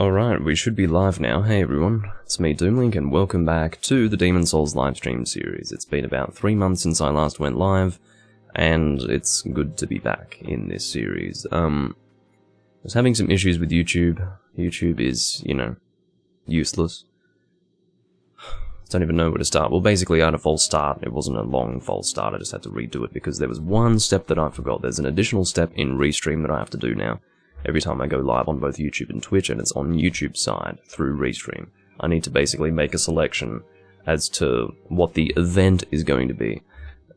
Alright, we should be live now. Hey everyone, it's me Doomlink and welcome back to the Demon Souls livestream series. It's been about 3 months since I last went live, and it's good to be back in this series. I was having some issues with YouTube. YouTube is, you know, useless. I don't even know where to start. Well, basically I had a false start. It wasn't a long false start, I just had to redo it because there was one step that I forgot. There's an additional step in Restream that I have to do now. Every time I go live on both YouTube and Twitch, and it's on YouTube's side through Restream, I need to basically make a selection as to what the event is going to be.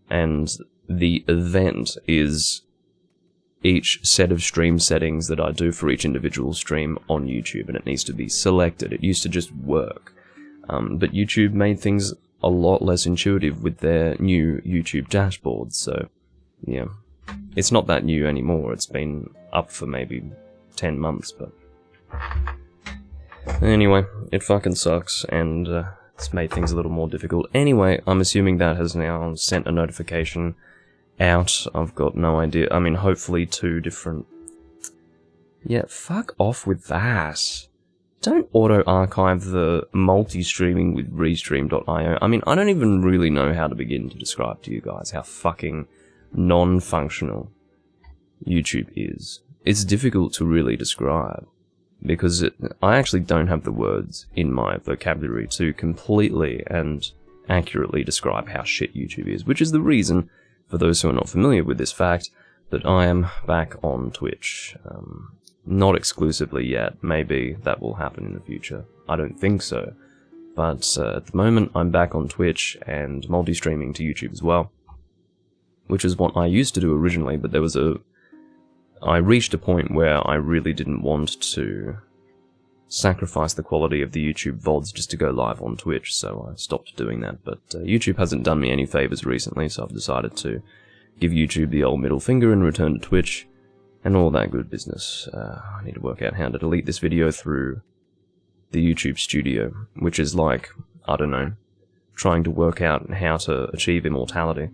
And the event is each set of stream settings that I do for each individual stream on YouTube, and it needs to be selected. It used to just work. But YouTube made things a lot less intuitive with their new YouTube dashboards, so yeah. It's not that new anymore, it's been up for maybe 10 months, but anyway, it fucking sucks, and it's made things a little more difficult. Anyway, I'm assuming that has now sent a notification out. I've got no idea. I mean, hopefully 2 different... Yeah, fuck off with that. Don't auto-archive the multi-streaming with Restream.io. I mean, I don't even really know how to begin to describe to you guys how fucking non-functional YouTube is. It's difficult to really describe, because I actually don't have the words in my vocabulary to completely and accurately describe how shit YouTube is, which is the reason, for those who are not familiar with this fact, that I am back on Twitch. Not exclusively yet, maybe that will happen in the future. I don't think so, but at the moment I'm back on Twitch and multi-streaming to YouTube as well. Which is what I used to do originally, but I reached a point where I really didn't want to sacrifice the quality of the YouTube VODs just to go live on Twitch, so I stopped doing that. But YouTube hasn't done me any favors recently, so I've decided to give YouTube the old middle finger and return to Twitch, and all that good business. I need to work out how to delete this video through the YouTube Studio, which is like, I don't know, trying to work out how to achieve immortality.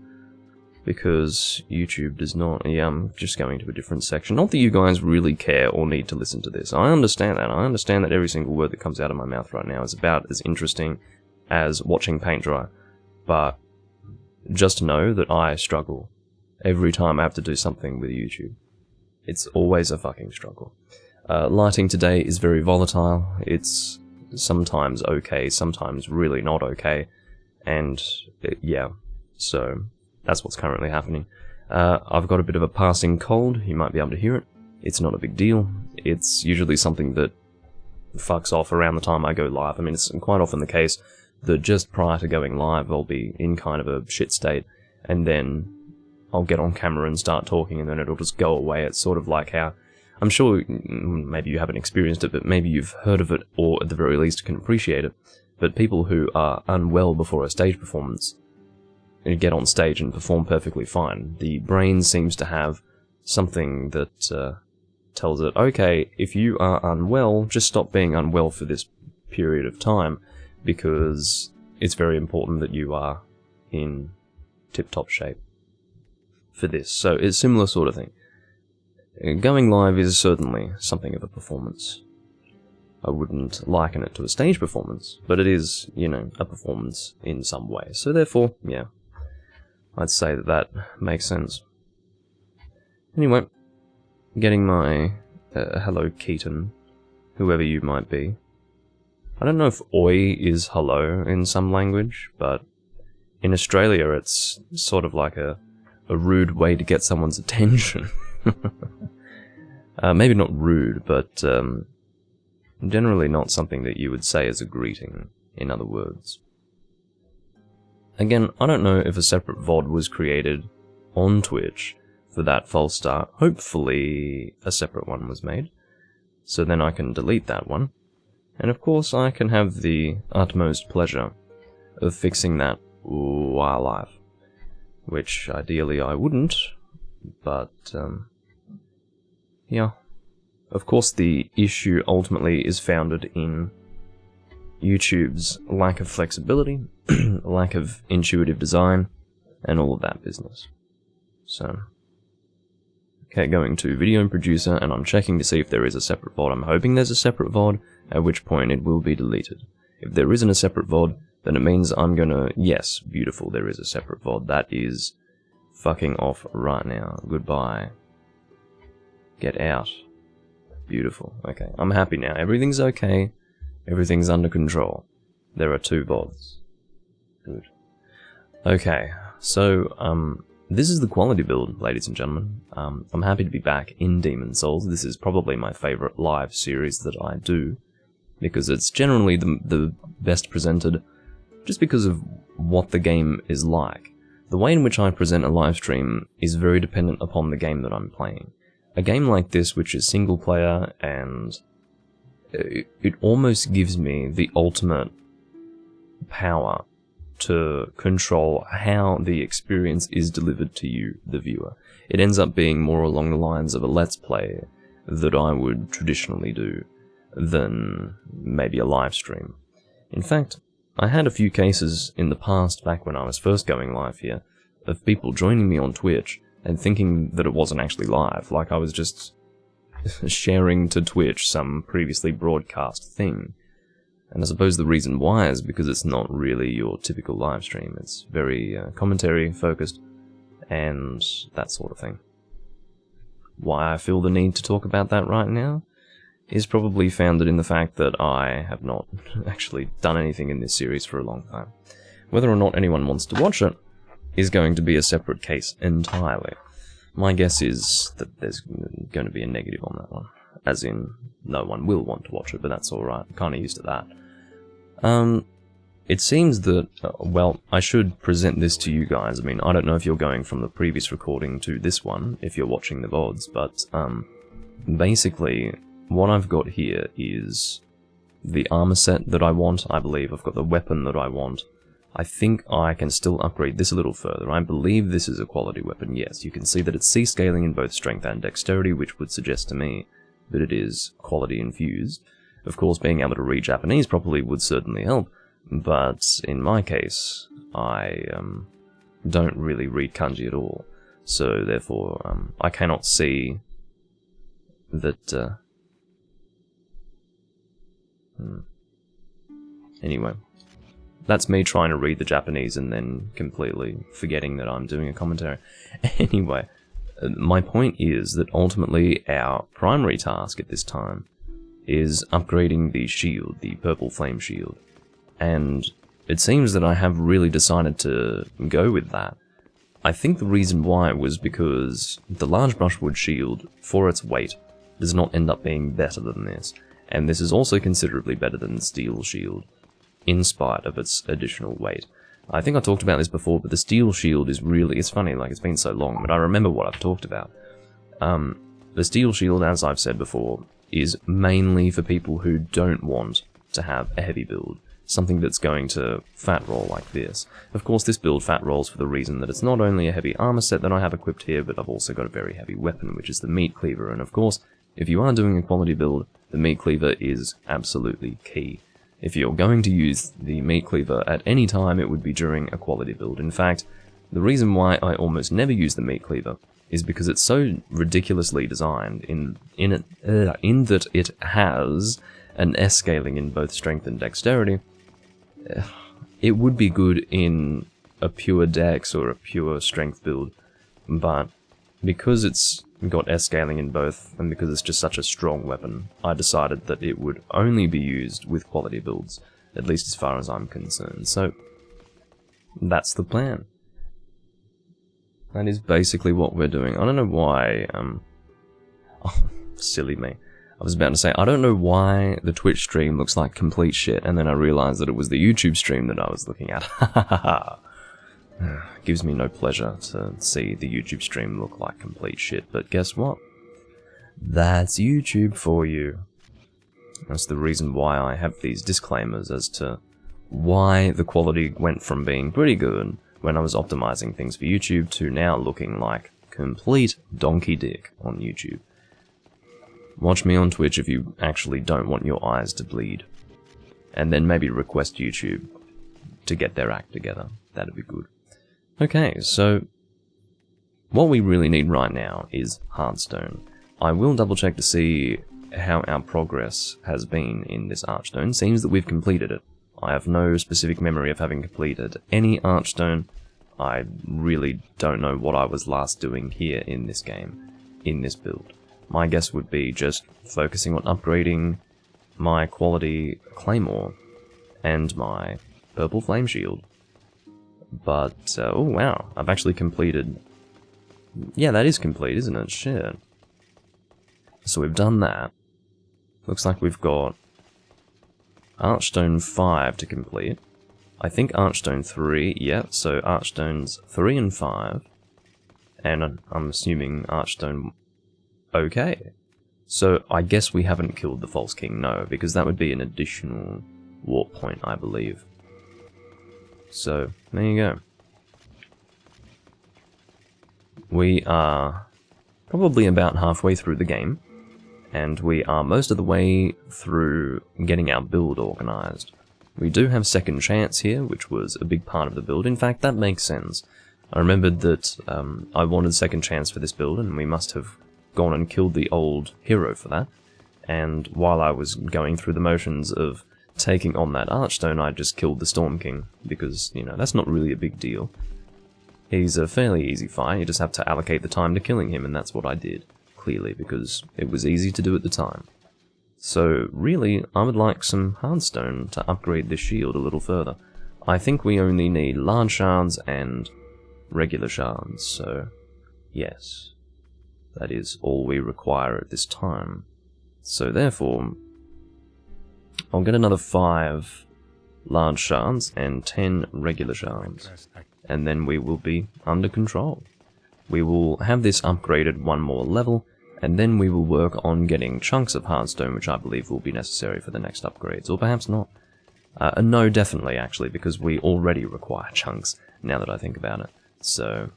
Because YouTube does not... Yeah, I'm just going to a different section. Not that you guys really care or need to listen to this. I understand that. I understand that every single word that comes out of my mouth right now is about as interesting as watching paint dry. But just know that I struggle every time I have to do something with YouTube. It's always a fucking struggle. Lighting today is very volatile. It's sometimes okay, sometimes really not okay. And, yeah, so... that's what's currently happening. I've got a bit of a passing cold, you might be able to hear it. It's not a big deal. It's usually something that fucks off around the time I go live. I mean, it's quite often the case that just prior to going live, I'll be in kind of a shit state, and then I'll get on camera and start talking, and then it'll just go away. It's sort of like how... I'm sure maybe you haven't experienced it, but maybe you've heard of it, or at the very least can appreciate it. But people who are unwell before a stage performance get on stage and perform perfectly fine. The brain seems to have something that tells it, okay, if you are unwell, just stop being unwell for this period of time, because it's very important that you are in tip-top shape for this. So it's a similar sort of thing. Going live is certainly something of a performance. I wouldn't liken it to a stage performance, but it is, you know, a performance in some way. So therefore, yeah, I'd say that that makes sense. Anyway, getting my hello Keaton, whoever you might be. I don't know if oi is hello in some language, but in Australia it's sort of like a rude way to get someone's attention. Maybe not rude, but generally not something that you would say as a greeting, in other words. Again, I don't know if a separate VOD was created on Twitch for that false start. Hopefully a separate one was made, so then I can delete that one. And of course I can have the utmost pleasure of fixing that while live. Which ideally I wouldn't, but yeah. Of course the issue ultimately is founded in YouTube's lack of flexibility, lack of intuitive design, and all of that business. So, Okay, going to video producer, and I'm checking to see if there is a separate VOD. I'm hoping there's a separate VOD, at which point it will be deleted. If there isn't a separate VOD, then it means I'm gonna... Yes, beautiful, there is a separate VOD. That is fucking off right now. Goodbye. Get out. Beautiful. Okay, I'm happy now. Everything's okay. Everything's under control. There are 2 VODs. Good. Okay, so, this is the quality build, ladies and gentlemen. I'm happy to be back in Demon's Souls. This is probably my favourite live series that I do, because it's generally the best presented, just because of what the game is like. The way in which I present a live stream is very dependent upon the game that I'm playing. A game like this, which is single player, and it almost gives me the ultimate power to control how the experience is delivered to you, the viewer. It ends up being more along the lines of a let's play that I would traditionally do than maybe a live stream. In fact, I had a few cases in the past, back when I was first going live here, of people joining me on Twitch and thinking that it wasn't actually live, like I was just sharing to Twitch some previously broadcast thing. And I suppose the reason why is because it's not really your typical live stream. It's very commentary focused and that sort of thing. Why I feel the need to talk about that right now is probably founded in the fact that I have not actually done anything in this series for a long time. Whether or not anyone wants to watch it is going to be a separate case entirely. My guess is that there's going to be a negative on that one. As in, no one will want to watch it, but that's alright. I'm kind of used to that. It seems that, well, I should present this to you guys. I mean, I don't know if you're going from the previous recording to this one, if you're watching the VODs, but, basically, what I've got here is the armor set that I want, I believe. I've got the weapon that I want. I think I can still upgrade this a little further. I believe this is a quality weapon, yes. You can see that it's C-scaling in both strength and dexterity, which would suggest to me that it is quality infused. Of course, being able to read Japanese properly would certainly help, but in my case, I don't really read kanji at all, so therefore I cannot see that... Anyway, that's me trying to read the Japanese and then completely forgetting that I'm doing a commentary. Anyway, my point is that ultimately our primary task at this time is upgrading the shield, the purple flame shield. And it seems that I have really decided to go with that. I think the reason why was because the large brushwood shield, for its weight, does not end up being better than this. And this is also considerably better than the steel shield, in spite of its additional weight. I think I talked about this before, but the steel shield is really... It's funny, like, it's been so long, but I remember what I've talked about. The steel shield, as I've said before, is mainly for people who don't want to have a heavy build. Something that's going to fat roll like this. Of course, this build fat rolls for the reason that it's not only a heavy armor set that I have equipped here, but I've also got a very heavy weapon, which is the meat cleaver. And of course, if you are doing a quality build, the meat cleaver is absolutely key. If you're going to use the meat cleaver at any time, it would be during a quality build. In fact, the reason why I almost never use the meat cleaver is because it's so ridiculously designed in that it has an S scaling in both strength and dexterity. It would be good in a pure dex or a pure strength build, but because it's got S scaling in both, and because it's just such a strong weapon, I decided that it would only be used with quality builds, at least as far as I'm concerned. So, that's the plan. That is basically what we're doing. I don't know why, oh, silly me. I was about to say, I don't know why the Twitch stream looks like complete shit, and then I realized that it was the YouTube stream that I was looking at. Gives me no pleasure to see the YouTube stream look like complete shit, but guess what? That's YouTube for you. That's the reason why I have these disclaimers as to why the quality went from being pretty good when I was optimizing things for YouTube to now looking like complete donkey dick on YouTube. Watch me on Twitch if you actually don't want your eyes to bleed. And then maybe request YouTube to get their act together. That'd be good. Okay, so What we really need right now is hardstone. I will double check to see how our progress has been in this archstone. Seems that we've completed it. I have no specific memory of having completed any archstone. I really don't know what I was last doing here in this game, in this build. My guess would be just focusing on upgrading my quality claymore and my purple flame shield. But, oh wow, I've actually completed... Yeah, that is complete, isn't it? Shit. So we've done that. Looks like we've got Archstone 5 to complete. I think Archstone 3, yeah, so Archstones 3 and 5. And I'm assuming Archstone... Okay. So I guess we haven't killed the False King, no, because that would be an additional warp point, I believe. So, there you go. We are probably about halfway through the game, and we are most of the way through getting our build organized. We do have Second Chance here, which was a big part of the build. In fact, that makes sense. I remembered that I wanted Second Chance for this build, and we must have gone and killed the old hero for that. And while I was going through the motions of taking on that Archstone, I just killed the Storm King, because, you know, that's not really a big deal. He's a fairly easy fight, you just have to allocate the time to killing him, and that's what I did, clearly, because it was easy to do at the time. So, really, I would like some hardstone to upgrade this shield a little further. I think we only need large shards and regular shards, so yes, that is all we require at this time. So therefore, I'll get another 5 large shards and 10 regular shards, and then we will be under control. We will have this upgraded one more level, and then we will work on getting chunks of hardstone, which I believe will be necessary for the next upgrades, or perhaps not. No, definitely, actually, because we already require chunks, now that I think about it. So,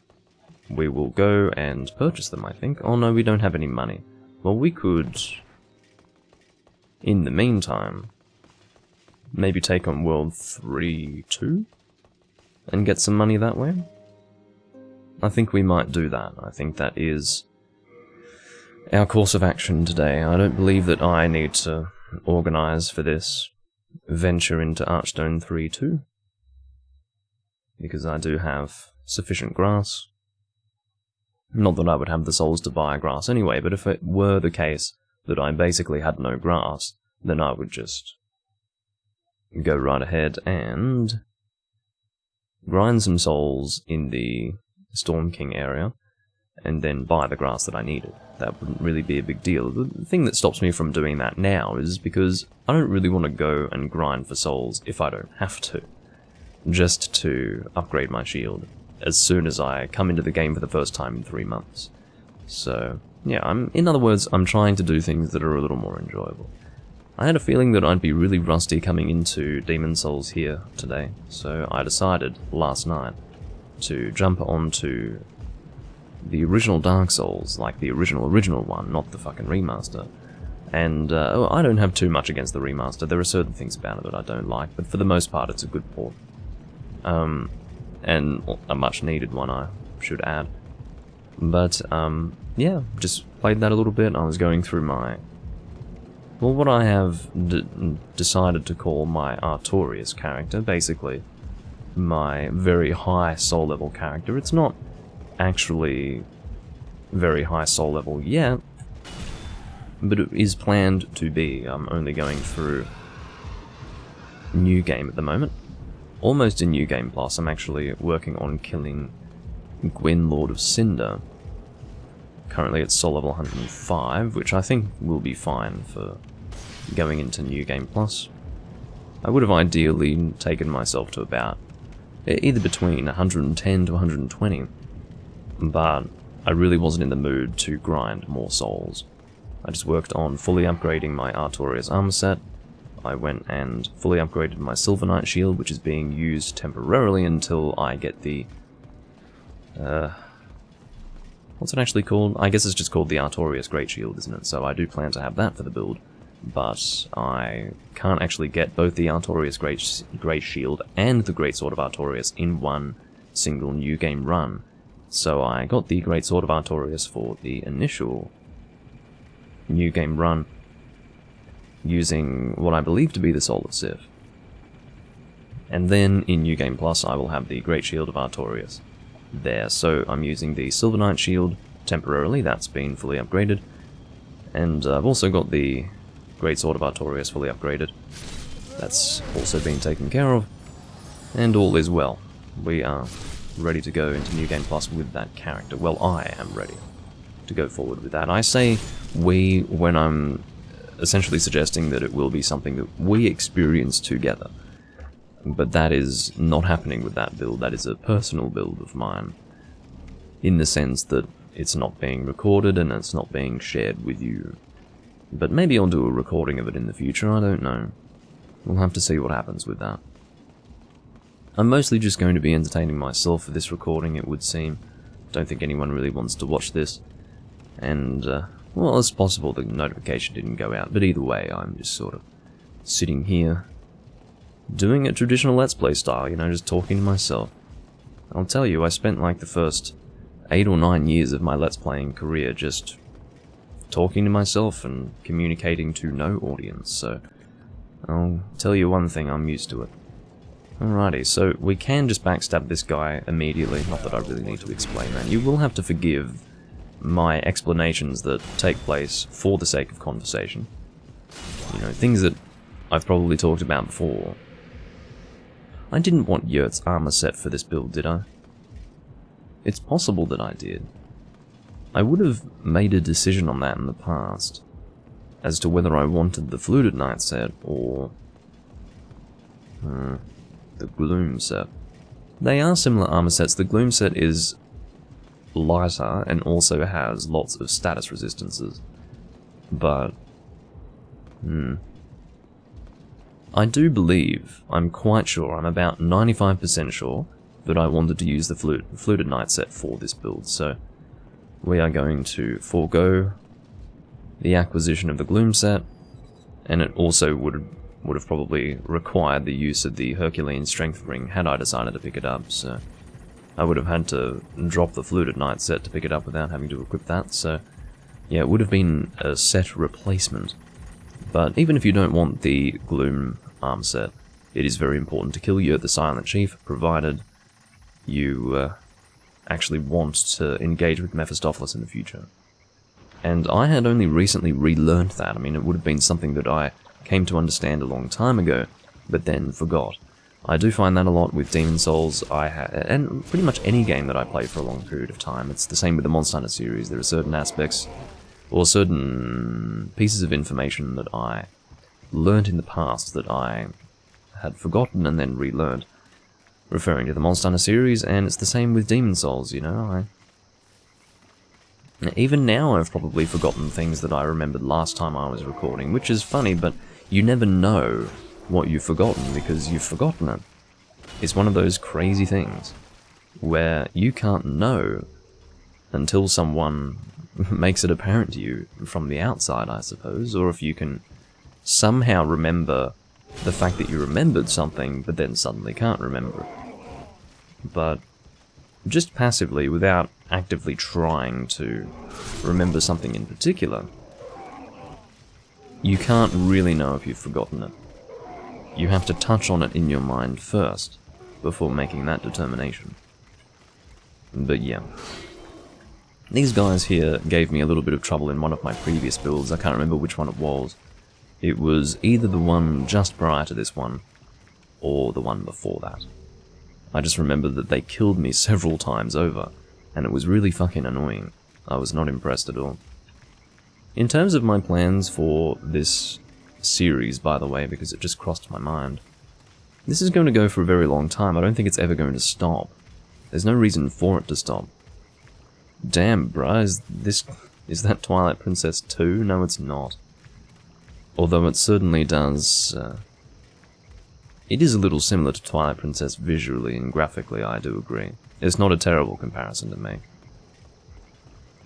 we will go and purchase them, I think. Oh no, we don't have any money. Well, we could, in the meantime, maybe take on World 3-2? And get some money that way? I think we might do that. I think that is our course of action today. I don't believe that I need to organize for this venture into Archstone 3-2. Because I do have sufficient grass. Not that I would have the souls to buy grass anyway, but if it were the case that I basically had no grass, then I would just go right ahead and grind some souls in the Storm King area, and then buy the grass that I needed. That wouldn't really be a big deal. The thing that stops me from doing that now is because I don't really want to go and grind for souls if I don't have to, just to upgrade my shield as soon as I come into the game for the first time in 3 months. So, yeah, in other words, I'm trying to do things that are a little more enjoyable. I had a feeling that I'd be really rusty coming into Demon Souls here today, so I decided last night to jump onto the original Dark Souls, like the original one, not the fucking remaster. And I don't have too much against the remaster. There are certain things about it that I don't like, but for the most part it's a good port. And a much needed one, I should add. But, yeah, just played that a little bit. I was going through my... well, what I have decided to call my Artorias character, basically my very high soul level character. It's not actually very high soul level yet, but it is planned to be. I'm only going through New Game at the moment. Almost in New Game Plus. I'm actually working on killing Gwyn, Lord of Cinder. Currently it's soul level 105, which I think will be fine for going into New Game Plus. I would have ideally taken myself to about either between 110 to 120, but I really wasn't in the mood to grind more souls. I just worked on fully upgrading my Artorias armor set. I went and fully upgraded my Silver Knight shield, which is being used temporarily until I get the... what's it actually called? I guess it's just called the Artorias Great Shield, isn't it? So I do plan to have that for the build, but I can't actually get both the Artorias Great Shield and the Great Sword of Artorias in one single New Game run. So I got the Greatsword of Artorias for the initial new game run, using what I believe to be the Soul of Sif. And then in New Game Plus I will have the Great Shield of Artorias there. So I'm using the Silver Knight Shield temporarily, that's been fully upgraded. And I've also got the Greatsword of Artorias fully upgraded. That's also been taken care of. And all is well. We are ready to go into New Game Plus with that character. Well, I am ready to go forward with that. I say we when I'm essentially suggesting that it will be something that we experience together. But that is not happening with that build. That is a personal build of mine, in the sense that it's not being recorded and it's not being shared with you. But maybe I'll do a recording of it in the future, I don't know. We'll have to see what happens with that. I'm mostly just going to be entertaining myself for this recording, it would seem. Don't think anyone really wants to watch this. And, well, it's possible the notification didn't go out, but either way, I'm just sort of sitting here, doing it traditional Let's Play style, you know, just talking to myself. I'll tell you, I spent like the first 8 or 9 years of my Let's Playing career just talking to myself and communicating to no audience, so I'll tell you one thing, I'm used to it. Alrighty, so we can just backstab this guy immediately, not that I really need to explain that. You will have to forgive my explanations that take place for the sake of conversation. You know, things that I've probably talked about before. I didn't want Yurt's armor set for this build, did I? It's possible that I did. I would have made a decision on that in the past, as to whether I wanted the Fluted Knight set or the Gloom set. They are similar armor sets. The Gloom set is lighter and also has lots of status resistances, but I do believe, I'm quite sure, I'm about 95% sure that I wanted to use the Fluted Knight set for this build, so we are going to forego the acquisition of the Gloom set, and it also would have probably required the use of the Herculean Strength Ring had I decided to pick it up, so I would have had to drop the Fluted Knight set to pick it up without having to equip that, so yeah, it would have been a set replacement. But even if you don't want the Gloom arm set, it is very important to kill Yurt the Silent Chief, provided you actually want to engage with Mephistopheles in the future. And I had only recently relearned that. I mean, it would have been something that I came to understand a long time ago, but then forgot. I do find that a lot with Demon Souls, and pretty much any game that I play for a long period of time. It's the same with the Monster Hunter series. There are certain aspects, or certain pieces of information that I learnt in the past that I had forgotten and then relearned, referring to the Monster Hunter series, and it's the same with Demon Souls, you know. Even now I've probably forgotten things that I remembered last time I was recording, which is funny, but you never know what you've forgotten because you've forgotten it. It's one of those crazy things where you can't know until someone makes it apparent to you from the outside, I suppose, or if you can somehow remember the fact that you remembered something but then suddenly can't remember it. But just passively, without actively trying to remember something in particular, you can't really know if you've forgotten it. You have to touch on it in your mind first, before making that determination. But yeah. These guys here gave me a little bit of trouble in one of my previous builds. I can't remember which one it was. It was either the one just prior to this one, or the one before that. I just remember that they killed me several times over, and it was really fucking annoying. I was not impressed at all. In terms of my plans for this series, by the way, because it just crossed my mind, this is going to go for a very long time. I don't think it's ever going to stop. There's no reason for it to stop. Damn, bruh, is that Twilight Princess 2? No, it's not. Although it certainly does, it is a little similar to Twilight Princess visually and graphically, I do agree. It's not a terrible comparison to make.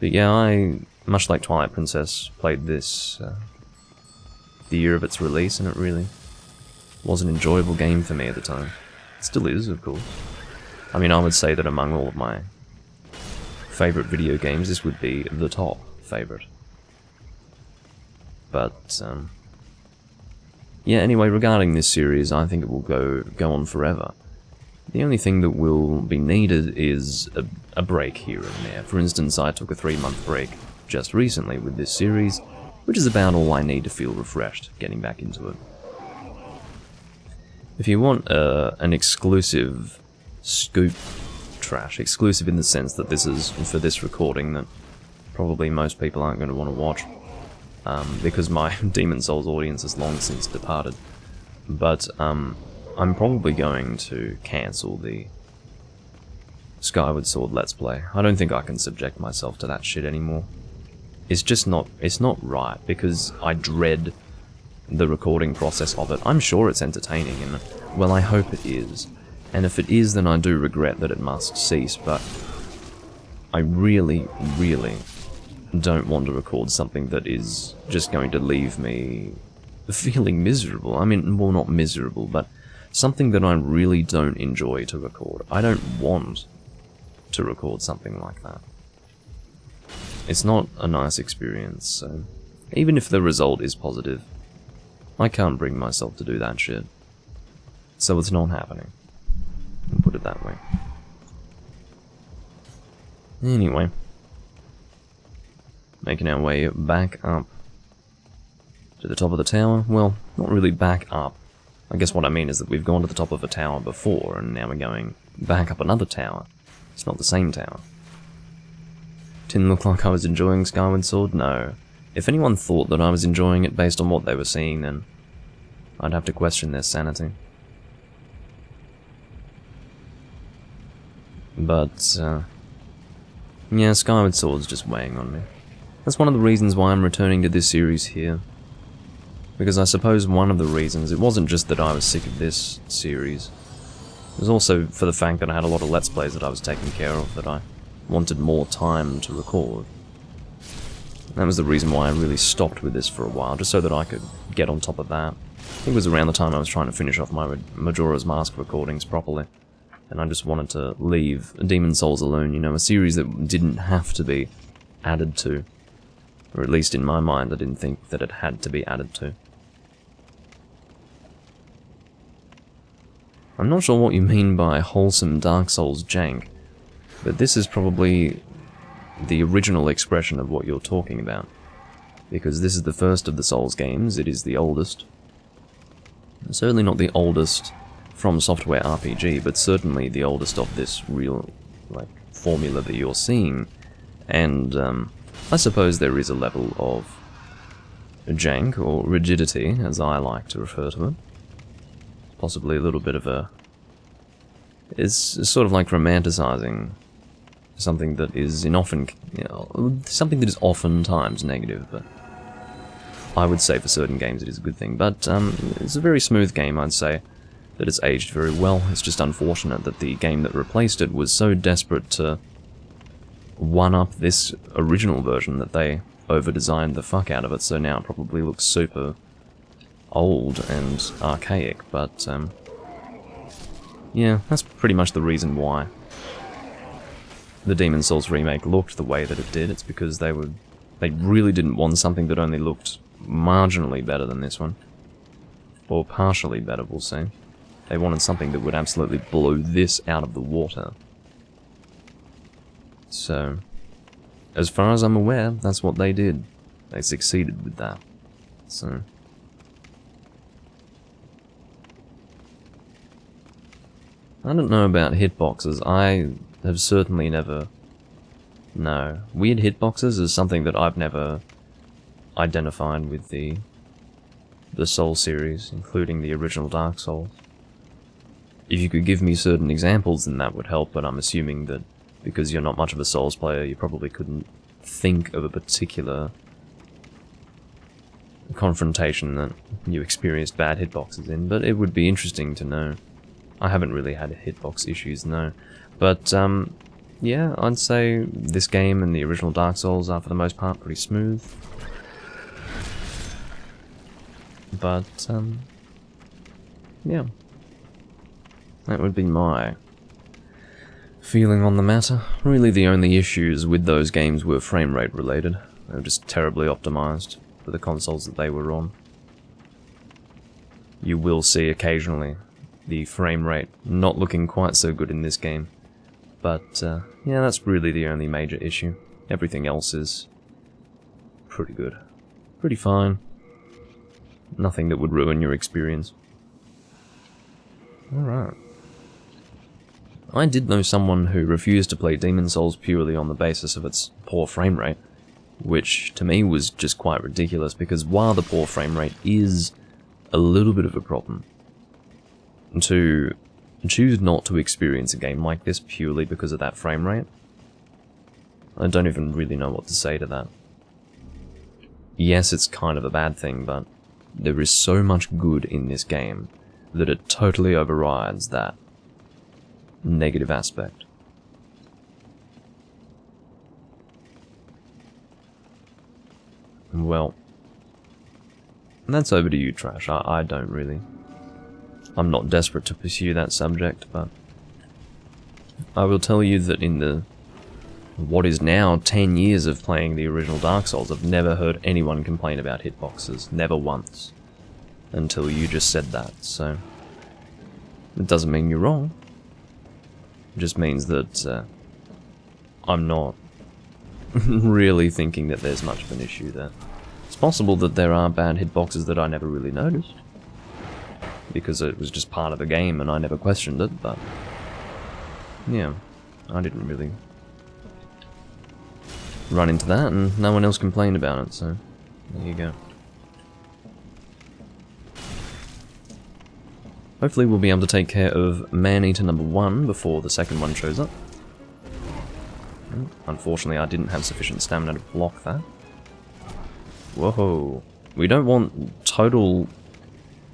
But yeah, I, much like Twilight Princess, played this the year of its release, and it really was an enjoyable game for me at the time. It still is, of course. I mean, I would say that among all of my favourite video games, this would be the top favourite. But, yeah, anyway, regarding this series, I think it will go on forever. The only thing that will be needed is a break here and there. For instance, I took a 3-month break just recently with this series, which is about all I need to feel refreshed getting back into it. If you want an exclusive scoop trash, exclusive in the sense that this is for this recording that probably most people aren't going to want to watch, because my Demon Souls audience has long since departed, but I'm probably going to cancel the Skyward Sword Let's Play. I don't think I can subject myself to that shit anymore. It's just not, it's not right, because I dread the recording process of it. I'm sure it's entertaining, and, well, I hope it is. And if it is, then I do regret that it must cease, but I really, really don't want to record something that is just going to leave me feeling miserable. I mean, well, not miserable, but something that I really don't enjoy to record. I don't want to record something like that. It's not a nice experience, so even if the result is positive, I can't bring myself to do that shit. So it's not happening. I'll put it that way. Anyway, making our way back up to the top of the tower. Well, not really back up. I guess what I mean is that we've gone to the top of a tower before, and now we're going back up another tower. It's not the same tower. Didn't look like I was enjoying Skyward Sword? No. If anyone thought that I was enjoying it based on what they were seeing, then I'd have to question their sanity. But, yeah, Skyward Sword's just weighing on me. That's one of the reasons why I'm returning to this series here. Because I suppose one of the reasons, it wasn't just that I was sick of this series. It was also for the fact that I had a lot of Let's Plays that I was taking care of, that I wanted more time to record. That was the reason why I really stopped with this for a while, just so that I could get on top of that. I think it was around the time I was trying to finish off my Majora's Mask recordings properly. And I just wanted to leave Demon Souls alone, you know, a series that didn't have to be added to. Or at least in my mind, I didn't think that it had to be added to. I'm not sure what you mean by wholesome Dark Souls jank, but this is probably the original expression of what you're talking about. Because this is the first of the Souls games, it is the oldest. Certainly not the oldest From Software RPG, but certainly the oldest of this real, like, formula that you're seeing. And, I suppose there is a level of jank, or rigidity, as I like to refer to it. Possibly a little bit of a... It's sort of like romanticizing something that is something that is oftentimes negative, but I would say for certain games it is a good thing. But it's a very smooth game, I'd say, that it's aged very well. It's just unfortunate that the game that replaced it was so desperate to one-up this original version that they over-designed the fuck out of it, so now it probably looks super old and archaic, but yeah, that's pretty much the reason why the Demon Souls remake looked the way that it did. It's because they really didn't want something that only looked marginally better than this one. Or partially better, we'll say. They wanted something that would absolutely blow this out of the water. So, as far as I'm aware, that's what they did. They succeeded with that. So... I don't know about hitboxes. I have certainly never... No. Weird hitboxes is something that I've never identified with the Souls series, including the original Dark Souls. If you could give me certain examples, then that would help, but I'm assuming that because you're not much of a Souls player, you probably couldn't think of a particular confrontation that you experienced bad hitboxes in, but it would be interesting to know. I haven't really had hitbox issues, no. But, yeah, I'd say this game and the original Dark Souls are, for the most part, pretty smooth. But, yeah. That would be my feeling on the matter. Really the only issues with those games were frame rate related. They were just terribly optimized for the consoles that they were on. You will see occasionally the frame rate not looking quite so good in this game. But, yeah, that's really the only major issue. Everything else is pretty good. Pretty fine. Nothing that would ruin your experience. Alright. I did know someone who refused to play Demon's Souls purely on the basis of its poor frame rate, which to me was just quite ridiculous, because while the poor frame rate is a little bit of a problem, to choose not to experience a game like this purely because of that frame rate, I don't even really know what to say to that. Yes, it's kind of a bad thing, but there is so much good in this game that it totally overrides that negative aspect. Well, that's over to you, Trash. I don't really. I'm not desperate to pursue that subject, but I will tell you that in the what is now 10 years of playing the original Dark Souls, I've never heard anyone complain about hitboxes. Never once. Until you just said that, so it doesn't mean you're wrong. It just means that I'm not really thinking that there's much of an issue there. It's possible that there are bad hitboxes that I never really noticed, because it was just part of the game and I never questioned it, but yeah, I didn't really run into that, and no one else complained about it, so there you go. Hopefully we'll be able to take care of Man-Eater number 1 before the second one shows up. Unfortunately, I didn't have sufficient stamina to block that. Whoa. We don't want total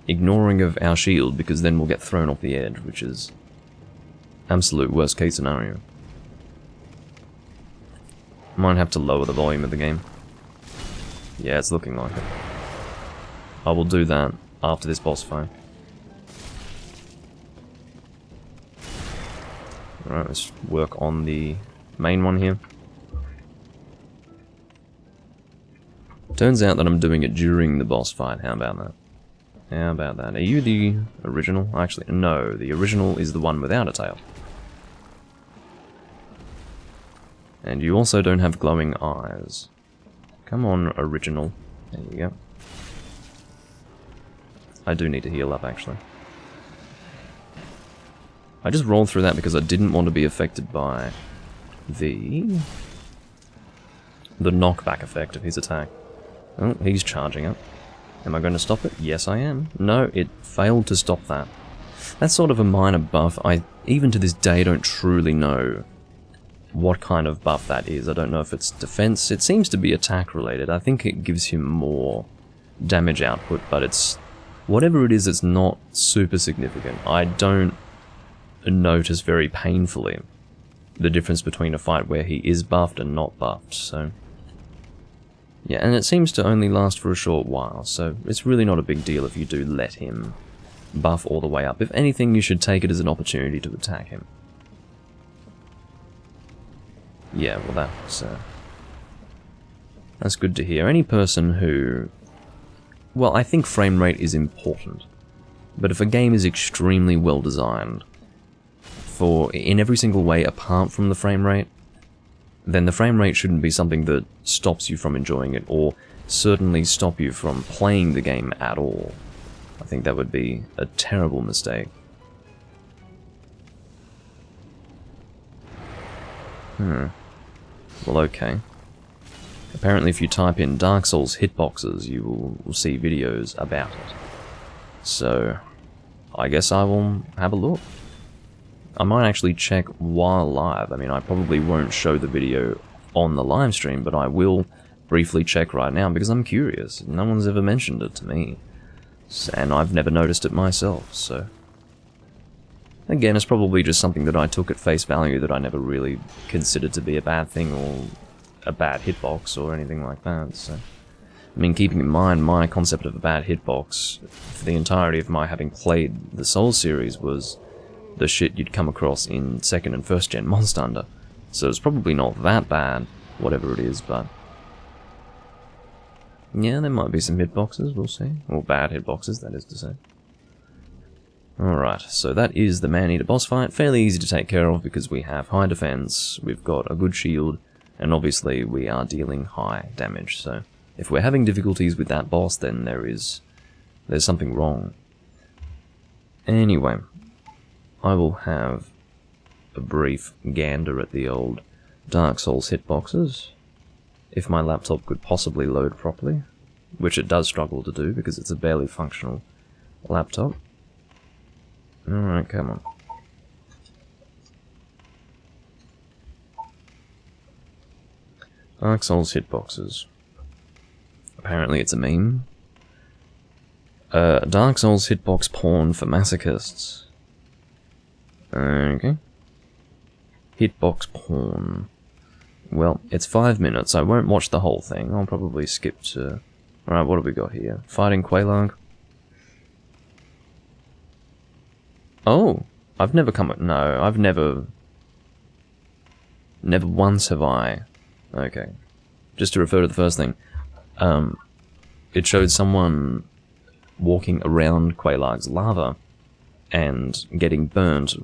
ignoring of our shield, because then we'll get thrown off the edge, which is absolute worst case scenario. Might have to lower the volume of the game. Yeah, it's looking like it. I will do that after this boss fight. Alright, let's work on the main one here. Turns out that I'm doing it during the boss fight. How about that? How about that? Are you the original? Actually, no. The original is the one without a tail. And you also don't have glowing eyes. Come on, original. There you go. I do need to heal up, actually. I just rolled through that because I didn't want to be affected by the knockback effect of his attack. Oh, he's charging up. Am I going to stop it? Yes, I am. No, it failed to stop that. That's sort of a minor buff. I, even to this day, don't truly know what kind of buff that is. I don't know if it's defense. It seems to be attack related. I think it gives him more damage output, but it's whatever it is, it's not super significant. I don't notice very painfully the difference between a fight where he is buffed and not buffed, so yeah, and it seems to only last for a short while, so it's really not a big deal if you do let him buff all the way up. If anything, you should take it as an opportunity to attack him. Yeah, well that's good to hear. Any person who... Well, I think frame rate is important, but if a game is extremely well designed, in every single way apart from the frame rate, then the frame rate shouldn't be something that stops you from enjoying it, or certainly stop you from playing the game at all. I think that would be a terrible mistake. Well, okay. Apparently if you type in Dark Souls hitboxes, you will see videos about it. So, I guess I will have a look. I might actually check while live. I mean, I probably won't show the video on the live stream, but I will briefly check right now because I'm curious. No one's ever mentioned it to me, and I've never noticed it myself, so... Again, it's probably just something that I took at face value that I never really considered to be a bad thing or a bad hitbox or anything like that, so... I mean, keeping in mind, my concept of a bad hitbox for the entirety of my having played the Souls series was the shit you'd come across in 2nd and 1st gen Monster Hunter. So it's probably not that bad, whatever it is, but... yeah, there might be some hitboxes, we'll see. Or bad hitboxes, that is to say. Alright, so that is the Man-Eater boss fight. Fairly easy to take care of because we have high defense, we've got a good shield, and obviously we are dealing high damage. So if we're having difficulties with that boss, then there's something wrong. Anyway, I will have a brief gander at the old Dark Souls hitboxes. If my laptop could possibly load properly, which it does struggle to do because it's a barely functional laptop. Alright, come on. Dark Souls hitboxes. Apparently it's a meme. Dark Souls hitbox porn for masochists. Okay. Hitbox porn. Well, it's 5 minutes. I won't watch the whole thing. I'll probably skip to... Alright, what have we got here? Fighting Quelaag. Oh! I've never come... No, I've never... Never once have I... Okay. Just to refer to the first thing. It showed someone walking around Quelaag's lava and getting burnt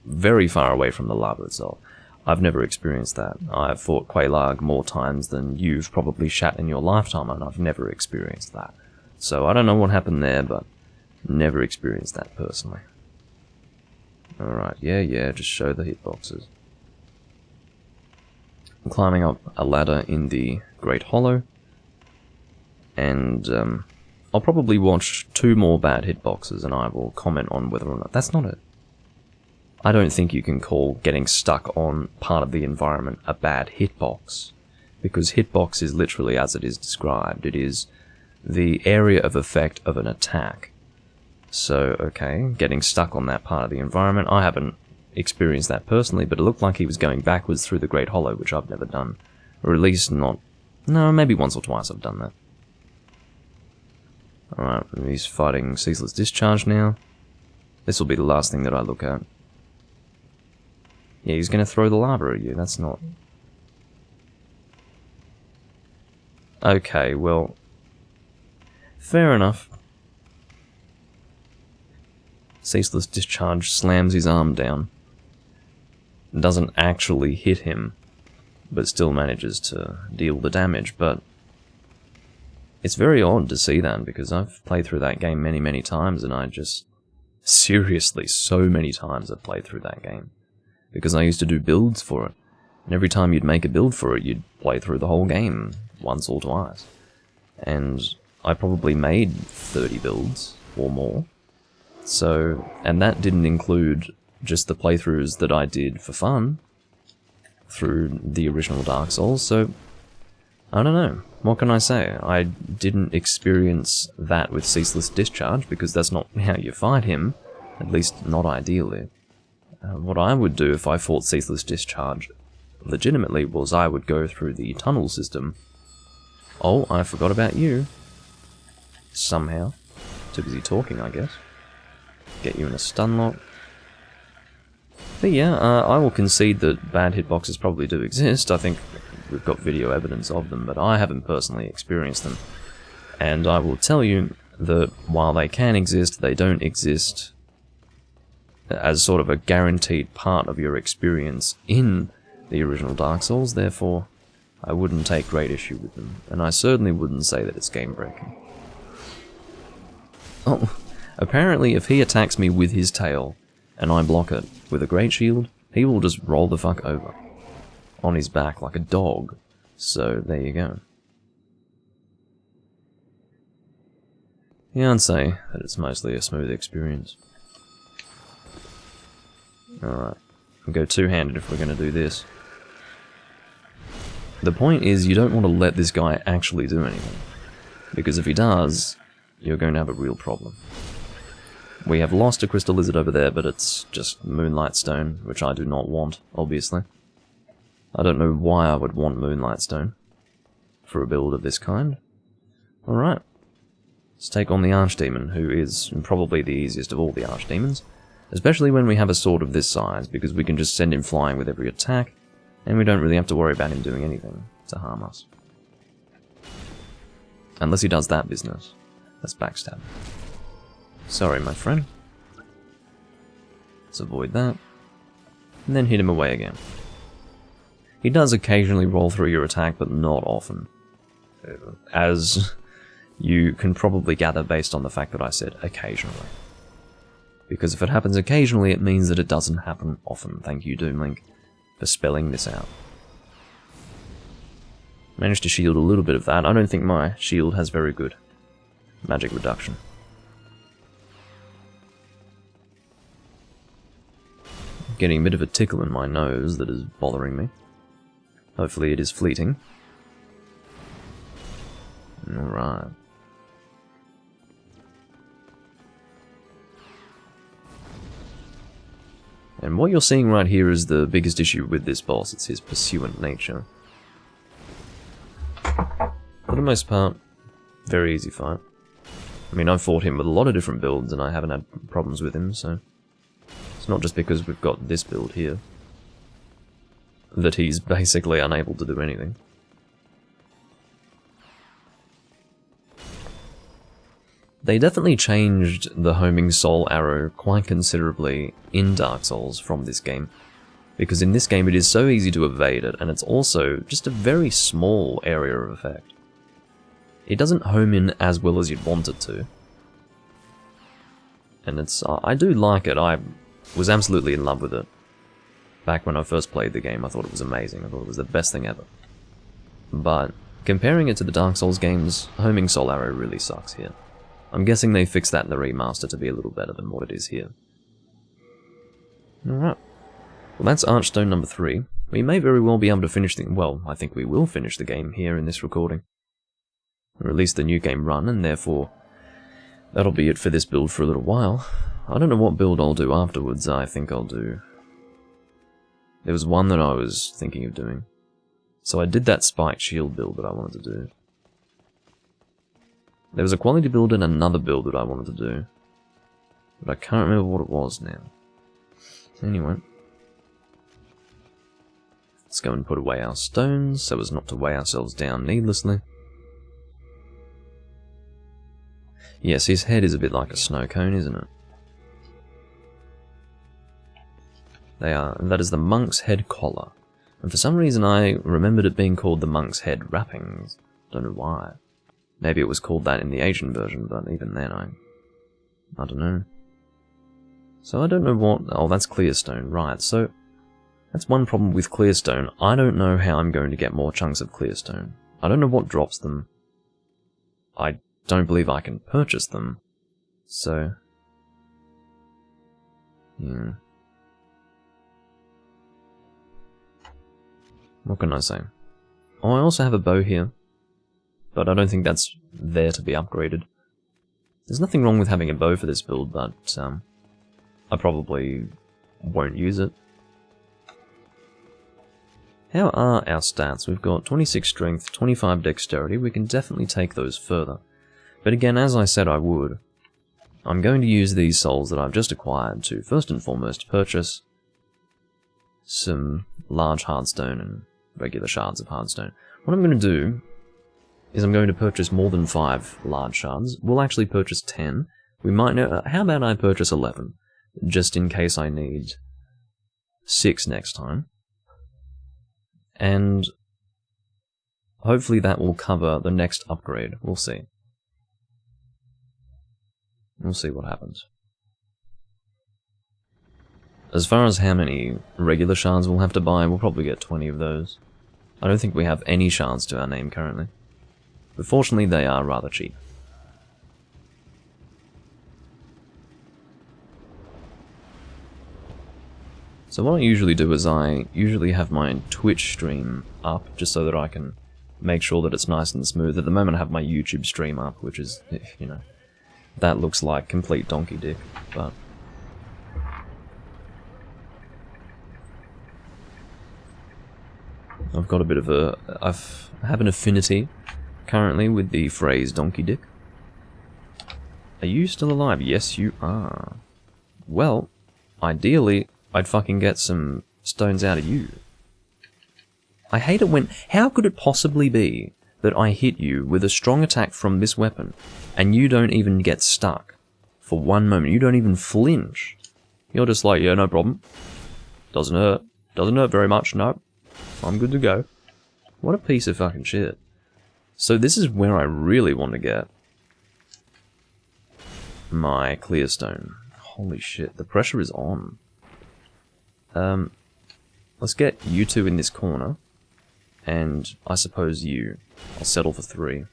very far away from the lava itself. I've never experienced that. I've fought Quelaag more times than you've probably shat in your lifetime, and I've never experienced that. So I don't know what happened there, but never experienced that personally. Alright, yeah, just show the hitboxes. I'm climbing up a ladder in the Great Hollow, and I'll probably watch 2 more bad hitboxes and I will comment on whether or not... That's not it. I don't think you can call getting stuck on part of the environment a bad hitbox, because hitbox is literally as it is described. It is the area of effect of an attack. So, okay, getting stuck on that part of the environment. I haven't experienced that personally, but it looked like he was going backwards through the Great Hollow, which I've never done. Or at least not... No, maybe once or twice I've done that. Alright, he's fighting Ceaseless Discharge now. This will be the last thing that I look at. Yeah, he's going to throw the lava at you, that's not... Okay, well... Fair enough. Ceaseless Discharge slams his arm down. Doesn't actually hit him, but still manages to deal the damage, but... It's very odd to see that, because I've played through that game many, many times, and I just... Seriously, so many times I've played through that game. Because I used to do builds for it. And every time you'd make a build for it, you'd play through the whole game, once or twice. And I probably made 30 builds, or more. So, and that didn't include just the playthroughs that I did for fun, through the original Dark Souls, so... I don't know. What can I say? I didn't experience that with Ceaseless Discharge, because that's not how you fight him. At least, not ideally. What I would do if I fought Ceaseless Discharge legitimately was I would go through the tunnel system. Oh, I forgot about you. Somehow. Too busy talking, I guess. Get you in a stun lock. But yeah, I will concede that bad hitboxes probably do exist. I think we've got video evidence of them, but I haven't personally experienced them. And I will tell you that while they can exist, they don't exist as sort of a guaranteed part of your experience in the original Dark Souls, therefore I wouldn't take great issue with them, and I certainly wouldn't say that it's game-breaking. Oh, apparently if he attacks me with his tail, and I block it with a great shield, he will just roll the fuck over. On his back like a dog. So, there you go. Yeah, I'd say that it's mostly a smooth experience. Alright, we'll go two-handed if we're going to do this. The point is, you don't want to let this guy actually do anything. Because if he does, you're going to have a real problem. We have lost a crystal lizard over there, but it's just Moonlight Stone, which I do not want, obviously. I don't know why I would want Moonlight Stone for a build of this kind. Alright. Let's take on the Archdemon, who is probably the easiest of all the Archdemons. Especially when we have a sword of this size, because we can just send him flying with every attack, and we don't really have to worry about him doing anything to harm us. Unless he does that business. That's backstab. Sorry, my friend. Let's avoid that. And then hit him away again. He does occasionally roll through your attack, but not often. As you can probably gather based on the fact that I said occasionally. Because if it happens occasionally, it means that it doesn't happen often. Thank you, Doomlink, for spelling this out. Managed to shield a little bit of that. I don't think my shield has very good magic reduction. Getting a bit of a tickle in my nose that is bothering me. Hopefully it is fleeting. Alright. And what you're seeing right here is the biggest issue with this boss. It's his pursuant nature. For the most part, very easy fight. I mean, I've fought him with a lot of different builds and I haven't had problems with him, so... It's not just because we've got this build here that he's basically unable to do anything. They definitely changed the homing soul arrow quite considerably in Dark Souls from this game. Because in this game it is so easy to evade it, and it's also just a very small area of effect. It doesn't home in as well as you'd want it to. And it's, I do like it, I was absolutely in love with it. Back when I first played the game, I thought it was amazing, I thought it was the best thing ever. But, comparing it to the Dark Souls games, homing soul arrow really sucks here. I'm guessing they fixed that in the remaster to be a little better than what it is here. Alright. Well, that's Archstone number 3. We may very well be able to finish the... Well, I think we will finish the game here in this recording. Or at least the new game run, and therefore... that'll be it for this build for a little while. I don't know what build I'll do afterwards. I think I'll do... There was one that I was thinking of doing. So I did that spiked shield build that I wanted to do. There was a quality build and another build that I wanted to do. But I can't remember what it was now. Anyway. Let's go and put away our stones so as not to weigh ourselves down needlessly. Yes, his head is a bit like a snow cone, isn't it? That is the monk's head collar. And for some reason I remembered it being called the monk's head wrappings. Don't know why. Maybe it was called that in the Asian version, but even then I don't know. So I don't know what... Oh, that's Clearstone, right. So, that's one problem with Clearstone. I don't know how I'm going to get more chunks of Clearstone. I don't know what drops them. I don't believe I can purchase them. So... yeah. What can I say? Oh, I also have a bow here. But I don't think that's there to be upgraded. There's nothing wrong with having a bow for this build, but I probably won't use it. How are our stats? We've got 26 strength, 25 dexterity. We can definitely take those further. But again, as I said I would, I'm going to use these souls that I've just acquired to first and foremost purchase some large hardstone and regular shards of hardstone. What I'm going to do is I'm going to purchase more than 5 large shards. We'll actually purchase 10. We might know... how about I purchase 11? Just in case I need 6 next time. And hopefully that will cover the next upgrade. We'll see. We'll see what happens. As far as how many regular shards we'll have to buy, we'll probably get 20 of those. I don't think we have any shards to our name currently. But fortunately they are rather cheap. So what I usually do is I usually have my Twitch stream up, just so that I can make sure that it's nice and smooth. At the moment I have my YouTube stream up, which is, you know, that looks like complete donkey dick, but... I've got a bit of a... I have an affinity currently with the phrase donkey dick. Are you still alive? Yes, you are. Well, ideally, I'd fucking get some stones out of you. I hate it when... How could it possibly be that I hit you with a strong attack from this weapon, and you don't even get stuck for one moment? You don't even flinch. You're just like, yeah, no problem. Doesn't hurt. Doesn't hurt very much, no. I'm good to go. What a piece of fucking shit. So this is where I really want to get my clear stone. Holy shit, the pressure is on. Let's get you two in this corner. And I suppose you. I'll settle for 3.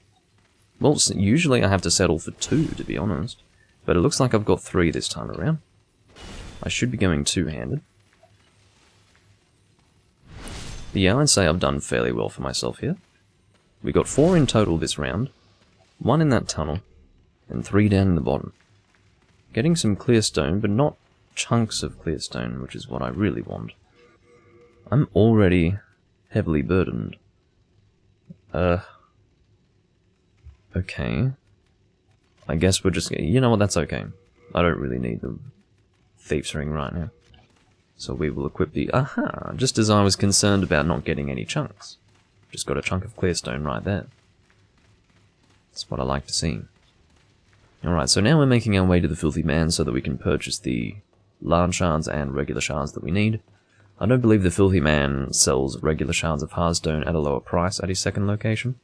Well, usually I have to settle for 2, to be honest. But it looks like I've got 3 this time around. I should be going 2-handed. Yeah, I'd say I've done fairly well for myself here. We got 4 in total this round. 1 in that tunnel. And 3 down in the bottom. Getting some clear stone, but not chunks of clear stone, which is what I really want. I'm already heavily burdened. Okay. I guess we're just... You know what, that's okay. I don't really need the Thief's Ring right now. So we will equip the... Aha! Just as I was concerned about not getting any chunks. Just got a chunk of clear stone right there. That's what I like to see. Alright, so now we're making our way to the Filthy Man so that we can purchase the large shards and regular shards that we need. I don't believe the Filthy Man sells regular shards of Hearthstone at a lower price at his second location.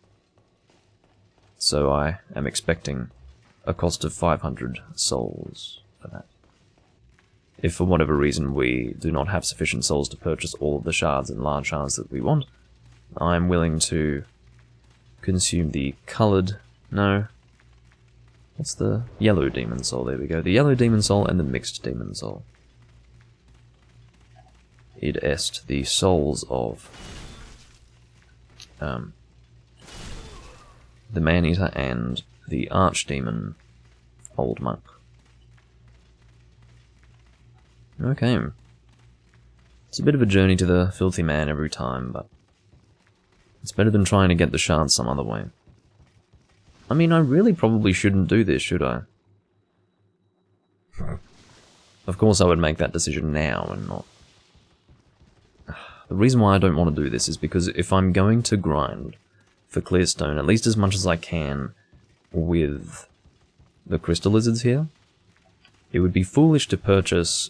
So I am expecting a cost of 500 souls for that. If for whatever reason we do not have sufficient souls to purchase all of the shards and large shards that we want, I'm willing to consume the coloured... No. What's the yellow demon soul? There we go. The yellow demon soul and the mixed demon soul. Id est the souls of the Man-Eater and the Archdemon Old Monk. Okay. It's a bit of a journey to the Filthy Man every time, but it's better than trying to get the shards some other way. I mean, I really probably shouldn't do this, should I? Of course I would make that decision now and not... The reason why I don't want to do this is because if I'm going to grind for clearstone, at least as much as I can with the crystal lizards here, it would be foolish to purchase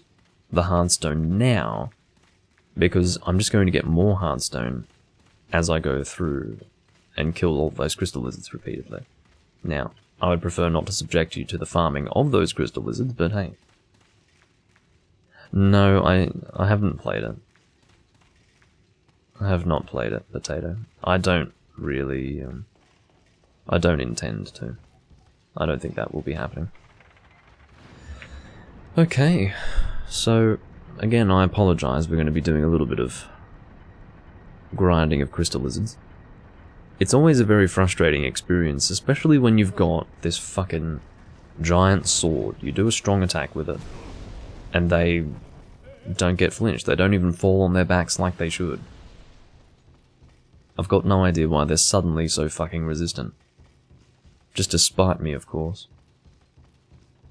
the hardstone now, because I'm just going to get more hardstone as I go through and kill all those crystal lizards repeatedly. Now, I would prefer not to subject you to the farming of those crystal lizards, but hey. No, I haven't played it. I have not played it, Potato. I don't really... I don't intend to. I don't think that will be happening. Okay, so, again, I apologise, we're going to be doing a little bit of grinding of crystal lizards. It's always a very frustrating experience, especially when you've got this fucking giant sword. You do a strong attack with it, and they don't get flinched. They don't even fall on their backs like they should. I've got no idea why they're suddenly so fucking resistant. Just to spite me, of course.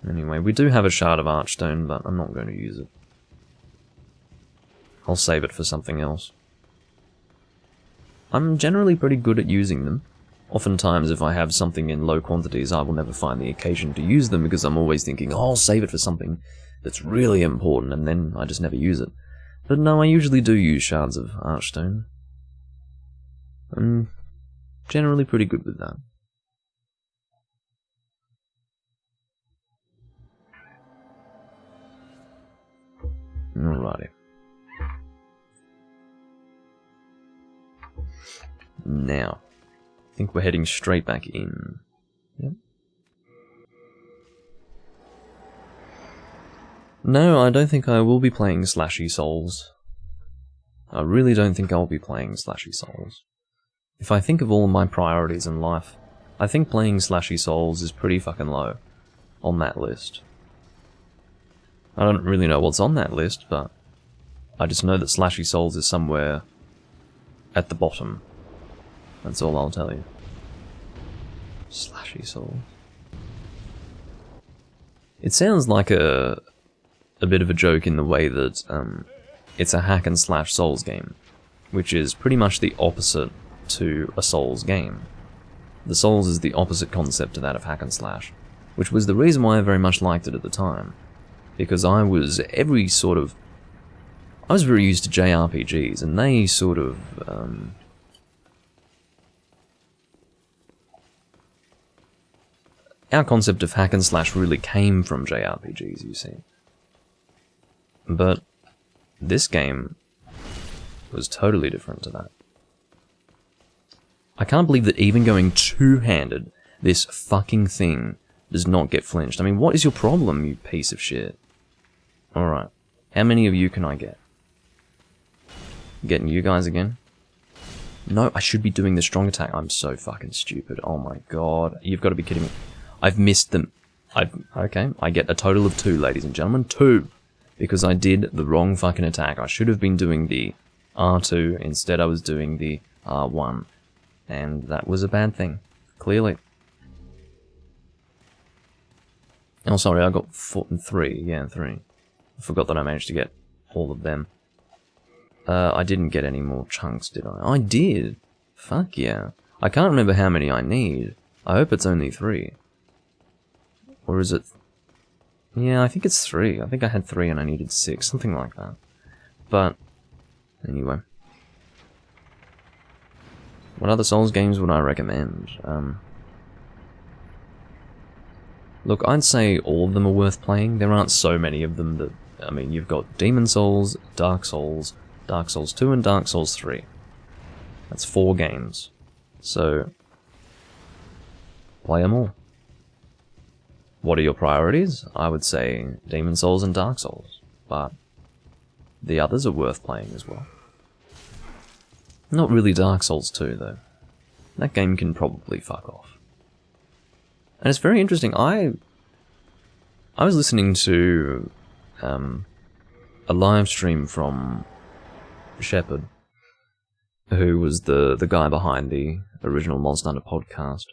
Anyway, we do have a shard of Archstone, but I'm not going to use it. I'll save it for something else. I'm generally pretty good at using them. Oftentimes, if I have something in low quantities, I will never find the occasion to use them because I'm always thinking, oh, I'll save it for something that's really important, and then I just never use it. But no, I usually do use shards of Archstone. I'm generally pretty good with that. Alrighty. Now, I think we're heading straight back in. Yep. No, I don't think I will be playing Slashy Souls. I really don't think I'll be playing Slashy Souls. If I think of all my priorities in life, I think playing Slashy Souls is pretty fucking low on that list. I don't really know what's on that list, but I just know that Slashy Souls is somewhere at the bottom. That's all I'll tell you. Slashy Souls. It sounds like a a bit of a joke in the way that it's a hack and slash Souls game, which is pretty much the opposite to a Souls game. The Souls is the opposite concept to that of hack and slash, which was the reason why I very much liked it at the time, because I was very used to JRPGs, and they sort of our concept of hack and slash really came from JRPGs, you see. But this game was totally different to that. I can't believe that even going two-handed, this fucking thing does not get flinched. I mean, what is your problem, you piece of shit? Alright. How many of you can I get? Getting you guys again? No, I should be doing the strong attack. I'm so fucking stupid. Oh my god. You've got to be kidding me. I've missed them. Okay, I get a total of 2, ladies and gentlemen. 2! Because I did the wrong fucking attack. I should have been doing the R2. Instead, I was doing the R1. And that was a bad thing. Clearly. Oh, sorry, I got 3. Yeah, 3. I forgot that I managed to get all of them. I didn't get any more chunks, did I? I did! Fuck yeah. I can't remember how many I need. I hope it's only 3. Or is it... Yeah, I think it's 3. I think I had 3 and I needed 6, something like that. But, anyway. What other Souls games would I recommend? Look, I'd say all of them are worth playing. There aren't so many of them that... I mean, you've got Demon Souls, Dark Souls 2, and Dark Souls 3. That's 4 games. So, play them all. What are your priorities? I would say Demon Souls and Dark Souls, but the others are worth playing as well. Not really Dark Souls 2, though. That game can probably fuck off. And it's very interesting. I was listening to a live stream from Shepard, who was the guy behind the original Monster Hunter podcast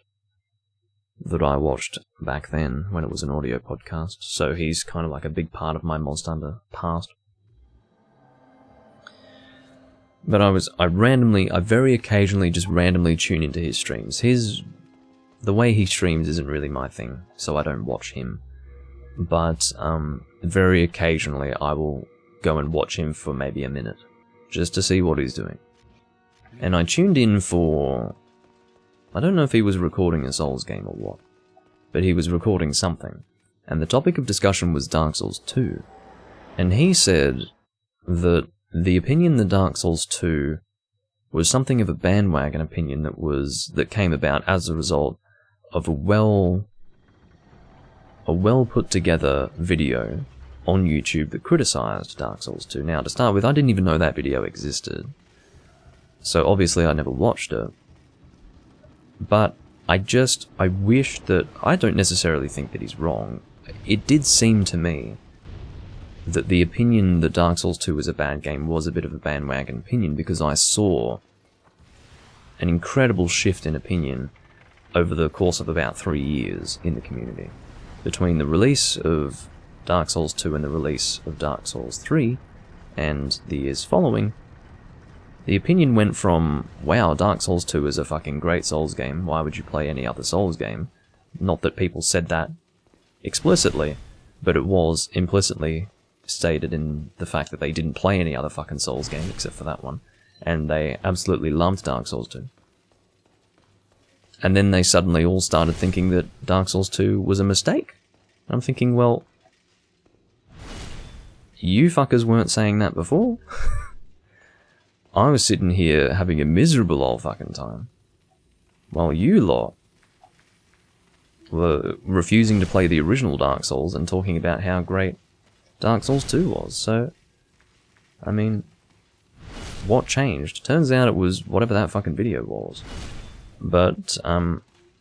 that I watched back then when it was an audio podcast. So he's kind of like a big part of my Monster Hunter past. But I very occasionally just randomly tune into his streams. The way he streams isn't really my thing, so I don't watch him. But very occasionally I will go and watch him for maybe a minute, just to see what he's doing. And I tuned in for... I don't know if he was recording a Souls game or what, but he was recording something. And the topic of discussion was Dark Souls 2. And he said that the opinion that Dark Souls 2 was something of a bandwagon opinion that came about as a result of a well put together video on YouTube that criticized Dark Souls 2. Now, to start with, I didn't even know that video existed, so obviously I never watched it. But I wish that... I don't necessarily think that he's wrong. It did seem to me that the opinion that Dark Souls 2 was a bad game was a bit of a bandwagon opinion, because I saw an incredible shift in opinion over the course of about 3 years in the community. Between the release of Dark Souls 2 and the release of Dark Souls 3, and the years following, the opinion went from, wow, Dark Souls 2 is a fucking great Souls game, why would you play any other Souls game? Not that people said that explicitly, but it was implicitly stated in the fact that they didn't play any other fucking Souls game except for that one, and they absolutely loved Dark Souls 2. And then they suddenly all started thinking that Dark Souls 2 was a mistake. I'm thinking, well, you fuckers weren't saying that before. I was sitting here having a miserable old fucking time, while you lot were refusing to play the original Dark Souls and talking about how great Dark Souls 2 was. So, I mean, what changed? Turns out it was whatever that fucking video was. But,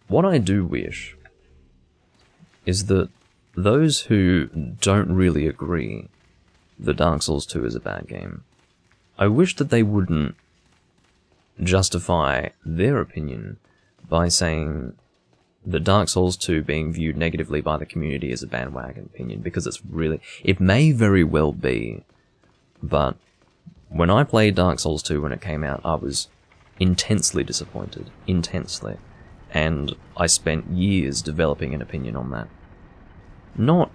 what I do wish is that those who don't really agree that Dark Souls 2 is a bad game, I wish that they wouldn't justify their opinion by saying the Dark Souls 2 being viewed negatively by the community is a bandwagon opinion, because it may very well be, but when I played Dark Souls 2 when it came out, I was intensely disappointed. Intensely. And I spent years developing an opinion on that. Not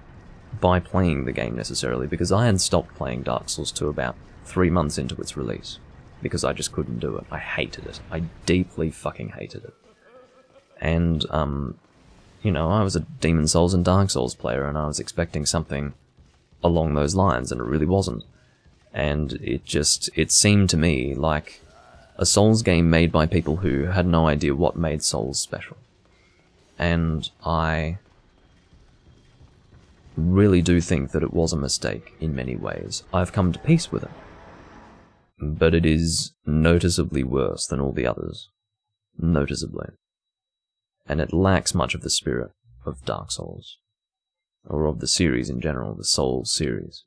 by playing the game necessarily, because I had stopped playing Dark Souls 2 about 3 months into its release. Because I just couldn't do it. I hated it. I deeply fucking hated it. And, you know, I was a Demon Souls and Dark Souls player, and I was expecting something along those lines, and it really wasn't. And it seemed to me like a Souls game made by people who had no idea what made Souls special. And I really do think that it was a mistake in many ways. I've come to peace with it. But it is noticeably worse than all the others. Noticeably. And it lacks much of the spirit of Dark Souls. Or of the series in general, the Souls series.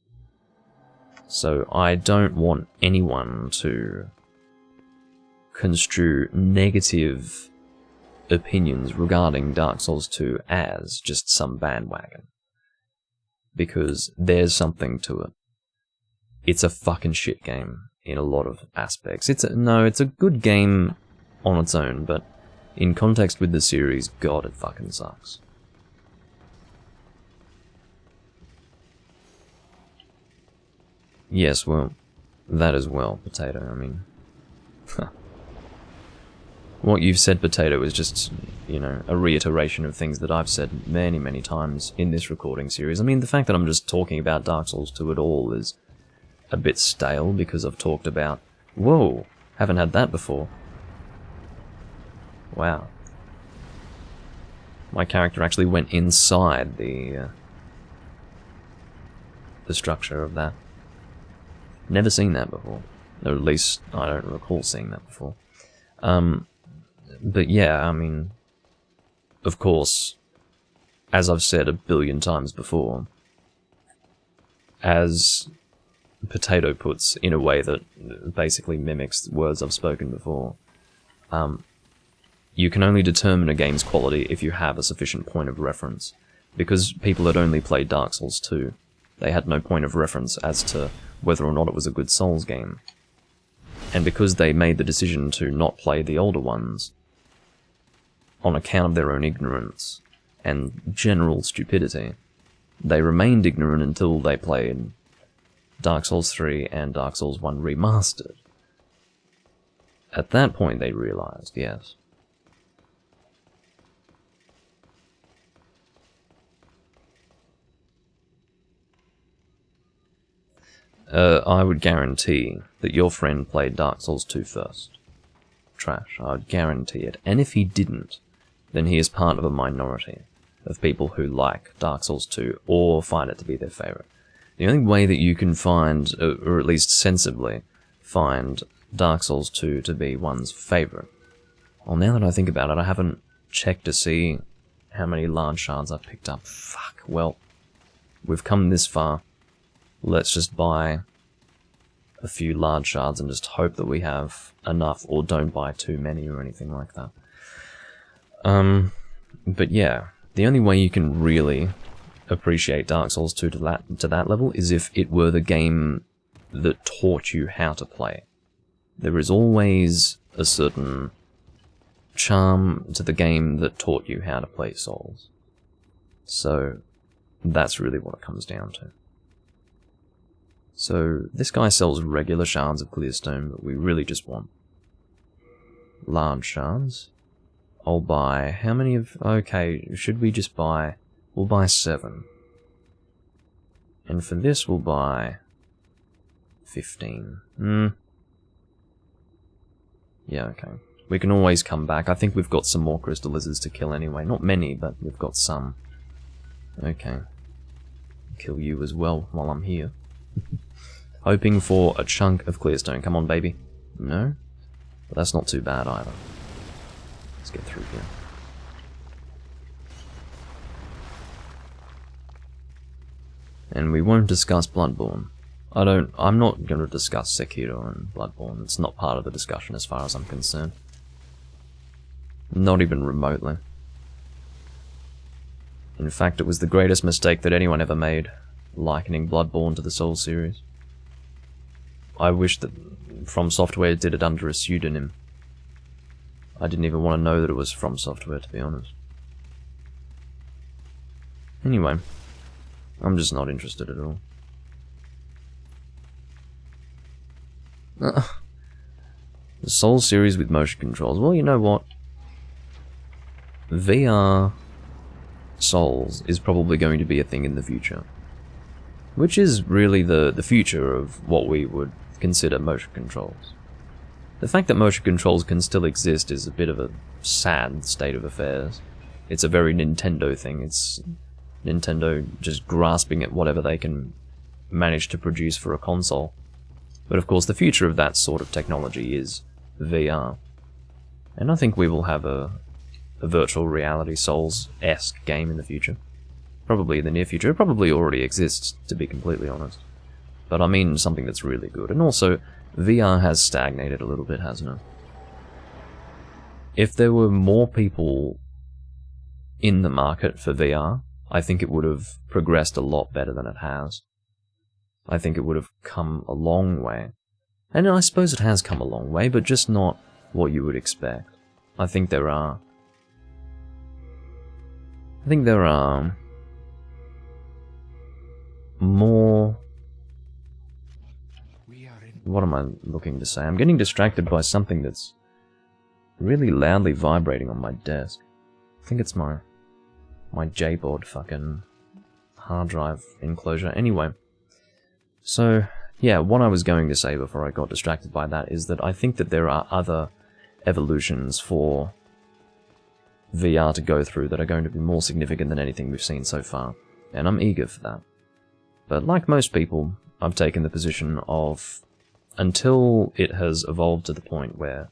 So I don't want anyone to construe negative opinions regarding Dark Souls 2 as just some bandwagon. Because there's something to it. It's a fucking shit game in a lot of aspects. It's a good game on its own, but in context with the series, God, it fucking sucks. Yes, well, that as well, Potato, I mean... What you've said, Potato, is just, you know, a reiteration of things that I've said many, many times in this recording series. I mean, the fact that I'm just talking about Dark Souls 2 at all is a bit stale, because I've talked about... Whoa! Haven't had that before. Wow. My character actually went inside the structure of that. Never seen that before. Or at least, I don't recall seeing that before. But yeah, I mean... Of course, as I've said a billion times before, as Potato puts in a way that basically mimics words I've spoken before, you can only determine a game's quality if you have a sufficient point of reference. Because people had only played Dark Souls 2, they had no point of reference as to whether or not it was a good Souls game. And because they made the decision to not play the older ones, on account of their own ignorance and general stupidity, they remained ignorant until they played Dark Souls 3 and Dark Souls 1 Remastered. At that point they realized, yes. I would guarantee that your friend played Dark Souls 2 first. Trash, I would guarantee it. And if he didn't, then he is part of a minority of people who like Dark Souls 2 or find it to be their favourite. The only way that you can find, or at least sensibly, find Dark Souls 2 to be one's favourite. Well, now that I think about it, I haven't checked to see how many large shards I've picked up. Fuck, well, we've come this far. Let's just buy a few large shards and just hope that we have enough, or don't buy too many or anything like that. But yeah, the only way you can really appreciate Dark Souls 2 to that level is if it were the game that taught you how to play. There is always a certain charm to the game that taught you how to play Souls. So, that's really what it comes down to. So, this guy sells regular shards of clearstone, but we really just want large shards. I'll buy... how many of... okay, should we just buy... we'll buy 7. And for this we'll buy 15. Yeah, okay. We can always come back. I think we've got some more crystal lizards to kill anyway. Not many, but we've got some. Okay. Kill you as well while I'm here. Hoping for a chunk of clearstone. Come on, baby. No? But that's not too bad either. Let's get through here. And we won't discuss Bloodborne. I'm not going to discuss Sekiro and Bloodborne. It's not part of the discussion as far as I'm concerned. Not even remotely. In fact, it was the greatest mistake that anyone ever made, likening Bloodborne to the Souls series. I wish that From Software did it under a pseudonym. I didn't even want to know that it was From Software, to be honest. Anyway, I'm just not interested at all. The Souls series with motion controls. Well, you know what? VR Souls is probably going to be a thing in the future. Which is really the future of what we would consider motion controls. The fact that motion controls can still exist is a bit of a sad state of affairs. It's a very Nintendo thing. It's Nintendo just grasping at whatever they can manage to produce for a console. But of course the future of that sort of technology is VR. And I think we will have a virtual reality Souls-esque game in the future. Probably in the near future. It probably already exists, to be completely honest. But I mean something that's really good. And also, VR has stagnated a little bit, hasn't it? If there were more people in the market for VR, I think it would have progressed a lot better than it has. I think it would have come a long way. And I suppose it has come a long way, but just not what you would expect. I think there are more... What am I looking to say? I'm getting distracted by something that's really loudly vibrating on my desk. I think it's my J-board fucking hard drive enclosure. Anyway, so yeah, what I was going to say before I got distracted by that is that I think that there are other evolutions for VR to go through that are going to be more significant than anything we've seen so far, and I'm eager for that. But like most people, I've taken the position of, until it has evolved to the point where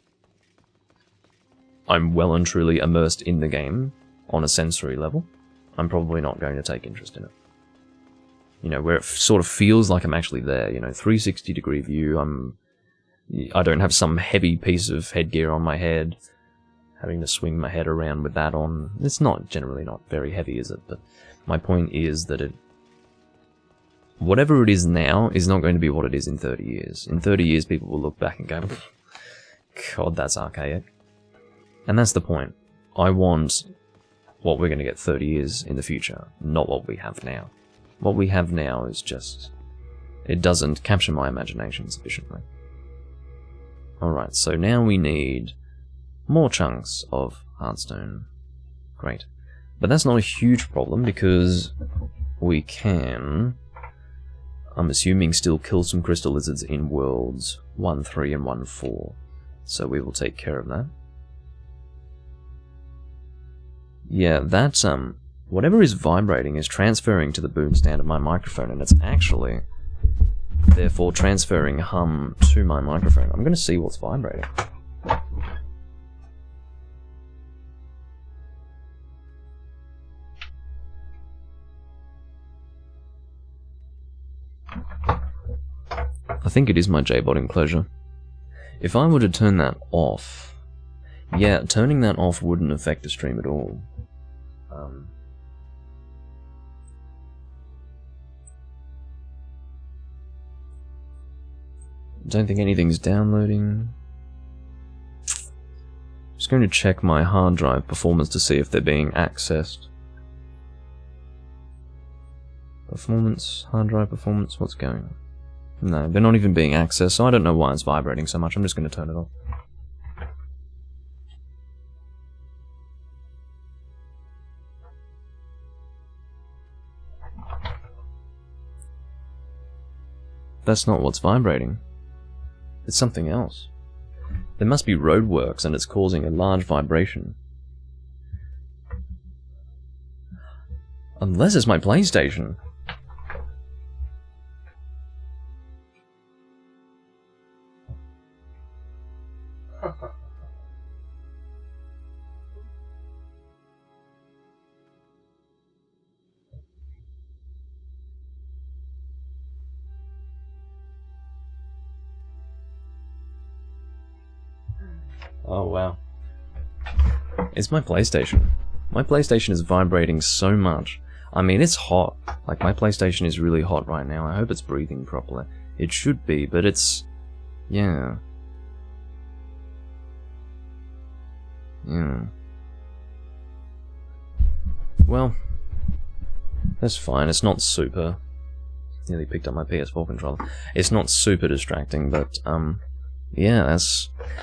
I'm well and truly immersed in the game on a sensory level, I'm probably not going to take interest in it. You know, where it sort of feels like I'm actually there, you know, 360 degree view, I don't have some heavy piece of headgear on my head, having to swing my head around with that on. It's not, generally not very heavy, is it? But my point is that whatever it is now is not going to be what it is in 30 years. In 30 years, people will look back and go, God, that's archaic. And that's the point. I want what we're going to get 30 years in the future, not what we have now. What we have now is just... it doesn't capture my imagination sufficiently. Alright, so now we need more chunks of hardstone. Great. But that's not a huge problem, because we can... I'm assuming still kill some crystal lizards in worlds 1.3 and 1.4. So we will take care of that. Yeah, that's, whatever is vibrating is transferring to the boom stand of my microphone, and it's actually, therefore, transferring hum to my microphone. I'm gonna see what's vibrating. I think it is my J-bot enclosure. If I were to turn that off... yeah, turning that off wouldn't affect the stream at all. Don't think anything's downloading. Just going to check my hard drive performance to see if they're being accessed. Performance, hard drive performance, what's going on? No, they're not even being accessed, so I don't know why it's vibrating so much. I'm just going to turn it off. That's not what's vibrating. It's something else. There must be roadworks and it's causing a large vibration. Unless it's my PlayStation. Oh wow. It's my PlayStation. My PlayStation is vibrating so much. I mean, it's hot. Like, my PlayStation is really hot right now. I hope it's breathing properly. It should be, but it's... yeah. Yeah. Well, that's fine. It's not super... nearly picked up my PS4 controller. It's not super distracting, but, yeah,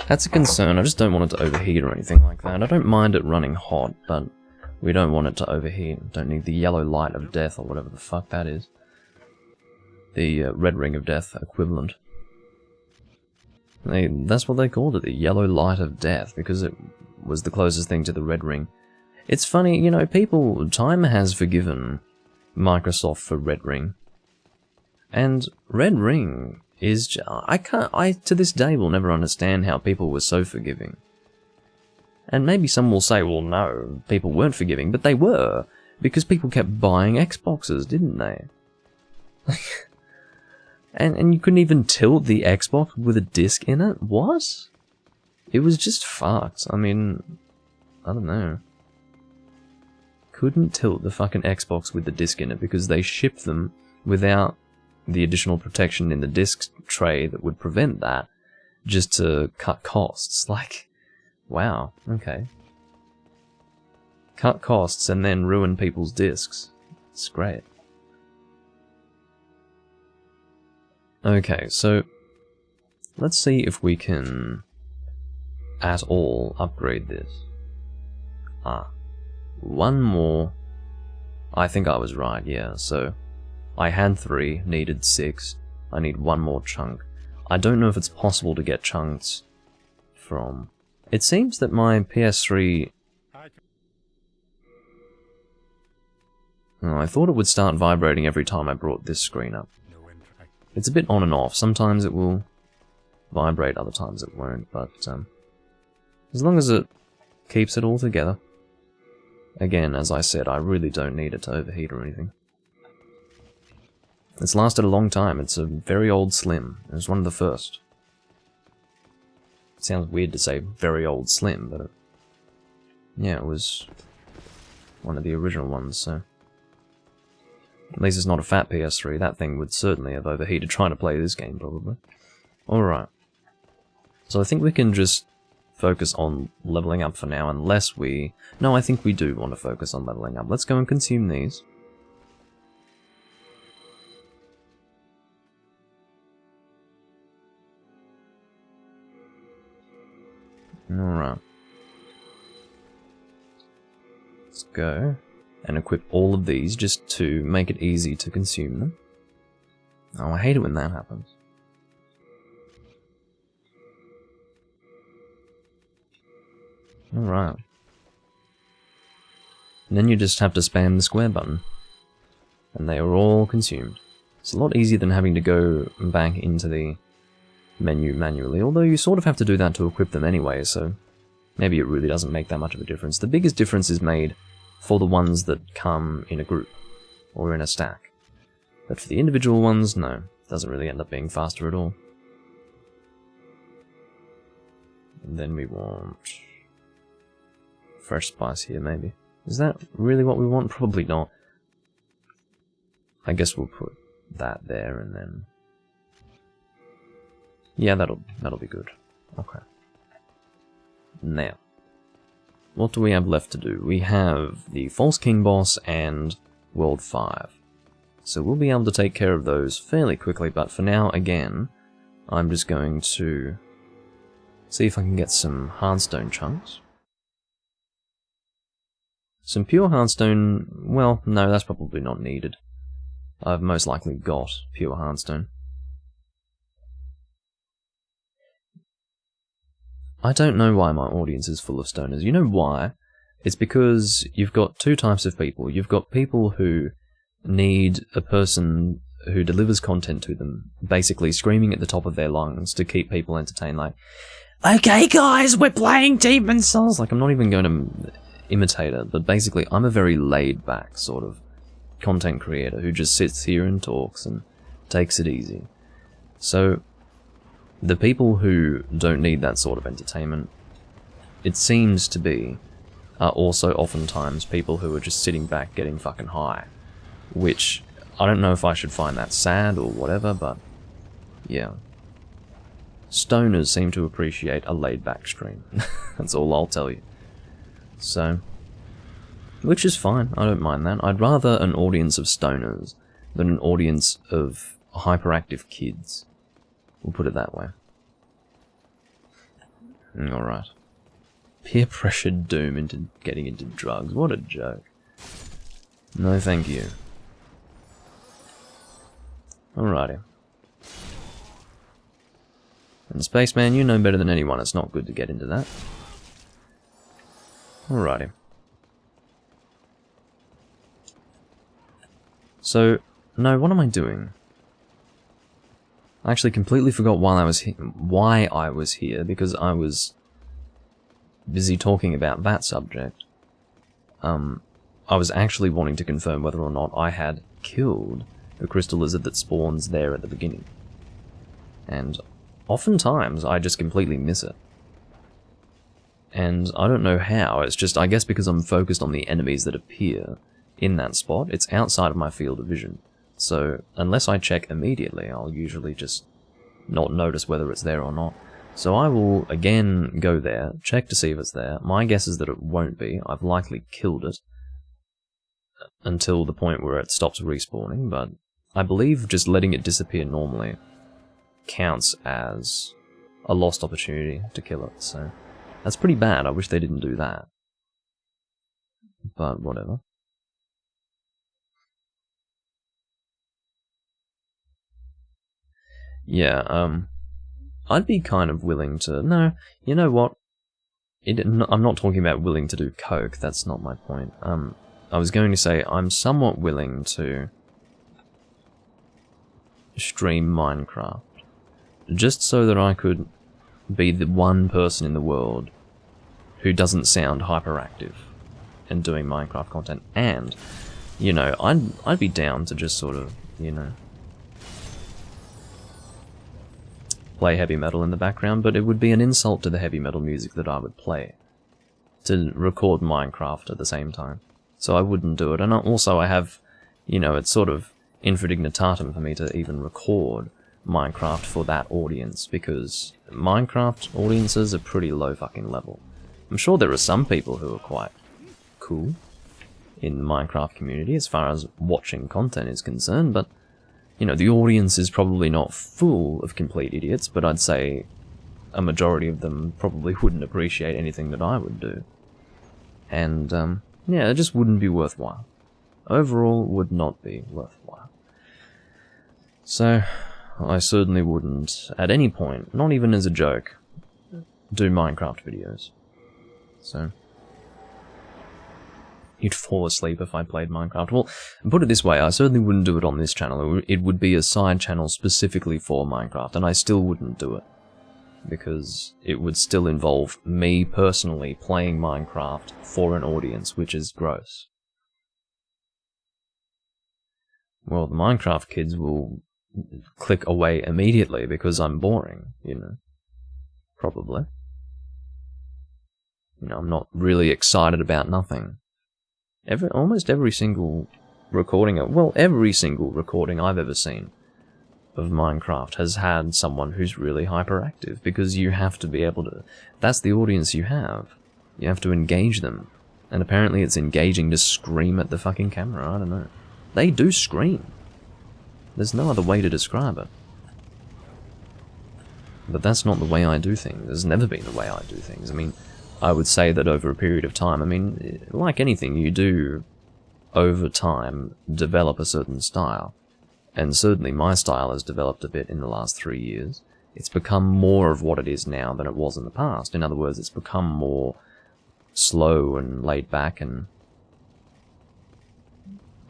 that's a concern. I just don't want it to overheat or anything like that. I don't mind it running hot, but we don't want it to overheat. Don't need the yellow light of death or whatever the fuck that is. The red ring of death equivalent. That's what they called it, the yellow light of death, because it was the closest thing to the red ring. It's funny, you know, time has forgiven Microsoft for Red Ring. And Red Ring is, to this day will never understand how people were so forgiving. And maybe some will say, well no, people weren't forgiving, but they were, because people kept buying Xboxes, didn't they? and you couldn't even tilt the Xbox with a disc in it? What? It was just fucked. I mean, I don't know. Couldn't tilt the fucking Xbox with the disc in it because they shipped them without the additional protection in the disc tray that would prevent that, just to cut costs. Like, wow, okay. Cut costs and then ruin people's discs. It's great. Okay, so let's see if we can at all upgrade this. One more. I think I was right, yeah, so I had 3, needed 6. I need one more chunk. I don't know if it's possible to get chunks from... It seems that my PS3... Oh, I thought it would start vibrating every time I brought this screen up. It's a bit on and off. Sometimes it will vibrate, other times it won't, but as long as it keeps it all together. Again, as I said, I really don't need it to overheat or anything. It's lasted a long time. It's a very old Slim. It was one of the first. It sounds weird to say very old Slim, but yeah, it was one of the original ones, so... At least it's not a fat PS3. That thing would certainly have overheated trying to play this game, probably. Alright. So I think we can just focus on leveling up for now, unless we... No, I think we do want to focus on leveling up. Let's go and consume these. Alright. Let's go and equip all of these just to make it easy to consume them. Oh, I hate it when that happens. Alright. And then you just have to spam the square button. And they are all consumed. It's a lot easier than having to go back into the menu manually, although you sort of have to do that to equip them anyway, so maybe it really doesn't make that much of a difference. The biggest difference is made for the ones that come in a group, or in a stack. But for the individual ones, no. It doesn't really end up being faster at all. And then we want... fresh spice here, maybe. Is that really what we want? Probably not. I guess we'll put that there, and then... yeah, that'll be good. Okay. Now, what do we have left to do? We have the False King boss and World 5. So we'll be able to take care of those fairly quickly, but for now, again, I'm just going to see if I can get some hardstone chunks. Some pure hardstone, well, no, that's probably not needed. I've most likely got pure hardstone. I don't know why my audience is full of stoners. You know why? It's because you've got two types of people. You've got people who need a person who delivers content to them, basically screaming at the top of their lungs to keep people entertained, like, okay guys, we're playing Demon's Souls! Like, I'm not even going to imitate it, but basically I'm a very laid-back sort of content creator who just sits here and talks and takes it easy. So, the people who don't need that sort of entertainment, it seems to be are also oftentimes people who are just sitting back getting fucking high. Which, I don't know if I should find that sad or whatever, but yeah. Stoners seem to appreciate a laid-back stream. That's all I'll tell you. So, which is fine, I don't mind that. I'd rather an audience of stoners than an audience of hyperactive kids. We'll put it that way. Alright. Peer-pressured Doom into getting into drugs. What a joke. No thank you. Alrighty. And Spaceman, you know better than anyone, it's not good to get into that. Alrighty. So, no, what am I doing? I actually completely forgot why I was here, because I was busy talking about that subject. I was actually wanting to confirm whether or not I had killed the crystal lizard that spawns there at the beginning. And oftentimes I just completely miss it. And I don't know how, it's just, I guess because I'm focused on the enemies that appear in that spot, it's outside of my field of vision. So, unless I check immediately, I'll usually just not notice whether it's there or not. So I will, again, go there, check to see if it's there. My guess is that it won't be. I've likely killed it until the point where it stops respawning, but I believe just letting it disappear normally counts as a lost opportunity to kill it, so that's pretty bad. I wish they didn't do that. But whatever. Yeah, I'd be kind of willing to... No, you know what? I'm not talking about willing to do coke, that's not my point. I was going to say, I'm somewhat willing to stream Minecraft. Just so that I could be the one person in the world who doesn't sound hyperactive and doing Minecraft content. And, you know, I'd be down to just sort of, you know, play heavy metal in the background, but it would be an insult to the heavy metal music that I would play to record Minecraft at the same time. So I wouldn't do it. And also I have, you know, it's sort of infra dignitatum for me to even record Minecraft for that audience, because Minecraft audiences are pretty low fucking level. I'm sure there are some people who are quite cool in the Minecraft community as far as watching content is concerned, but, you know, the audience is probably not full of complete idiots, but I'd say a majority of them probably wouldn't appreciate anything that I would do. And, yeah, it just wouldn't be worthwhile. Overall, would not be worthwhile. So, I certainly wouldn't, at any point, not even as a joke, do Minecraft videos. So, you'd fall asleep if I played Minecraft. Well, put it this way, I certainly wouldn't do it on this channel. It would be a side channel specifically for Minecraft, and I still wouldn't do it. Because it would still involve me personally playing Minecraft for an audience, which is gross. Well, the Minecraft kids will click away immediately because I'm boring, you know. Probably. You know, I'm not really excited about nothing. Almost every single recording, every single recording I've ever seen of Minecraft has had someone who's really hyperactive, because you have to be able to... That's the audience you have. You have to engage them. And apparently it's engaging to scream at the fucking camera, I don't know. They do scream. There's no other way to describe it. But that's not the way I do things. It's never been the way I do things. I mean, I would say that over a period of time, I mean, like anything, you do, over time, develop a certain style. And certainly my style has developed a bit in the last 3 years. It's become more of what it is now than it was in the past. In other words, it's become more slow and laid back, and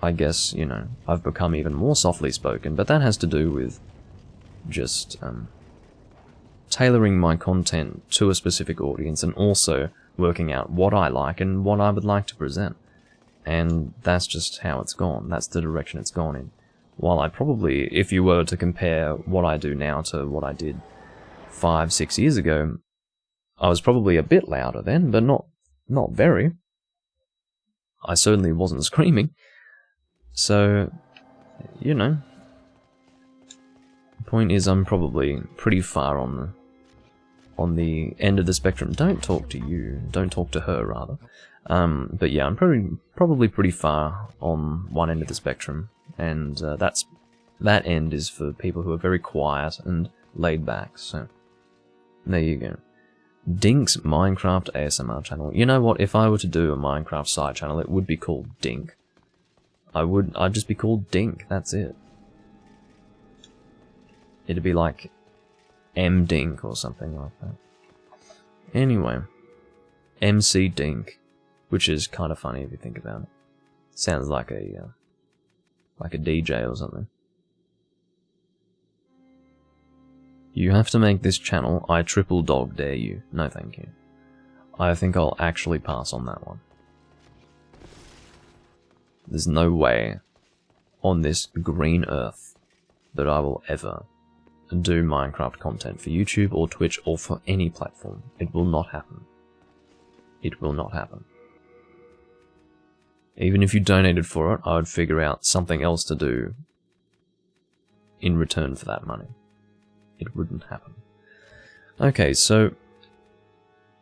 I guess, you know, I've become even more softly spoken, but that has to do with just tailoring my content to a specific audience, and also working out what I like and what I would like to present. And that's just how it's gone. That's the direction it's gone in. While I probably, if you were to compare what I do now to what I did 5-6 years ago, I was probably a bit louder then, but not very. I certainly wasn't screaming. So, you know. The point is, I'm probably pretty far on the end of the spectrum. Don't talk to you. Don't talk to her, rather. But yeah, I'm probably pretty far on one end of the spectrum, and that end is for people who are very quiet and laid back. So there you go. Dink's Minecraft ASMR channel. You know what? If I were to do a Minecraft side channel, it would be called Dink. I'd just be called Dink. That's it. It'd be like M Dink or something like that. Anyway, MC Dink, which is kind of funny if you think about it. Sounds like a DJ or something. You have to make this channel. I triple dog dare you. No, thank you. I think I'll actually pass on that one. There's no way on this green earth that I will ever do Minecraft content for YouTube or Twitch or for any platform. It will not happen. It will not happen. Even if you donated for it, I would figure out something else to do in return for that money. It wouldn't happen. Okay, so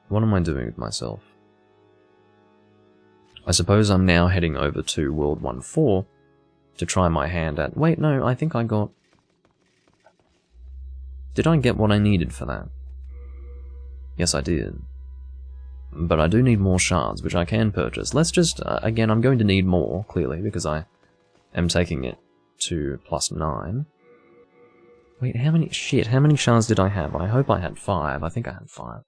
what am I doing with myself? I suppose I'm now heading over to World 1.4 to try my hand at... Wait, no, I think I got... Did I get what I needed for that? Yes, I did. But I do need more shards, which I can purchase. Let's just... again, I'm going to need more, clearly, because I am taking it to +9. Wait, how many... Shit, how many shards did I have? I hope I had 5. I think I had 5.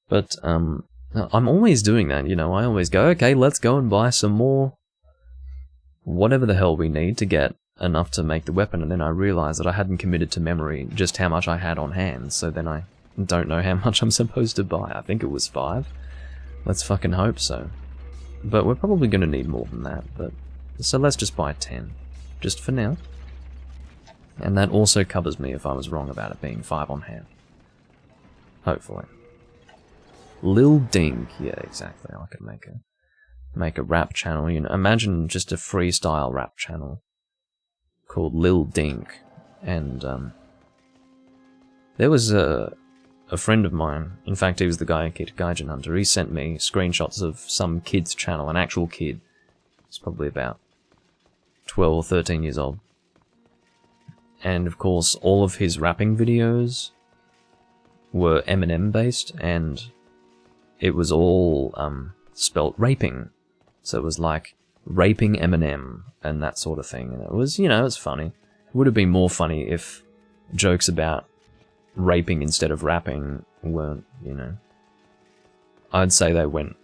But, I'm always doing that, you know. I always go, okay, let's go and buy some more... whatever the hell we need to get enough to make the weapon, and then I realised that I hadn't committed to memory just how much I had on hand, so then I don't know how much I'm supposed to buy. I think it was 5. Let's fucking hope so. But we're probably going to need more than that, but... So let's just buy 10. Just for now. And that also covers me if I was wrong about it being 5 on hand. Hopefully. Lil Dink. Yeah, exactly. I could make a rap channel, you know. Imagine just a freestyle rap channel called Lil Dink. And, there was a friend of mine, in fact he was the guy, Gaijin Hunter, he sent me screenshots of some kid's channel, an actual kid. He's probably about 12 or 13 years old. And of course, all of his rapping videos were Eminem based, and it was all spelt raping. So it was like raping Eminem and that sort of thing. And it was, you know, it's funny. It would have been more funny if jokes about raping instead of rapping weren't, you know. I'd say they went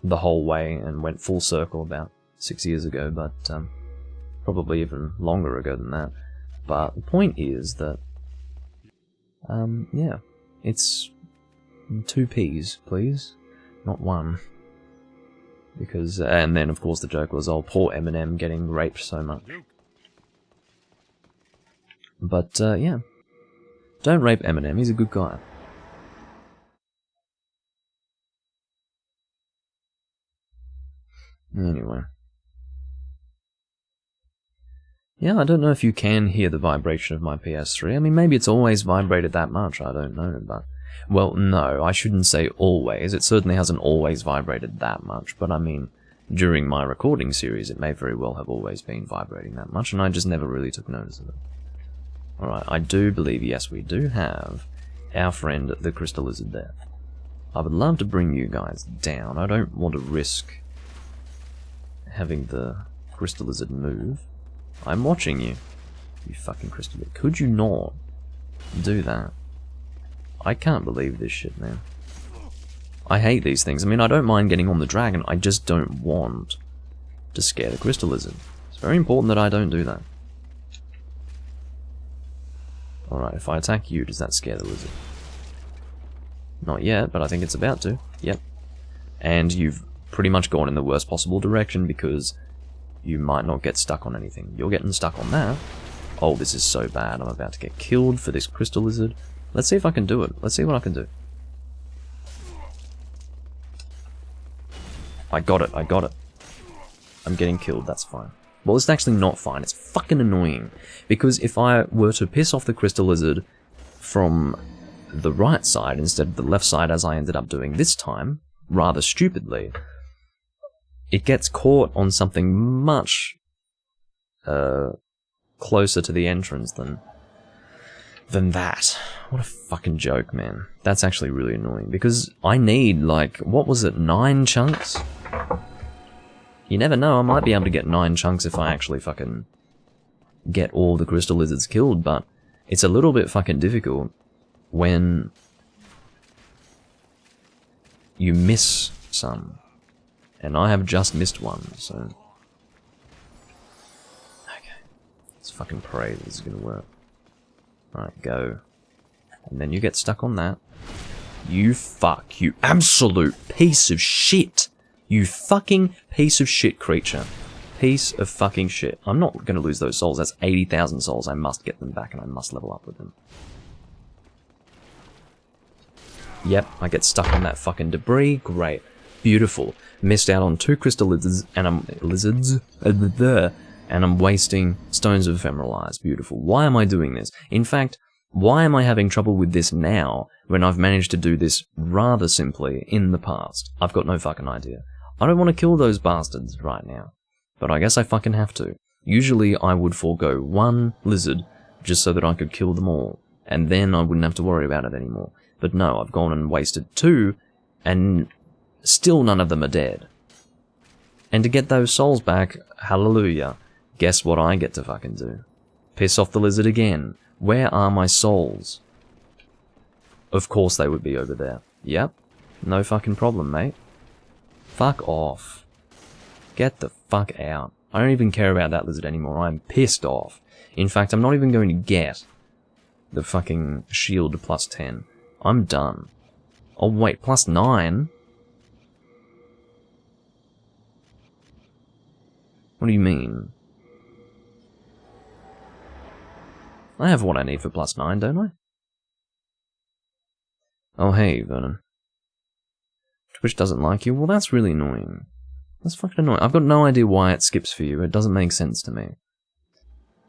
the whole way and went full circle about 6 years ago, but probably even longer ago than that. But the point is that, yeah, it's 2 P's, please, not 1. Because, and then of course the joke was, oh, poor Eminem getting raped so much. But, yeah, don't rape Eminem, he's a good guy. Anyway. Yeah, I don't know if you can hear the vibration of my PS3. I mean, maybe it's always vibrated that much, I don't know, but... Well, no, I shouldn't say always. It certainly hasn't always vibrated that much, but I mean, during my recording series, it may very well have always been vibrating that much, and I just never really took notice of it. Alright, I do believe, yes, we do have our friend, the Crystal Lizard there. I would love to bring you guys down. I don't want to risk having the Crystal Lizard move. I'm watching you, you fucking Crystal Lizard. Could you not do that? I can't believe this shit, man. I hate these things. I mean, I don't mind getting on the dragon, I just don't want to scare the Crystal Lizard. It's very important that I don't do that. Alright, if I attack you, does that scare the lizard? Not yet, but I think it's about to. Yep. And you've pretty much gone in the worst possible direction because you might not get stuck on anything. You're getting stuck on that. Oh, this is so bad. I'm about to get killed for this Crystal Lizard. Let's see if I can do it. Let's see what I can do. I got it, I got it. I'm getting killed, that's fine. Well, it's actually not fine, it's fucking annoying. Because if I were to piss off the crystal lizard from the right side instead of the left side, as I ended up doing this time, rather stupidly, it gets caught on something much closer to the entrance than that. What a fucking joke, man. That's actually really annoying, because I need, like, what was it, 9 chunks? You never know, I might be able to get 9 chunks if I actually fucking get all the crystal lizards killed, but it's a little bit fucking difficult when you miss some. And I have just missed one, so... Okay. Let's fucking pray this is gonna work. Alright, go. And then you get stuck on that. You fuck, you absolute piece of shit! You fucking piece of shit creature. Piece of fucking shit. I'm not gonna lose those souls, that's 80,000 souls. I must get them back and I must level up with them. Yep, I get stuck on that fucking debris. Great. Beautiful. Missed out on 2 crystal lizards, and I'm wasting stones of ephemeral eyes. Beautiful. Why am I doing this? In fact, why am I having trouble with this now, when I've managed to do this rather simply in the past? I've got no fucking idea. I don't want to kill those bastards right now, but I guess I fucking have to. Usually I would forego 1 lizard, just so that I could kill them all, and then I wouldn't have to worry about it anymore. But no, I've gone and wasted 2, and still none of them are dead. And to get those souls back, hallelujah, guess what I get to fucking do? Piss off the lizard again. Where are my souls? Of course they would be over there. Yep, no fucking problem, mate. Fuck off. Get the fuck out. I don't even care about that lizard anymore, I'm pissed off. In fact, I'm not even going to get the fucking shield plus 10. I'm done. Oh wait, plus 9? What do you mean? I have what I need for plus 9, don't I? Oh hey, Vernon. Twitch doesn't like you? Well, that's really annoying. That's fucking annoying. I've got no idea why it skips for you. It doesn't make sense to me.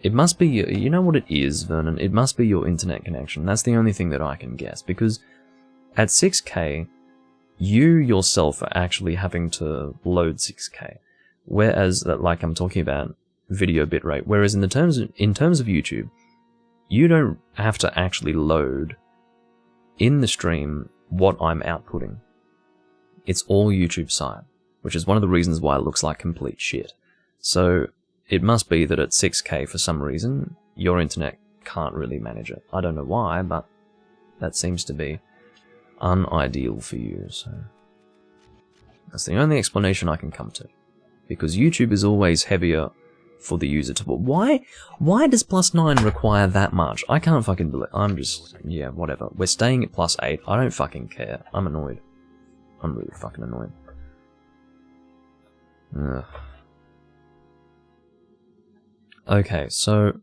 It must be... You know what it is, Vernon? It must be your internet connection. That's the only thing that I can guess. Because at 6K, you yourself are actually having to load 6K. Whereas, like I'm talking about video bitrate. Whereas in terms of YouTube, you don't have to actually load in the stream what I'm outputting. It's all YouTube side, which is one of the reasons why it looks like complete shit. So it must be that at 6K for some reason, your internet can't really manage it. I don't know why, but that seems to be unideal for you, so that's the only explanation I can come to. Because YouTube is always heavier for the user to... But why does plus 9 require that much? I can't fucking believe... I'm just... Yeah, whatever. We're staying at plus 8. I don't fucking care. I'm annoyed. I'm really fucking annoyed. Ugh. Okay, so...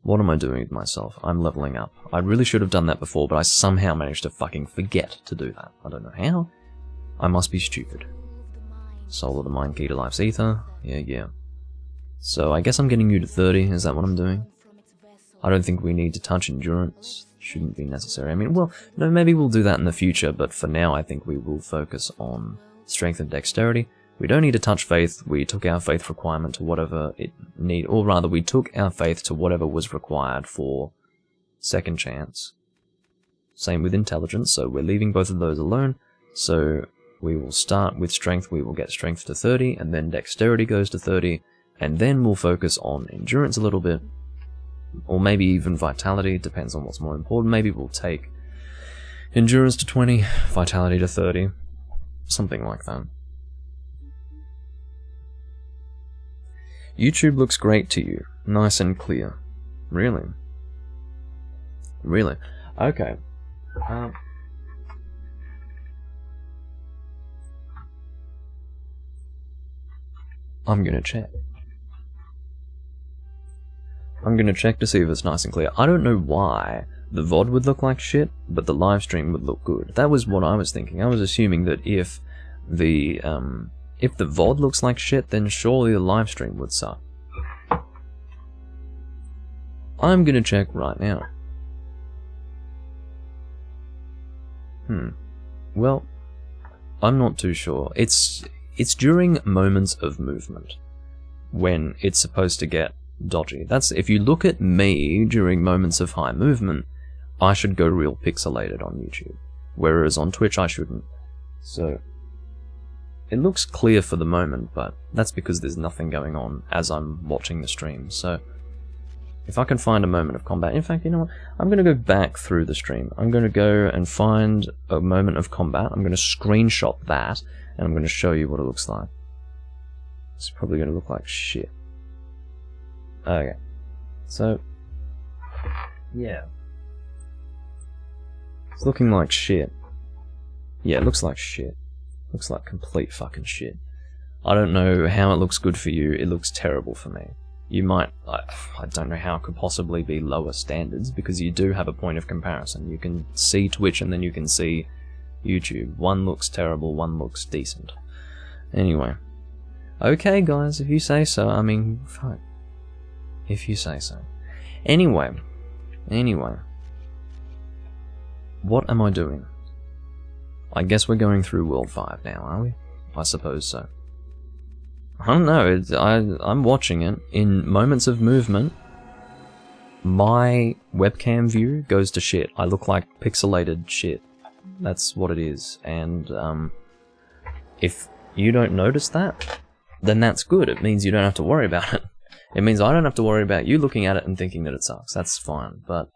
What am I doing with myself? I'm leveling up. I really should have done that before, but I somehow managed to fucking forget to do that. I don't know how. I must be stupid. Soul of the Mind Key to Life's Ether. Yeah. So I guess I'm getting you to 30, is that what I'm doing? I don't think we need to touch endurance. Shouldn't be necessary. I mean, well, no, maybe we'll do that in the future, but for now I think we will focus on strength and dexterity. We don't need to touch faith. We took our faith requirement to whatever it need, or rather we took our faith to whatever was required for second chance. Same with intelligence, so we're leaving both of those alone. So we will start with strength, we will get strength to 30, and then dexterity goes to 30, and then we'll focus on endurance a little bit, or maybe even vitality, depends on what's more important. Maybe we'll take endurance to 20, vitality to 30, something like that. YouTube looks great to you, nice and clear. Really? Really? Okay. I'm gonna check. I'm gonna check to see if it's nice and clear. I don't know why the VOD would look like shit, but the live stream would look good. That was what I was thinking. I was assuming that if the if the VOD looks like shit, then surely the live stream would suck. I'm gonna check right now. Well, I'm not too sure. It's during moments of movement when it's supposed to get dodgy. That's if you look at me during moments of high movement, I should go real pixelated on YouTube, whereas on Twitch I shouldn't. So it looks clear for the moment, but that's because there's nothing going on as I'm watching the stream. So if I can find a moment of combat, in fact, you know what? I'm going to go back through the stream. I'm going to go and find a moment of combat. I'm going to screenshot that, and I'm going to show you what it looks like. It's probably going to look like shit. Okay. So, yeah. It's looking like shit. Yeah, it looks like shit. Looks like complete fucking shit. I don't know how it looks good for you. It looks terrible for me. You might, I don't know how it could possibly be lower standards, because you do have a point of comparison. You can see Twitch and then you can see YouTube. One looks terrible, one looks decent. Anyway. Okay guys, if you say so, I mean, fuck. If you say so. Anyway. What am I doing? I guess we're going through World 5 now, are we? I suppose so. I don't know, I'm watching it. In moments of movement, my webcam view goes to shit. I look like pixelated shit. That's what it is. And if you don't notice that, then that's good. It means you don't have to worry about it. It means I don't have to worry about you looking at it and thinking that it sucks. That's fine, but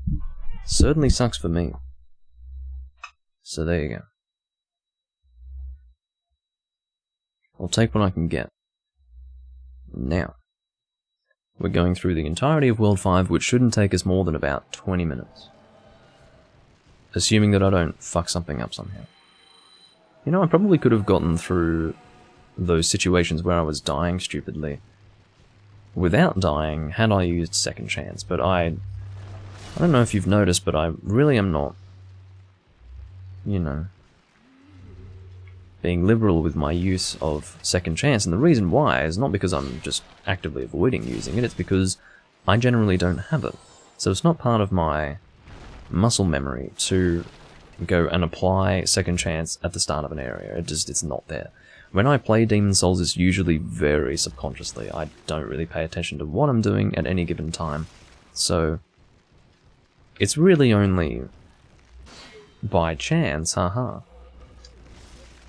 it certainly sucks for me. So there you go. I'll take what I can get. Now, we're going through the entirety of World 5, which shouldn't take us more than about 20 minutes. Assuming that I don't fuck something up somehow. You know, I probably could have gotten through those situations where I was dying stupidly without dying had I used second chance, but I don't know if you've noticed, but I really am not, you know, being liberal with my use of second chance, and the reason why is not because I'm just actively avoiding using it, it's because I generally don't have it. So it's not part of my muscle memory to go and apply second chance at the start of an area. It's not there. When I play Demon's Souls, it's usually very subconsciously. I don't really pay attention to what I'm doing at any given time. So it's really only by chance, haha,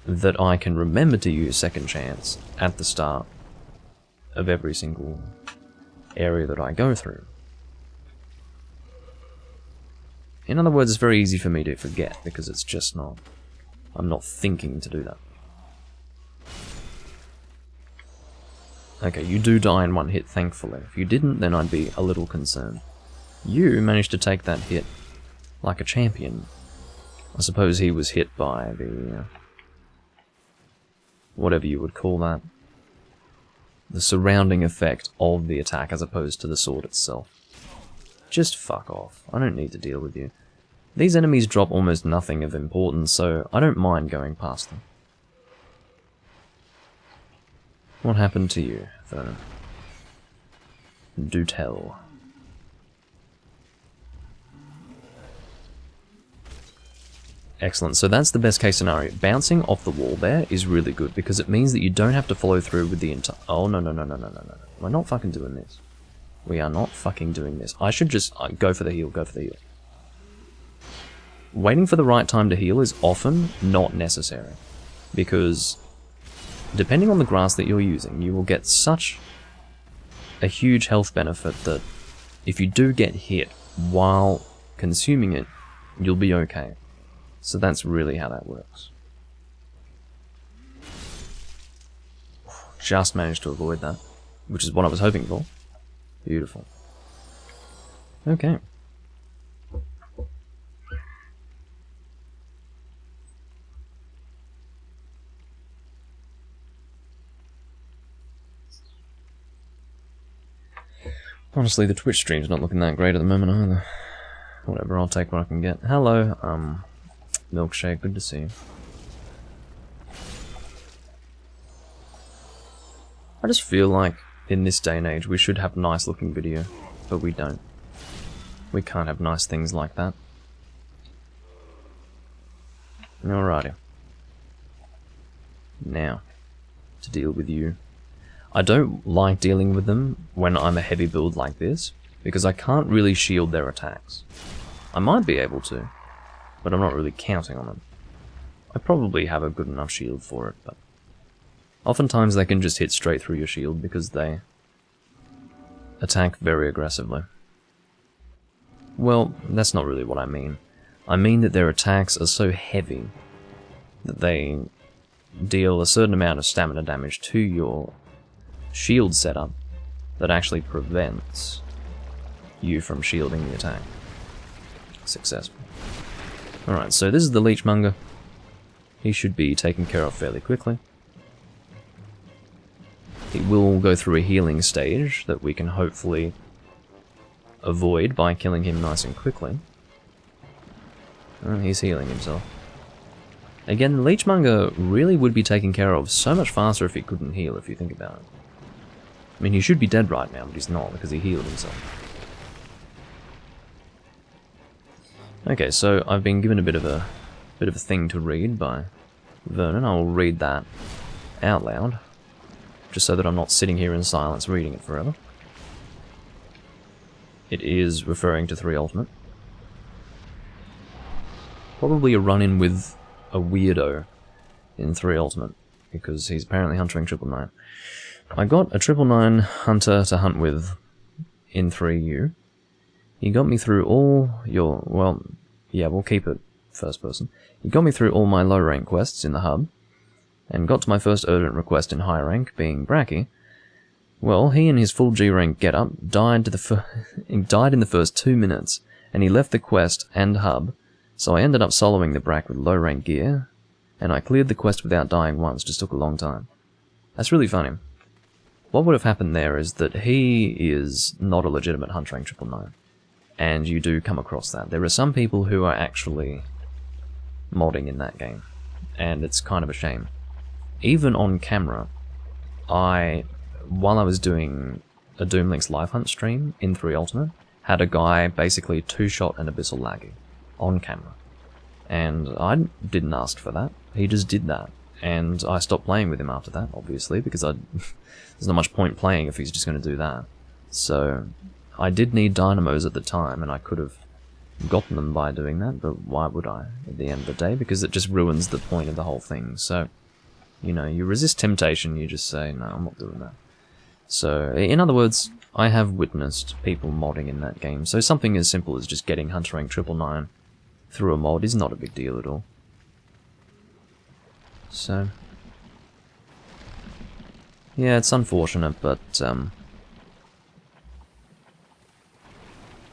that I can remember to use second chance at the start of every single area that I go through. In other words, it's very easy for me to forget, because it's just not... I'm not thinking to do that. Okay, you do die in one hit, thankfully. If you didn't, then I'd be a little concerned. You managed to take that hit like a champion. I suppose he was hit by the... whatever you would call that. The surrounding effect of the attack as opposed to the sword itself. Just fuck off. I don't need to deal with you. These enemies drop almost nothing of importance, so I don't mind going past them. What happened to you, though? Do tell. Excellent, so that's the best case scenario. Bouncing off the wall there is really good, because it means that you don't have to follow through with the entire... Oh, no. We're not fucking doing this. We are not fucking doing this. I should just go for the heal, Waiting for the right time to heal is often not necessary, because depending on the grass that you're using, you will get such a huge health benefit that if you do get hit while consuming it, you'll be okay. So that's really how that works. Just managed to avoid that, which is what I was hoping for. Beautiful. Okay. Honestly, the Twitch stream's not looking that great at the moment either. Whatever, I'll take what I can get. Hello, Milkshake, good to see you. I just feel like, in this day and age, we should have nice looking video, but we don't. We can't have nice things like that. Alrighty. Now, to deal with you. I don't like dealing with them when I'm a heavy build like this, because I can't really shield their attacks. I might be able to, but I'm not really counting on them. I probably have a good enough shield for it, but oftentimes they can just hit straight through your shield because they attack very aggressively. Well, that's not really what I mean. I mean that their attacks are so heavy that they deal a certain amount of stamina damage to your shield setup that actually prevents you from shielding the attack. Successful. Alright, so this is the Leechmonger. He should be taken care of fairly quickly. He will go through a healing stage that we can hopefully avoid by killing him nice and quickly. Oh, he's healing himself. Again, the Leechmonger really would be taken care of so much faster if he couldn't heal, if you think about it. I mean, he should be dead right now, but he's not, because he healed himself. Okay, so I've been given a bit of a thing to read by Vernon. I'll read that out loud, just so that I'm not sitting here in silence reading it forever. It is referring to 3 Ultimate. Probably a run-in with a weirdo in 3 Ultimate, because he's apparently huntering 999. I got a 999 hunter to hunt with in 3U. He got me through all your... well, yeah, we'll keep it first person. He got me through all my low rank quests in the hub, and got to my first urgent request in high rank, being Bracky. Well, he and his full G rank getup died in the first 2 minutes, and he left the quest and hub, so I ended up soloing the Brack with low rank gear, and I cleared the quest without dying once, just took a long time. That's really funny. What would have happened there is that he is not a legitimate hunt rank 999, and you do come across that. There are some people who are actually modding in that game, and it's kind of a shame. Even on camera, while I was doing a Doom Links live hunt stream in 3 Ultimate, had a guy basically 2-shot and abyssal lagging on camera. And I didn't ask for that, he just did that. And I stopped playing with him after that, obviously, because there's not much point playing if he's just going to do that. So, I did need dynamos at the time, and I could have gotten them by doing that, but why would I, at the end of the day? Because it just ruins the point of the whole thing. So, you know, you resist temptation, you just say, no, I'm not doing that. So, in other words, I have witnessed people modding in that game, so something as simple as just getting hunter rank 999 through a mod is not a big deal at all. So, yeah, it's unfortunate, but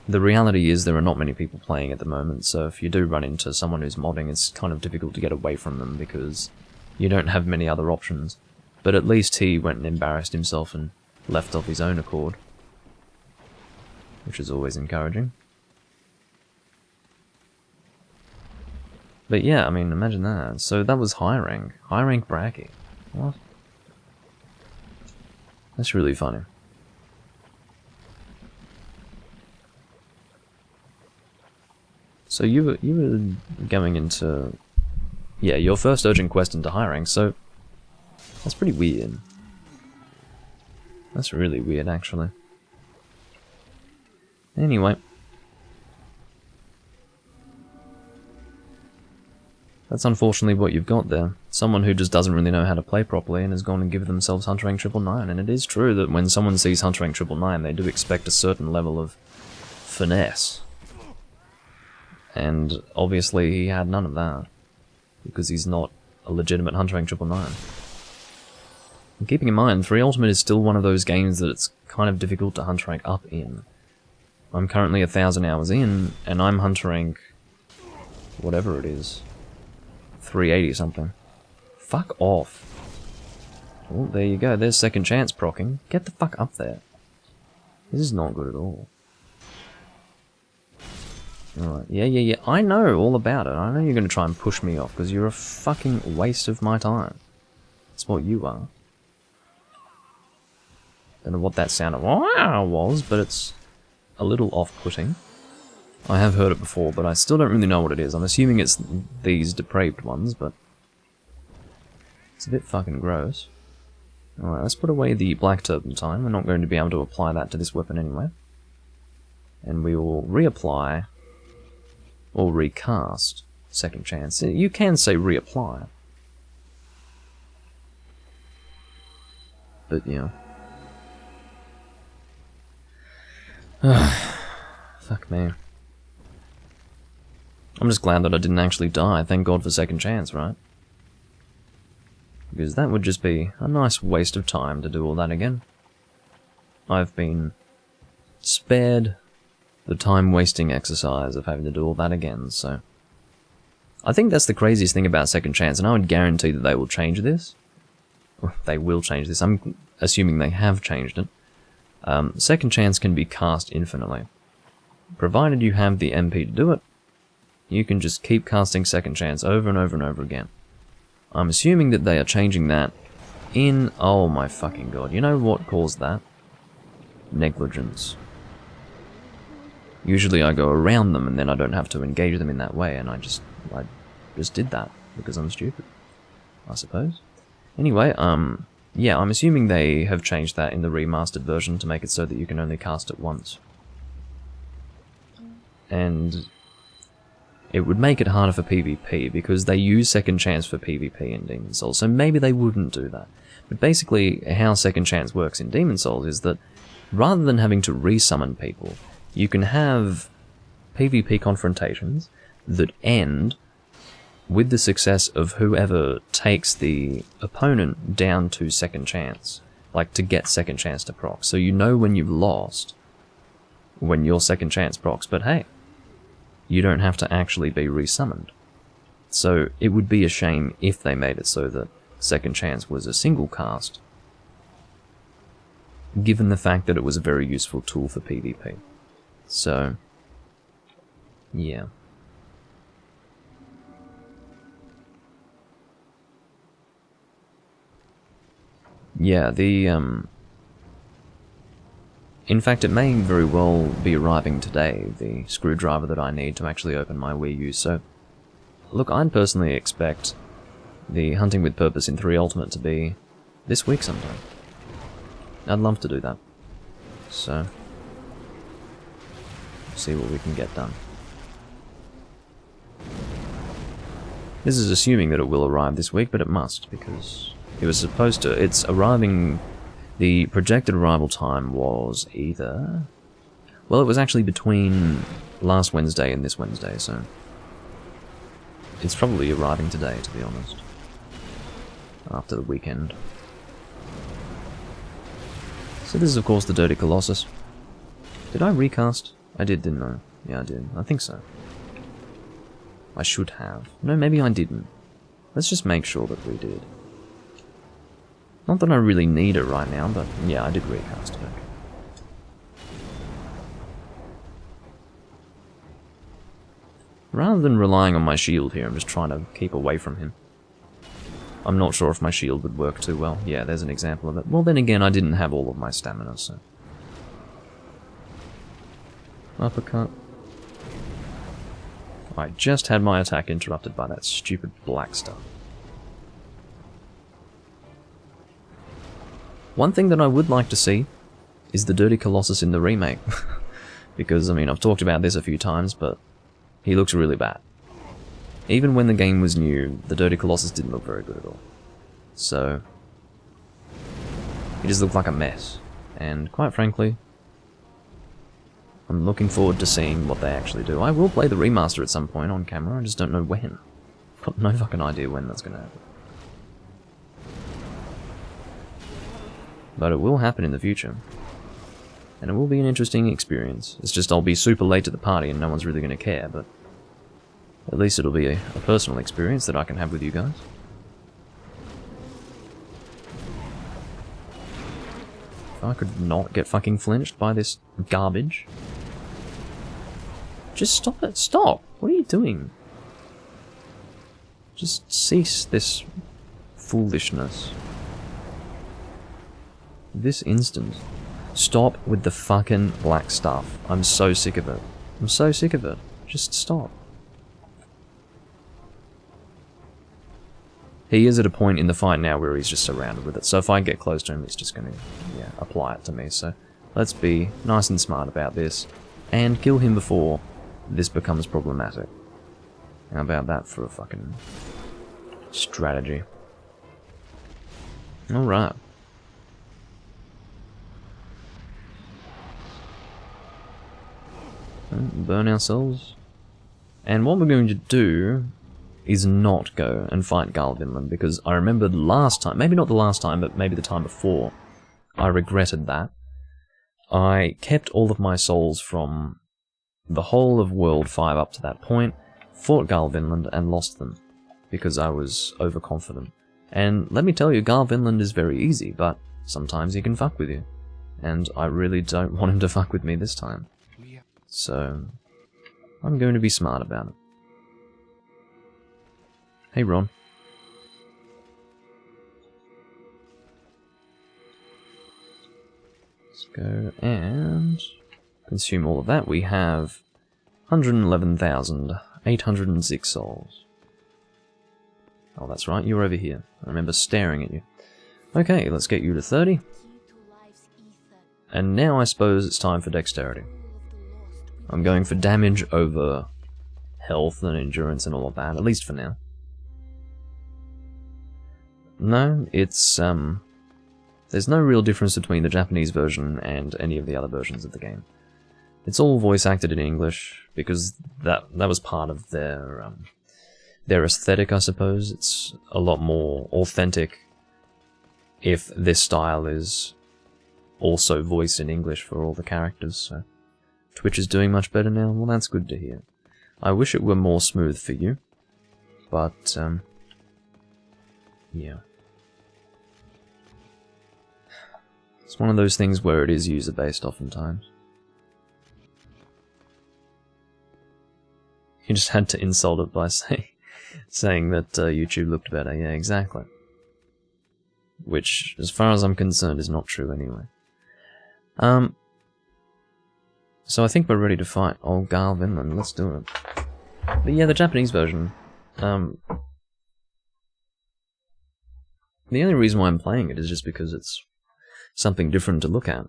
the reality is there are not many people playing at the moment, so if you do run into someone who's modding, it's kind of difficult to get away from them because you don't have many other options. But at least he went and embarrassed himself and left of his own accord, which is always encouraging. But yeah, I mean, imagine that. So that was high rank Bracky. What? That's really funny. So you were going into, yeah, your first urgent quest into high rank, so that's pretty weird. That's really weird, actually. Anyway. That's unfortunately what you've got there. Someone who just doesn't really know how to play properly and has gone and given themselves hunter rank 999, and it is true that when someone sees hunter rank 999, they do expect a certain level of finesse. And obviously he had none of that, because he's not a legitimate hunter rank 999. And keeping in mind, 3 Ultimate is still one of those games that it's kind of difficult to hunter rank up in. I'm currently 1,000 hours in, and I'm hunter rank whatever it is. 380 something. Fuck off. Oh, there you go, there's second chance procking. Get the fuck up there. This is not good at all. Alright, yeah, I know all about it. I know you're going to try and push me off, because you're a fucking waste of my time. That's what you are. Don't know what that sound of wow was, but it's a little off-putting. I have heard it before, but I still don't really know what it is. I'm assuming it's these depraved ones, but it's a bit fucking gross. Alright, let's put away the black turpentine. We're not going to be able to apply that to this weapon anyway. And we will reapply, or recast, second chance. You can say reapply. But, yeah. Fuck me. I'm just glad that I didn't actually die. Thank God for second chance, right? Because that would just be a nice waste of time to do all that again. I've been spared the time-wasting exercise of having to do all that again, so... I think that's the craziest thing about second chance, and I would guarantee that they will change this. Well, they will change this. I'm assuming they have changed it. Second chance can be cast infinitely. Provided you have the MP to do it, you can just keep casting second chance over and over and over again. I'm assuming that they are changing that in... Oh my fucking god. You know what caused that? Negligence. Usually I go around them and then I don't have to engage them in that way, and I just did that because I'm stupid, I suppose. Anyway, yeah, I'm assuming they have changed that in the remastered version to make it so that you can only cast it once. And it would make it harder for PvP, because they use second chance for PvP in Demon Souls, so maybe they wouldn't do that. But basically, how second chance works in Demon Souls is that, rather than having to resummon people, you can have PvP confrontations that end with the success of whoever takes the opponent down to second chance, like to get second chance to proc. So you know when you've lost, when your second chance procs, but hey, you don't have to actually be resummoned. So it would be a shame if they made it so that second chance was a single cast, given the fact that it was a very useful tool for PvP. So, yeah. Yeah, in fact, it may very well be arriving today, the screwdriver that I need to actually open my Wii U, so... Look, I'd personally expect the Hunting with Purpose in 3 Ultimate to be this week sometime. I'd love to do that. So... see what we can get done. This is assuming that it will arrive this week, but it must, because it was supposed to... It's arriving... The projected arrival time was either... Well, it was actually between last Wednesday and this Wednesday, so... It's probably arriving today, to be honest. After the weekend. So this is, of course, the Dirty Colossus. Did I recast? I did, didn't I? Yeah, I did. I think so. I should have. No, maybe I didn't. Let's just make sure that we did. Not that I really need it right now, but yeah, I did recast it. Okay. Rather than relying on my shield here, I'm just trying to keep away from him. I'm not sure if my shield would work too well. Yeah, there's an example of it. Well, then again, I didn't have all of my stamina, so... Uppercut. I just had my attack interrupted by that stupid black stuff. One thing that I would like to see is the Dirty Colossus in the remake. Because, I mean, I've talked about this a few times, but he looks really bad. Even when the game was new, the Dirty Colossus didn't look very good at all. So, he just looked like a mess. And quite frankly, I'm looking forward to seeing what they actually do. I will play the remaster at some point on camera, I just don't know when. I've got no fucking idea when that's going to happen. But it will happen in the future. And it will be an interesting experience. It's just I'll be super late to the party and no one's really going to care, but at least it'll be a personal experience that I can have with you guys. If I could not get fucking flinched by this garbage. Just stop it. Stop! What are you doing? Just cease this foolishness. This instant. Stop with the fucking black stuff. I'm so sick of it. I'm so sick of it. Just stop. He is at a point in the fight now where he's just surrounded with it, so if I get close to him, he's just gonna, yeah, apply it to me, so let's be nice and smart about this, and kill him before this becomes problematic. How about that for a fucking strategy? Alright. Burn ourselves. And what we're going to do is not go and fight Garvinland, because I remember the last time, maybe not the last time, but maybe the time before, I regretted that. I kept all of my souls from the whole of World 5 up to that point, fought Garvinland and lost them, because I was overconfident. And let me tell you, Garvinland is very easy, but sometimes he can fuck with you. And I really don't want him to fuck with me this time. So, I'm going to be smart about it. Hey, Ron. Let's go and consume all of that. We have 111,806 souls. Oh, that's right, you're over here. I remember staring at you. Okay, let's get you to 30. And now I suppose it's time for dexterity. I'm going for damage over health and endurance and all of that, at least for now. No, it's, there's no real difference between the Japanese version and any of the other versions of the game. It's all voice acted in English, because that was part of their aesthetic, I suppose. It's a lot more authentic if this style is also voiced in English for all the characters, so Twitch is doing much better now. Well, that's good to hear. I wish it were more smooth for you, but, yeah. It's one of those things where it is user-based oftentimes. You just had to insult it by saying that YouTube looked better. Yeah, exactly. Which, as far as I'm concerned, is not true anyway. So I think we're ready to fight old Garvinland. Let's do it. But yeah, the Japanese version. The only reason why I'm playing it is just because it's something different to look at.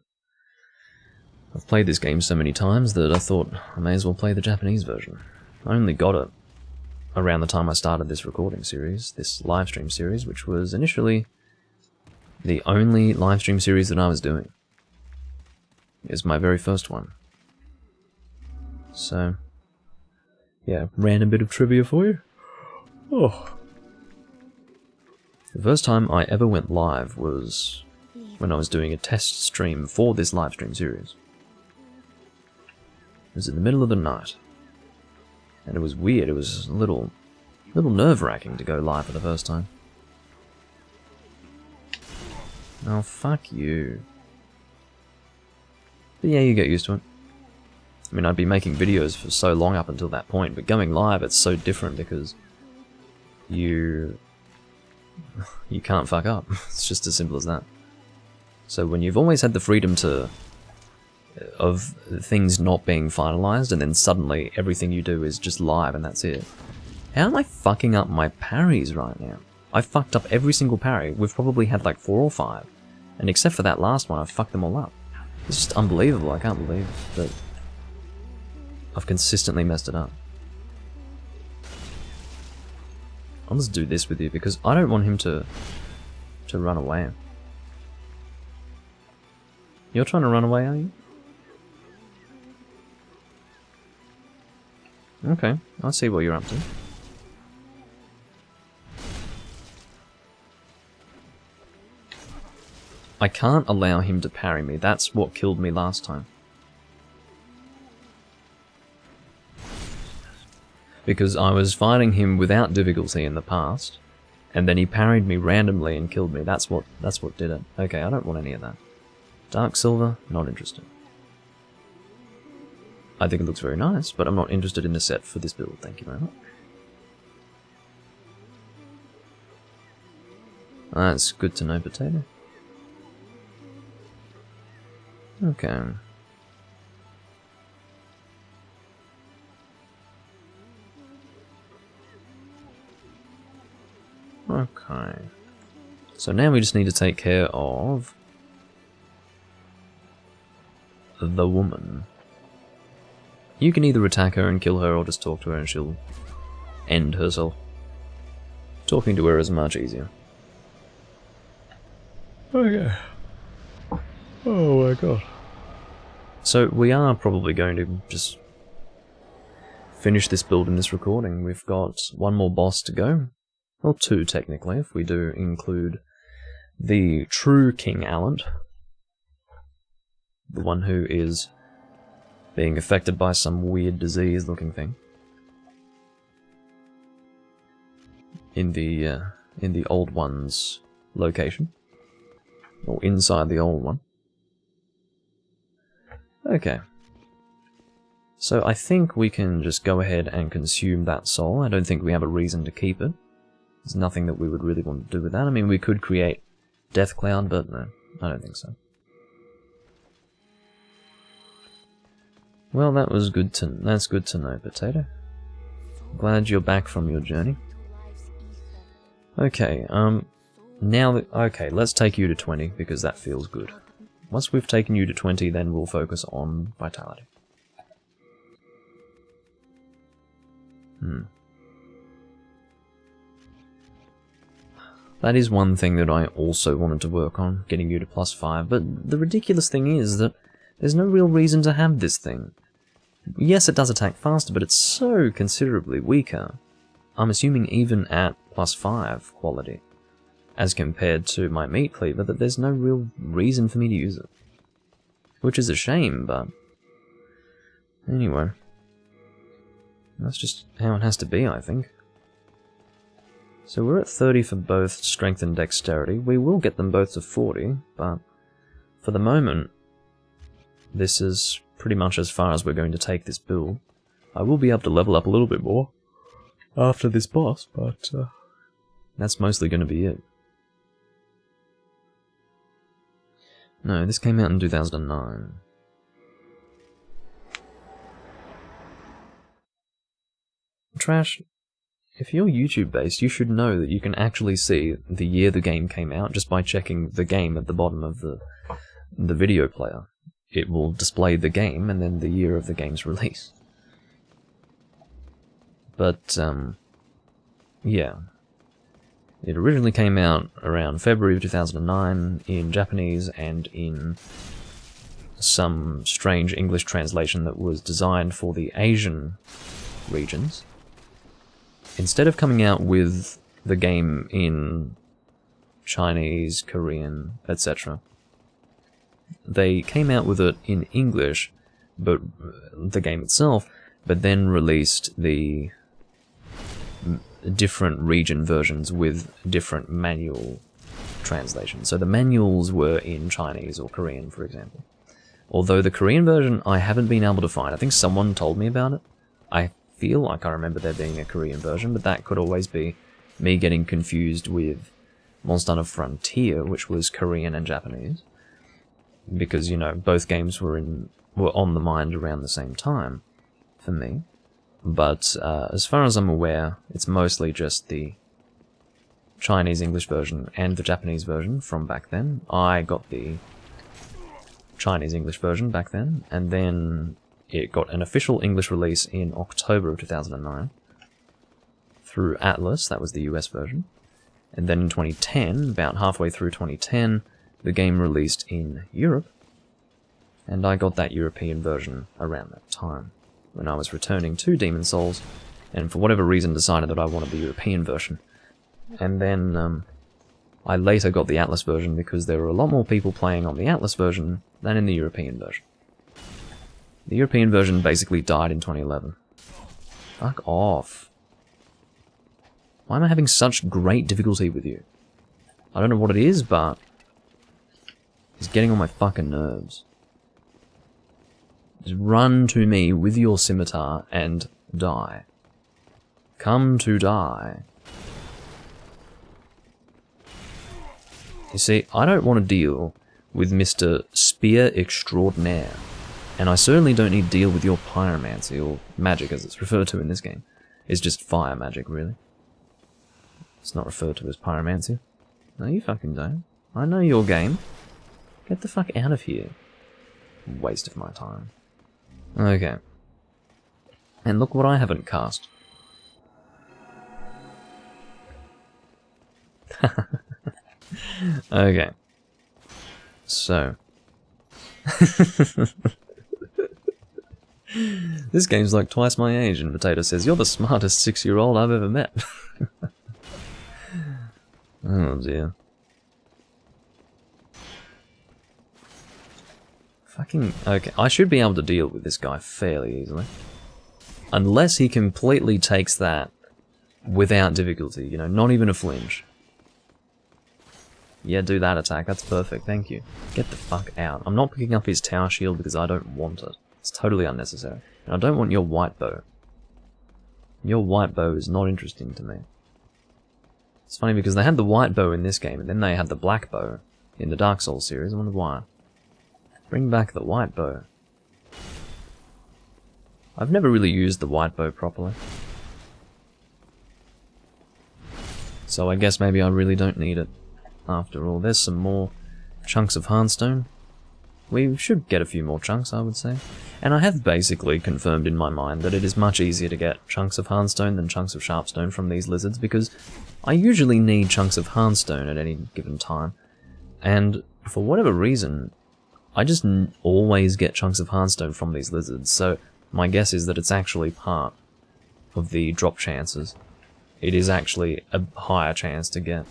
I've played this game so many times that I thought I may as well play the Japanese version. I only got it around the time I started this recording series, this livestream series, which was initially the only livestream series that I was doing. It was my very first one. So, yeah, random bit of trivia for you. Oh. The first time I ever went live was when I was doing a test stream for this livestream series. It was in the middle of the night. And it was weird, it was a little nerve-wracking to go live for the first time. Oh, fuck you. But yeah, you get used to it. I mean, I'd be making videos for so long up until that point, but going live, it's so different because you can't fuck up. It's just as simple as that. So when you've always had the freedom of things not being finalized, and then suddenly everything you do is just live and that's it. How am I fucking up my parries right now? I fucked up every single parry. We've probably had like 4 or 5. And except for that last one, I've fucked them all up. It's just unbelievable. I can't believe that I've consistently messed it up. I'll just do this with you because I don't want him to run away. You're trying to run away, are you? Okay, I see what you're up to. I can't allow him to parry me. That's what killed me last time. Because I was fighting him without difficulty in the past, and then he parried me randomly and killed me. That's what did it. Okay, I don't want any of that. Dark silver, not interested. I think it looks very nice, but I'm not interested in the set for this build, thank you very much. That's good to know, potato. Okay. Okay. So now we just need to take care of the woman. You can either attack her and kill her or just talk to her and she'll end herself. Talking to her is much easier. Okay. Oh my god. So we are probably going to just finish this build in this recording. We've got one more boss to go. Well, two technically, if we do include the true King Allant. The one who is being affected by some weird disease looking thing. In the old one's location. Or inside the old one. Okay. So I think we can just go ahead and consume that soul. I don't think we have a reason to keep it. There's nothing that we would really want to do with that. I mean, we could create Death Cloud, but no, I don't think so. Well, that's good to know, Potato. Glad you're back from your journey. Okay, okay, let's take you to 20, because that feels good. Once we've taken you to 20, then we'll focus on Vitality. That is one thing that I also wanted to work on, getting you to +5, but the ridiculous thing is that there's no real reason to have this thing. Yes, it does attack faster, but it's so considerably weaker. I'm assuming even at +5 quality, as compared to my meat cleaver, that there's no real reason for me to use it. Which is a shame, but anyway. That's just how it has to be, I think. So we're at 30 for both strength and dexterity. We will get them both to 40, but for the moment, this is pretty much as far as we're going to take this build. I will be able to level up a little bit more after this boss, but that's mostly going to be it. No, this came out in 2009. Trash, if you're YouTube based, you should know that you can actually see the year the game came out just by checking the game at the bottom of the video player. It will display the game and then the year of the game's release. But, yeah. It originally came out around February of 2009 in Japanese and in some strange English translation that was designed for the Asian regions. Instead of coming out with the game in Chinese, Korean, etc., they came out with it in English, but the game itself, but then released the different region versions with different manual translations. So the manuals were in Chinese or Korean, for example. Although the Korean version I haven't been able to find. I think someone told me about it. I feel like I remember there being a Korean version, but that could always be me getting confused with Monster Hunter Frontier, which was Korean and Japanese. Because, you know, both games were on the mind around the same time for me. But as far as I'm aware, it's mostly just the Chinese-English version and the Japanese version from back then. I got the Chinese-English version back then, and then it got an official English release in October of 2009 through Atlas, that was the US version. And then in 2010, about halfway through 2010, the game released in Europe, and I got that European version around that time, when I was returning to Demon Souls, and for whatever reason decided that I wanted the European version. And then I later got the Atlas version because there were a lot more people playing on the Atlas version than in the European version. The European version basically died in 2011. Fuck off. Why am I having such great difficulty with you? I don't know what it is, but it's getting on my fucking nerves. Just run to me with your scimitar and die. Come to die. You see, I don't want to deal with Mr. Spear Extraordinaire. And I certainly don't need to deal with your pyromancy, or magic as it's referred to in this game. It's just fire magic, really. It's not referred to as pyromancy. No, you fucking don't. I know your game. Get the fuck out of here. Waste of my time. Okay. And look what I haven't cast. Okay. So. This game's like twice my age, and Potato says, "You're the smartest 6-year-old I've ever met." Oh dear. Fucking... Okay, I should be able to deal with this guy fairly easily. Unless he completely takes that without difficulty, you know, not even a flinch. Yeah, do that attack, that's perfect, thank you. Get the fuck out. I'm not picking up his tower shield because I don't want it. It's totally unnecessary. And I don't want your white bow. Your white bow is not interesting to me. It's funny because they had the white bow in this game, and then they had the black bow in the Dark Souls series. I wonder why. Bring back the white bow. I've never really used the white bow properly. So I guess maybe I really don't need it. After all, there's some more chunks of Hearthstone. We should get a few more chunks, I would say. And I have basically confirmed in my mind that it is much easier to get chunks of Hearthstone than chunks of Sharpstone from these lizards, because I usually need chunks of Hearthstone at any given time. And for whatever reason, I just always get chunks of Hearthstone from these lizards, so my guess is that it's actually part of the drop chances. It is actually a higher chance to get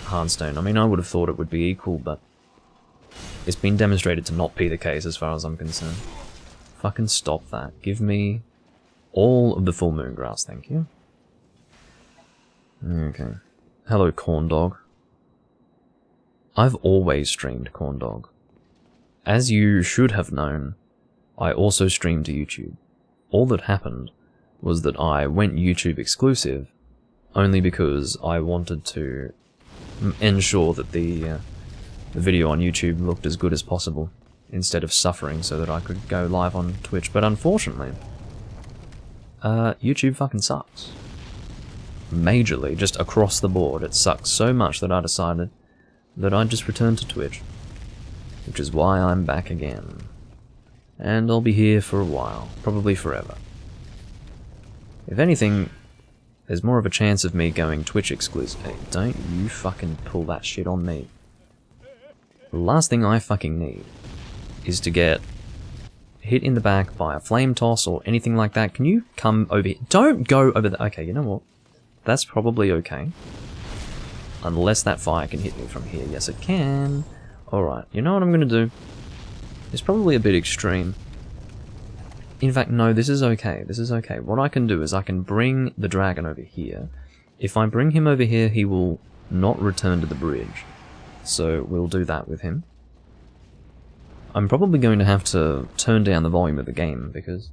Hearthstone. I mean, I would have thought it would be equal, but it's been demonstrated to not be the case as far as I'm concerned. Fucking stop that. Give me all of the full moon grass, thank you. Okay. Hello, Corn Dog. I've always streamed Corn Dog. As you should have known, I also streamed to YouTube. All that happened was that I went YouTube exclusive only because I wanted to ensure that the video on YouTube looked as good as possible, instead of suffering so that I could go live on Twitch. But unfortunately, YouTube fucking sucks. Majorly, just across the board, it sucks so much that I decided that I'd just return to Twitch. Which is why I'm back again. And I'll be here for a while, probably forever. If anything, there's more of a chance of me going Twitch exclusive. Hey, don't you fucking pull that shit on me. The last thing I fucking need is to get hit in the back by a flame toss or anything like that. Can you come over here? Don't go over there. Okay, you know what? That's probably okay. Unless that fire can hit me from here. Yes, it can. Alright, you know what I'm gonna do? It's probably a bit extreme. In fact, no, this is okay. This is okay. What I can do is I can bring the dragon over here. If I bring him over here, he will not return to the bridge. So we'll do that with him. I'm probably going to have to turn down the volume of the game, because...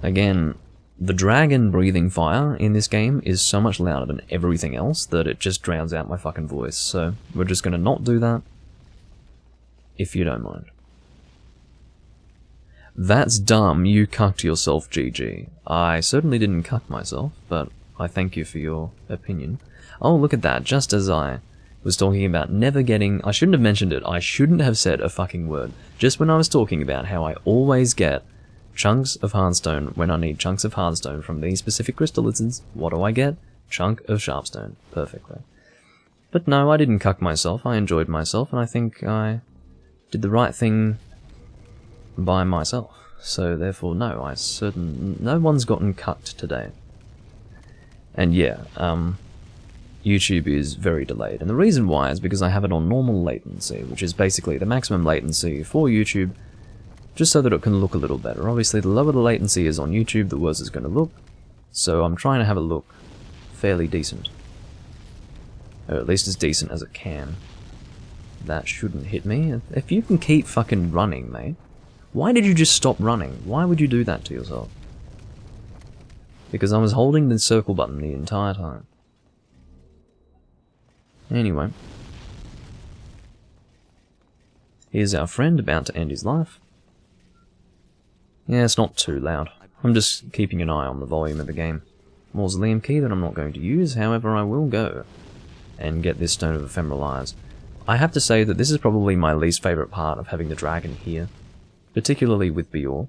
Again, the dragon breathing fire in this game is so much louder than everything else that it just drowns out my fucking voice, so we're just gonna not do that, if you don't mind. That's dumb, you cucked yourself, GG. I certainly didn't cuck myself, but I thank you for your opinion. Oh, look at that, just as I was talking about never getting... I shouldn't have mentioned it, I shouldn't have said a fucking word. Just when I was talking about how I always get chunks of Hearthstone when I need chunks of Hearthstone from these specific crystal lizards, what do I get? Chunk of Sharpstone. Perfectly. But no, I didn't cuck myself, I enjoyed myself, and I think I did the right thing by myself. So therefore, no, no one's gotten cucked today. And yeah, YouTube is very delayed, and the reason why is because I have it on normal latency, which is basically the maximum latency for YouTube, just so that it can look a little better. Obviously, the lower the latency is on YouTube, the worse it's going to look, so I'm trying to have it look fairly decent. Or at least as decent as it can. That shouldn't hit me. If you can keep fucking running, mate, why did you just stop running? Why would you do that to yourself? Because I was holding the circle button the entire time. Anyway. Here's our friend about to end his life. Yeah, it's not too loud. I'm just keeping an eye on the volume of the game. Mausoleum key that I'm not going to use, however I will go and get this Stone of Ephemeral Eyes. I have to say that this is probably my least favourite part of having the dragon here, particularly with Bior.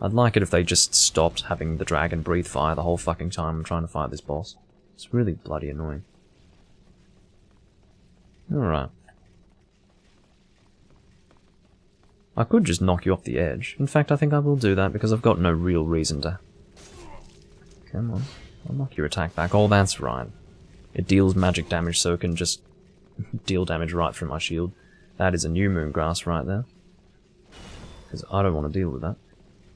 I'd like it if they just stopped having the dragon breathe fire the whole fucking time I'm trying to fight this boss. It's really bloody annoying. Alright. I could just knock you off the edge. In fact, I think I will do that because I've got no real reason to. Come on. I'll knock your attack back. Oh, that's right. It deals magic damage, so it can just deal damage right through my shield. That is a new Moongrass right there. Because I don't want to deal with that.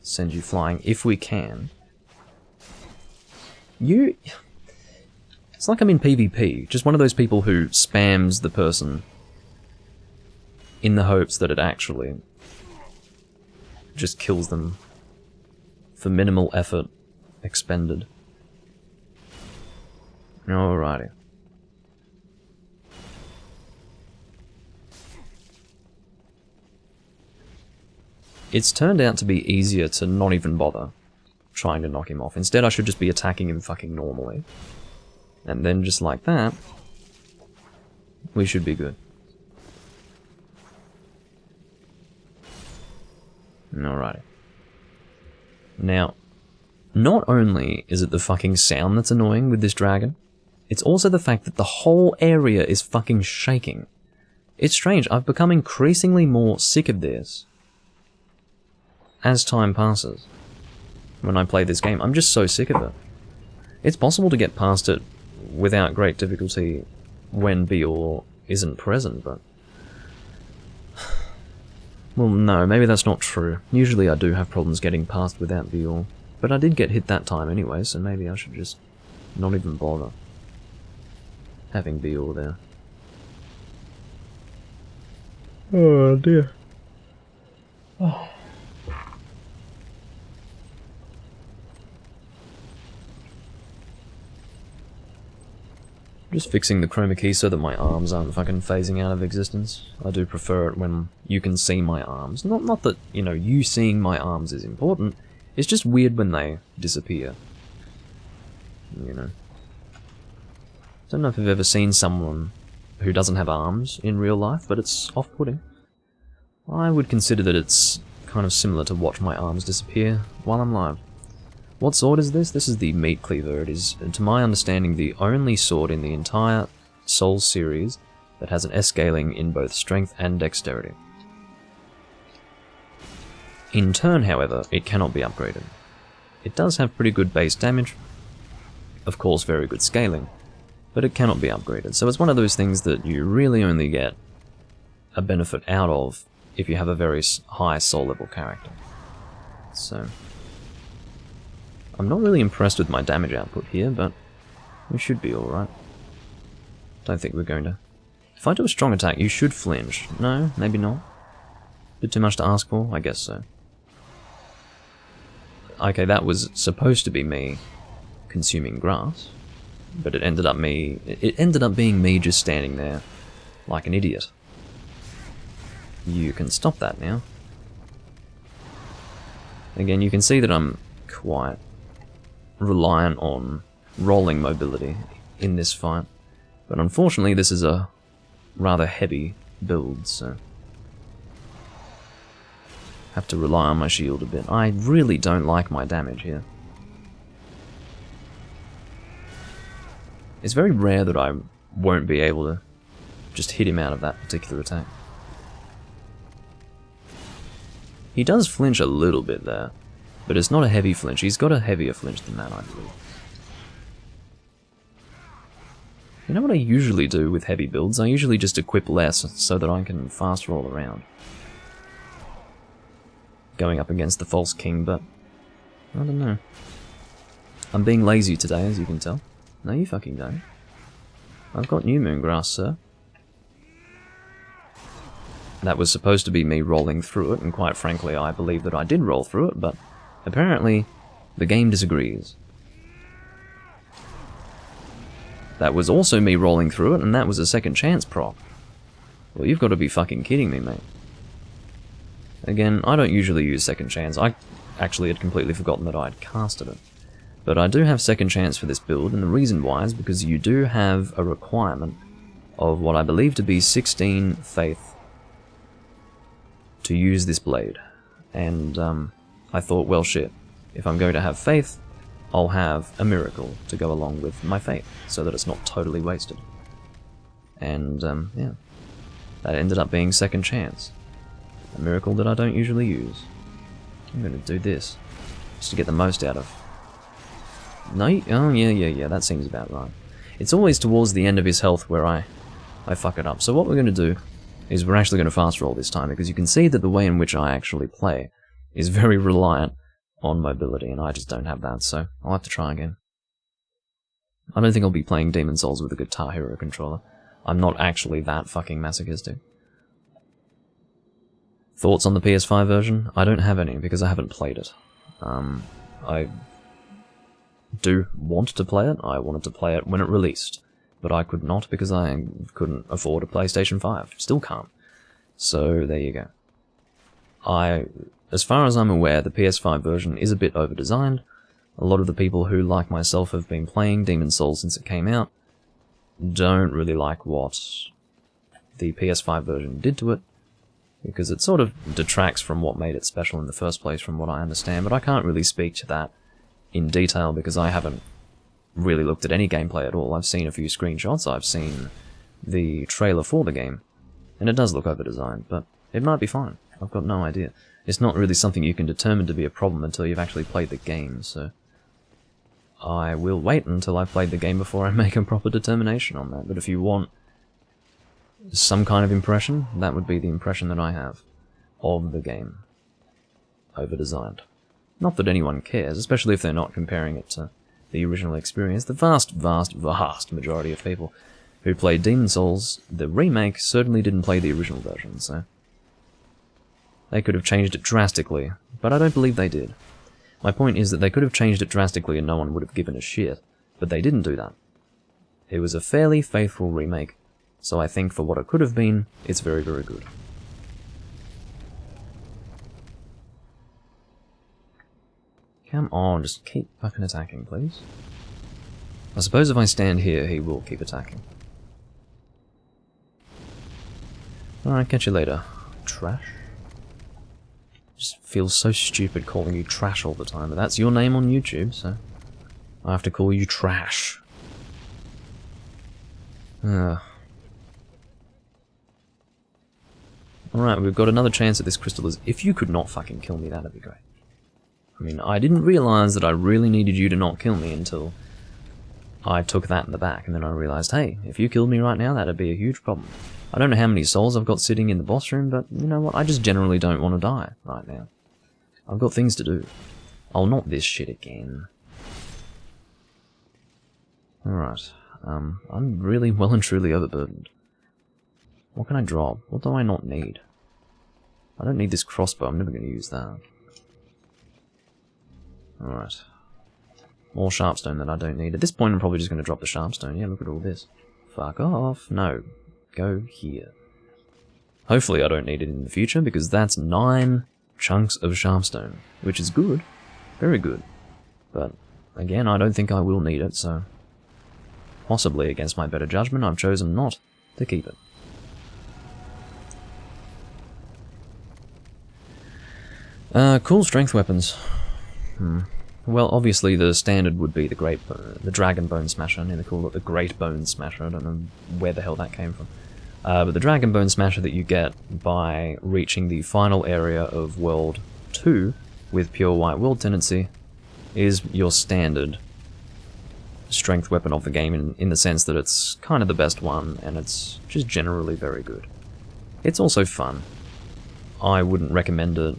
Send you flying if we can. It's like I'm in PvP. Just one of those people who spams the person in the hopes that it actually just kills them for minimal effort expended. Alrighty. It's turned out to be easier to not even bother trying to knock him off. Instead, I should just be attacking him fucking normally. And then just like that, we should be good. Alrighty. Now, not only is it the fucking sound that's annoying with this dragon, it's also the fact that the whole area is fucking shaking. It's strange, I've become increasingly more sick of this as time passes. When I play this game, I'm just so sick of it. It's possible to get past it without great difficulty when Bior isn't present, but... Well, no, maybe that's not true. Usually I do have problems getting past without Bior. But I did get hit that time anyway, so maybe I should just not even bother having Bior there. Oh dear. Oh. Just fixing the chroma key so that my arms aren't fucking phasing out of existence. I do prefer it when you can see my arms. Not that, you know, you seeing my arms is important. It's just weird when they disappear. You know. Don't know if you've ever seen someone who doesn't have arms in real life, but it's off-putting. I would consider that it's kind of similar to watch my arms disappear while I'm live. What sword is this? This is the Meat Cleaver. It is, to my understanding, the only sword in the entire Souls series that has an S scaling in both strength and dexterity. In turn, however, it cannot be upgraded. It does have pretty good base damage, of course very good scaling, but it cannot be upgraded. So it's one of those things that you really only get a benefit out of if you have a very high soul level character. So... I'm not really impressed with my damage output here, but we should be alright. Don't think we're going to... If I do a strong attack, you should flinch. No, maybe not. Bit too much to ask for? I guess so. Okay, that was supposed to be me consuming grass, but it ended up being me just standing there like an idiot. You can stop that now. Again, you can see that I'm quite reliant on rolling mobility in this fight, but unfortunately this is a rather heavy build, so have to rely on my shield a bit. I really don't like my damage here. It's very rare that I won't be able to just hit him out of that particular attack. He does flinch a little bit there, but it's not a heavy flinch. He's got a heavier flinch than that, I believe. You know what I usually do with heavy builds? I usually just equip less so that I can fast roll around. Going up against the False King, but I don't know. I'm being lazy today, as you can tell. No, you fucking don't. I've got new Moongrass, sir. That was supposed to be me rolling through it, and quite frankly I believe that I did roll through it, but apparently the game disagrees. That was also me rolling through it, and that was a second chance proc. Well, you've got to be fucking kidding me, mate. Again, I don't usually use second chance. I actually had completely forgotten that I'd casted it. But I do have second chance for this build, and the reason why is because you do have a requirement of what I believe to be 16 faith to use this blade. And I thought, well shit, if I'm going to have faith, I'll have a miracle to go along with my faith, so that it's not totally wasted. And yeah, that ended up being second chance. A miracle that I don't usually use. I'm going to do this, just to get the most out of. No, oh yeah, that seems about right. It's always towards the end of his health where I fuck it up. So what we're going to do is we're actually going to fast roll this time, because you can see that the way in which I actually play is very reliant on mobility, and I just don't have that, so I'll have to try again. I don't think I'll be playing Demon Souls with a Guitar Hero controller. I'm not actually that fucking masochistic. Thoughts on the PS5 version? I don't have any, because I haven't played it. I do want to play it. I wanted to play it when it released, but I could not because I couldn't afford a PlayStation 5. Still can't. So there you go. As far as I'm aware, the PS5 version is a bit over-designed. A lot of the people who, like myself, have been playing Demon Souls since it came out don't really like what the PS5 version did to it, because it sort of detracts from what made it special in the first place, from what I understand, but I can't really speak to that in detail because I haven't really looked at any gameplay at all. I've seen a few screenshots, I've seen the trailer for the game, and it does look over-designed, but it might be fine. I've got no idea. It's not really something you can determine to be a problem until you've actually played the game, so I will wait until I've played the game before I make a proper determination on that. But if you want some kind of impression, that would be the impression that I have of the game. Over-designed. Not that anyone cares, especially if they're not comparing it to the original experience. The vast majority of people who played Demon Souls, the remake, certainly didn't play the original version, so they could have changed it drastically, but I don't believe they did. My point is that they could have changed it drastically and no one would have given a shit, but they didn't do that. It was a fairly faithful remake, so I think for what it could have been, it's very, very good. Come on, just keep fucking attacking, please. I suppose if I stand here, he will keep attacking. Alright, catch you later. Trash. Just feels so stupid calling you trash all the time, but that's your name on YouTube, so I have to call you trash. Alright, we've got another chance at this crystal. If you could not fucking kill me, that'd be great. I mean, I didn't realise that I really needed you to not kill me until I took that in the back, and then I realised, hey, if you killed me right now, that'd be a huge problem. I don't know how many souls I've got sitting in the boss room, but you know what, I just generally don't want to die right now. I've got things to do. Oh, not this shit again. Alright, I'm really well and truly overburdened. What can I drop? What do I not need? I don't need this crossbow, I'm never going to use that. Alright. More sharpstone that I don't need. At this point I'm probably just going to drop the sharpstone. Yeah, look at all this. Fuck off. No. Go here. Hopefully I don't need it in the future, because that's 9 chunks of sharpstone, which is good. Very good. But, again, I don't think I will need it, so possibly against my better judgment, I've chosen not to keep it. Cool strength weapons. Well, obviously the standard would be the Dragon Bone Smasher. I need to call it the Great Bone Smasher. I don't know where the hell that came from. But the Dragon Bone Smasher that you get by reaching the final area of World 2 with pure white world tendency is your standard strength weapon of the game, in the sense that it's kind of the best one, and it's just generally very good. It's also fun. I wouldn't recommend it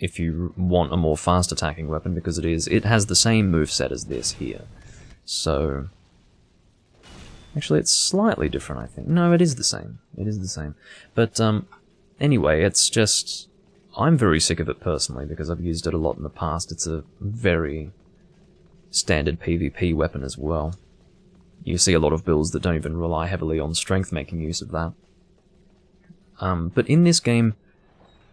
if you want a more fast attacking weapon, because it has the same moveset as this here. So actually it's slightly different, I think. No, it is the same. It is the same. But anyway, it's just, I'm very sick of it personally, because I've used it a lot in the past. It's a very standard PvP weapon as well. You see a lot of builds that don't even rely heavily on strength making use of that. But in this game,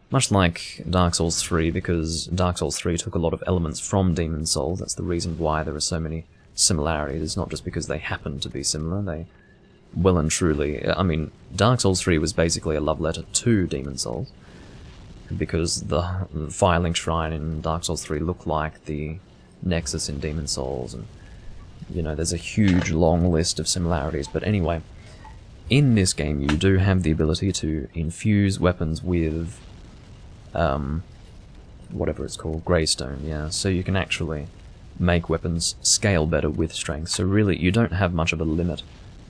much like Dark Souls 3, because Dark Souls 3 took a lot of elements from Demon Souls, that's the reason why there are so many similarities. It's not just because they happen to be similar, they well and truly... I mean, Dark Souls 3 was basically a love letter to Demon Souls, because the Firelink Shrine in Dark Souls 3 looked like the Nexus in Demon Souls, and, you know, there's a huge long list of similarities. But anyway, in this game you do have the ability to infuse weapons with whatever it's called, Greystone, yeah, so you can actually make weapons scale better with strength. So really, you don't have much of a limit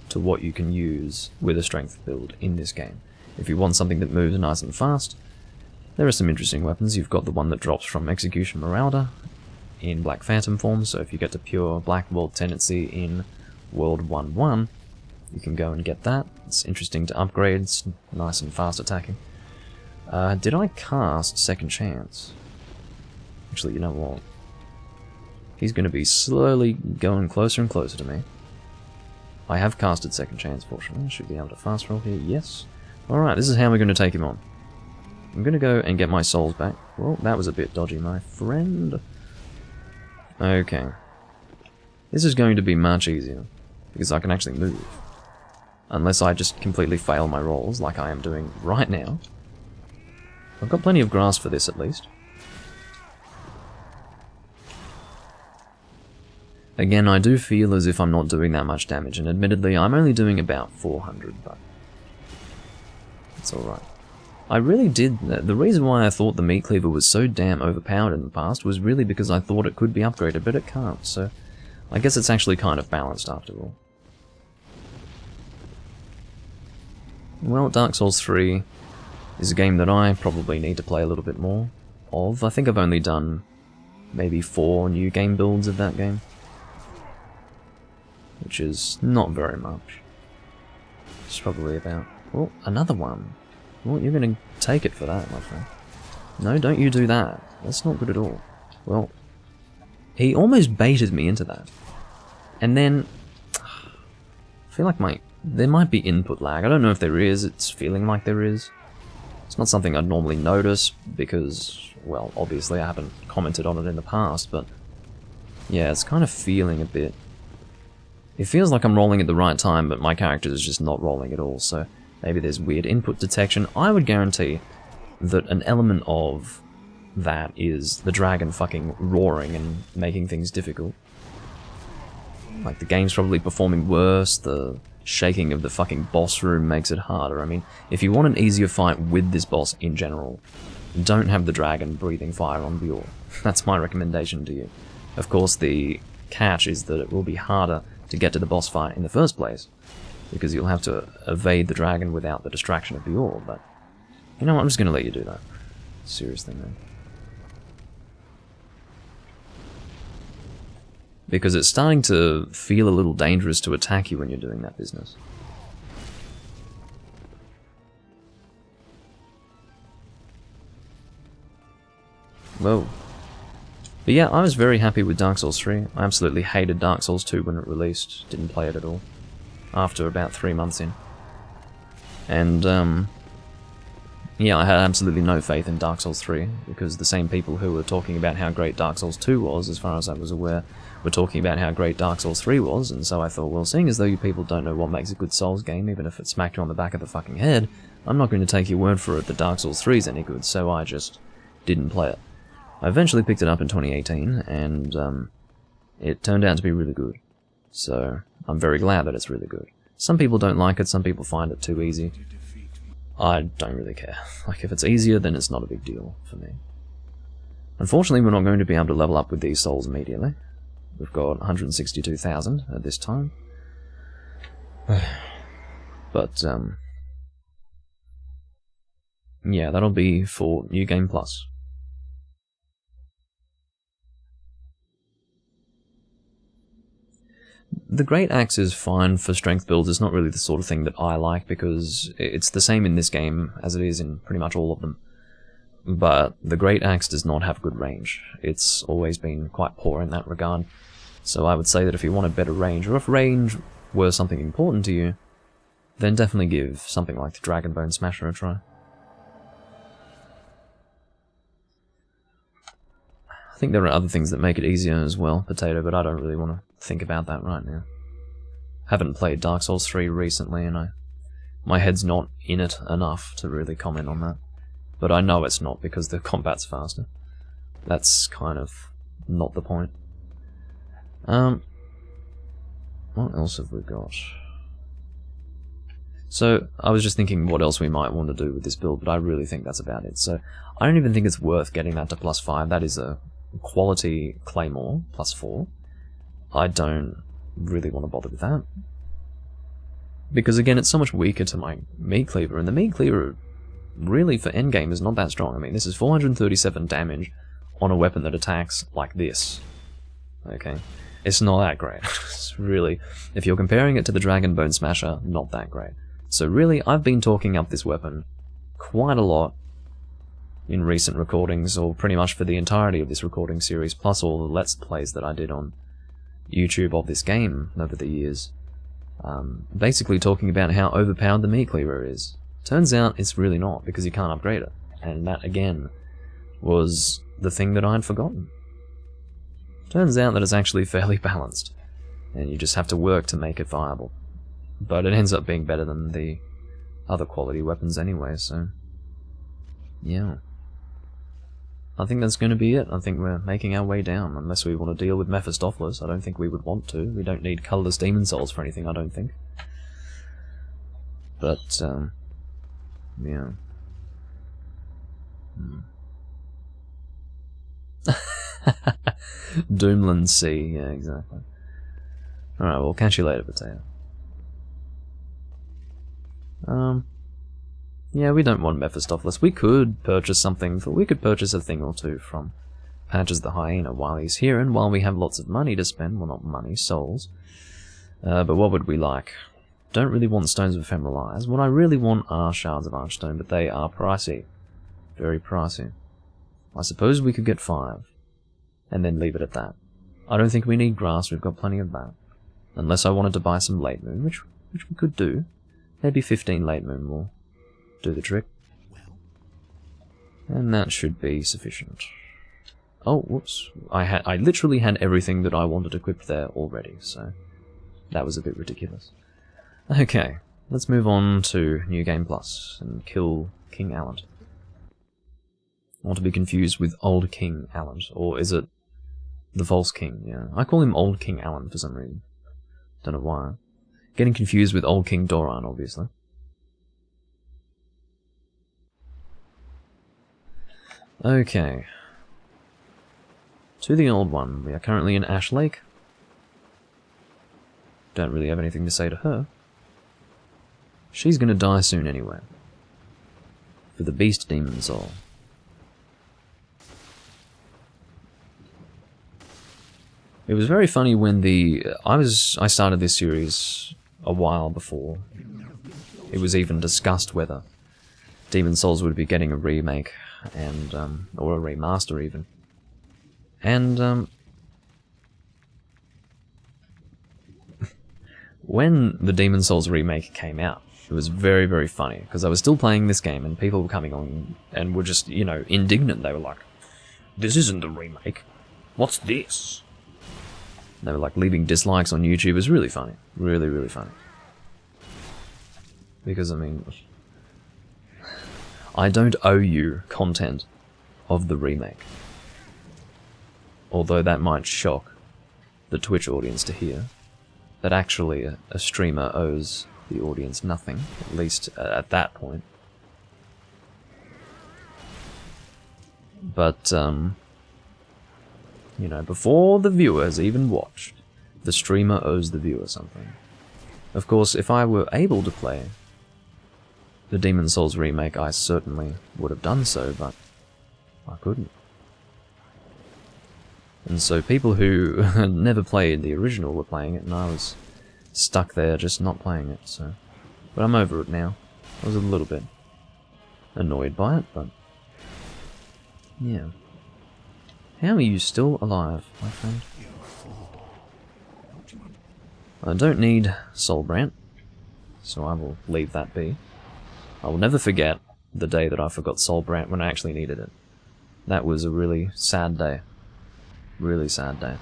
to what you can use with a strength build in this game. If you want something that moves nice and fast, there are some interesting weapons. You've got the one that drops from Execution Marauder in Black Phantom form, so if you get to pure Black World Tendency in World 1-1, you can go and get that. It's interesting to upgrade, it's nice and fast attacking. Did I cast Second Chance? Actually, you know what? He's going to be slowly going closer and closer to me. I have casted Second Chance, fortunately. I should be able to fast roll here. Yes. Alright, this is how we're going to take him on. I'm going to go and get my souls back. Well, that was a bit dodgy, my friend. Okay. This is going to be much easier, because I can actually move. Unless I just completely fail my rolls, like I am doing right now. I've got plenty of grass for this, at least. Again, I do feel as if I'm not doing that much damage, and admittedly, I'm only doing about 400, but it's alright. I really did... The reason why I thought the Meat Cleaver was so damn overpowered in the past was really because I thought it could be upgraded, but it can't, so I guess it's actually kind of balanced after all. Well, Dark Souls 3 is a game that I probably need to play a little bit more of. I think I've only done maybe 4 new game builds of that game, which is not very much. It's probably about... Oh, another one. Well, you're going to take it for that, my friend. No, don't you do that. That's not good at all. Well, he almost baited me into that. And then... I feel like there might be input lag. I don't know if there is. It's feeling like there is. It's not something I'd normally notice because, well, obviously I haven't commented on it in the past, but yeah, it's kind of feeling a bit... It feels like I'm rolling at the right time, but my character is just not rolling at all, so maybe there's weird input detection. I would guarantee that an element of that is the dragon fucking roaring and making things difficult. Like, the game's probably performing worse, the shaking of the fucking boss room makes it harder. I mean, if you want an easier fight with this boss in general, don't have the dragon breathing fire on Bjorn. That's my recommendation to you. Of course, the catch is that it will be harder to get to the boss fight in the first place, because you'll have to evade the dragon without the distraction of Bjorn, but you know what, I'm just going to let you do that. Seriously, man. Because it's starting to feel a little dangerous to attack you when you're doing that business. Whoa. But yeah, I was very happy with Dark Souls 3. I absolutely hated Dark Souls 2 when it released. Didn't play it at all. After about 3 months in. And, yeah, I had absolutely no faith in Dark Souls 3, because the same people who were talking about how great Dark Souls 2 was, as far as I was aware, were talking about how great Dark Souls 3 was, and so I thought, well, seeing as though you people don't know what makes a good Souls game, even if it smacked you on the back of the fucking head, I'm not going to take your word for it that Dark Souls 3 is any good, so I just didn't play it. I eventually picked it up in 2018, and it turned out to be really good. So, I'm very glad that it's really good. Some people don't like it, some people find it too easy. I don't really care. Like, if it's easier, then it's not a big deal for me. Unfortunately, we're not going to be able to level up with these souls immediately. We've got 162,000 at this time. But, yeah, that'll be for New Game Plus. The Great Axe is fine for strength builds. It's not really the sort of thing that I like, because it's the same in this game as it is in pretty much all of them. But the Great Axe does not have good range. It's always been quite poor in that regard. So I would say that if you want a better range, or if range were something important to you, then definitely give something like the Dragonbone Smasher a try. I think there are other things that make it easier as well, Potato, but I don't really want to think about that right now. Haven't played Dark Souls 3 recently, and my head's not in it enough to really comment on that. But I know it's not, because the combat's faster. That's kind of not the point. What else have we got? So, I was just thinking what else we might want to do with this build, but I really think that's about it. So, I don't even think it's worth getting that to +5. That is a quality Claymore, +4. I don't really want to bother with that. Because again, it's so much weaker to my Meat Cleaver, and the Meat Cleaver, really, for endgame, is not that strong. I mean, this is 437 damage on a weapon that attacks like this. Okay? It's not that great. It's really, if you're comparing it to the Dragonbone Smasher, not that great. So really, I've been talking up this weapon quite a lot in recent recordings, or pretty much for the entirety of this recording series, plus all the Let's Plays that I did on YouTube of this game over the years. Basically talking about how overpowered the Meat Cleaver is. Turns out it's really not, because you can't upgrade it. And that, again, was the thing that I'd forgotten. Turns out that it's actually fairly balanced, and you just have to work to make it viable. But it ends up being better than the other quality weapons anyway, so yeah. I think that's going to be it. I think we're making our way down, unless we want to deal with Mephistopheles. I don't think we would want to. We don't need colourless demon souls for anything, I don't think. But, yeah. Doomland Sea, yeah, exactly. Alright, well, catch you later, Potato. Yeah, we don't want Mephistopheles. We could purchase something, we could purchase a thing or two from Patches the Hyena while he's here, and while we have lots of money to spend, well, not money, souls. But what would we like? Don't really want Stones of Ephemeral Eyes. What I really want are Shards of Archstone, but they are pricey. Very pricey. I suppose we could get 5, and then leave it at that. I don't think we need grass, we've got plenty of that. Unless I wanted to buy some Late Moon, which we could do. Maybe 15 Late Moon will do the trick. And that should be sufficient. Oh, whoops. I literally had everything that I wanted equipped there already, so that was a bit ridiculous. Okay, let's move on to New Game Plus and kill King Allant. Not to be confused with Old King Allant, or is it the False King? Yeah, I call him Old King Allant for some reason. Don't know why. Getting confused with Old King Doran, obviously. Okay. To the Old One. We are currently in Ash Lake. Don't really have anything to say to her. She's gonna die soon anyway. For the Beast Demon Soul. It was very funny when I started this series a while before it was even discussed whether Demon Souls would be getting a remake and or a remaster even. And when the Demon Souls remake came out, it was very, very funny, because I was still playing this game and people were coming on and were just, you know, indignant. They were like, "This isn't the remake. What's this?" They were like leaving dislikes on YouTube. It was really funny. Really, really funny. Because, I mean, I don't owe you content of the remake. Although that might shock the Twitch audience to hear. That actually a streamer owes the audience nothing, at least at that point. But, you know, before the viewer has even watched, the streamer owes the viewer something. Of course, if I were able to play the Demon Souls remake, I certainly would have done so, but I couldn't. And so people who had never played the original were playing it, and I was stuck there just not playing it, so... But I'm over it now. I was a little bit annoyed by it, but... yeah. How are you still alive, my friend? I don't need Soul Brand, so I will leave that be. I will never forget the day that I forgot Soul Brand when I actually needed it. That was a really sad day. Really sad day.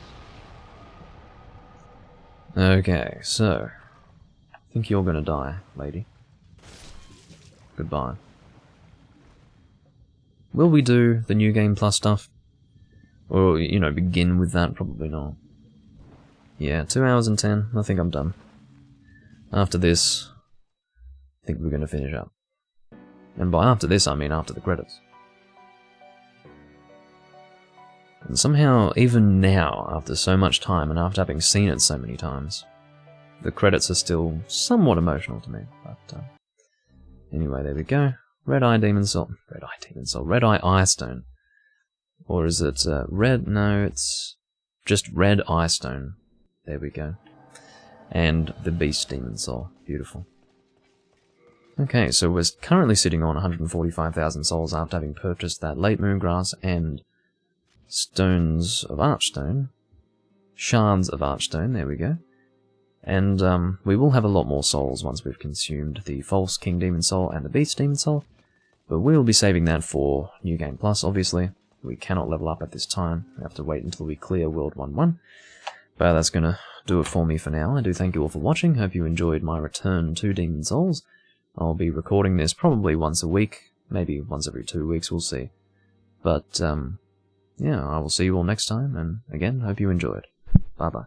Okay, so... I think you're gonna die, lady. Goodbye. Will we do the New Game Plus stuff? Or, you know, begin with that? Probably not. Yeah, 2 hours and 10. I think I'm done. After this, I think we're gonna finish up. And by after this, I mean after the credits. And somehow, even now, after so much time, and after having seen it so many times, the credits are still somewhat emotional to me. But anyway, there we go. Red Eye Demon Soul. Red Eye Demon Soul. Red Eye Eye Stone. Or is it red? No, it's just Red Eye Stone. There we go. And the Beast Demon Soul. Beautiful. Okay, so we're currently sitting on 145,000 souls after having purchased that Late Moongrass and Stones of Archstone. Shards of Archstone, there we go. And we will have a lot more souls once we've consumed the False King Demon Soul and the Beast Demon Soul. But we'll be saving that for New Game Plus, obviously. We cannot level up at this time. We have to wait until we clear World 1-1. But that's going to do it for me for now. I do thank you all for watching. Hope you enjoyed my return to Demon Souls. I'll be recording this probably once a week. Maybe once every 2 weeks, we'll see. But, yeah, I will see you all next time. And again, hope you enjoyed. Bye-bye.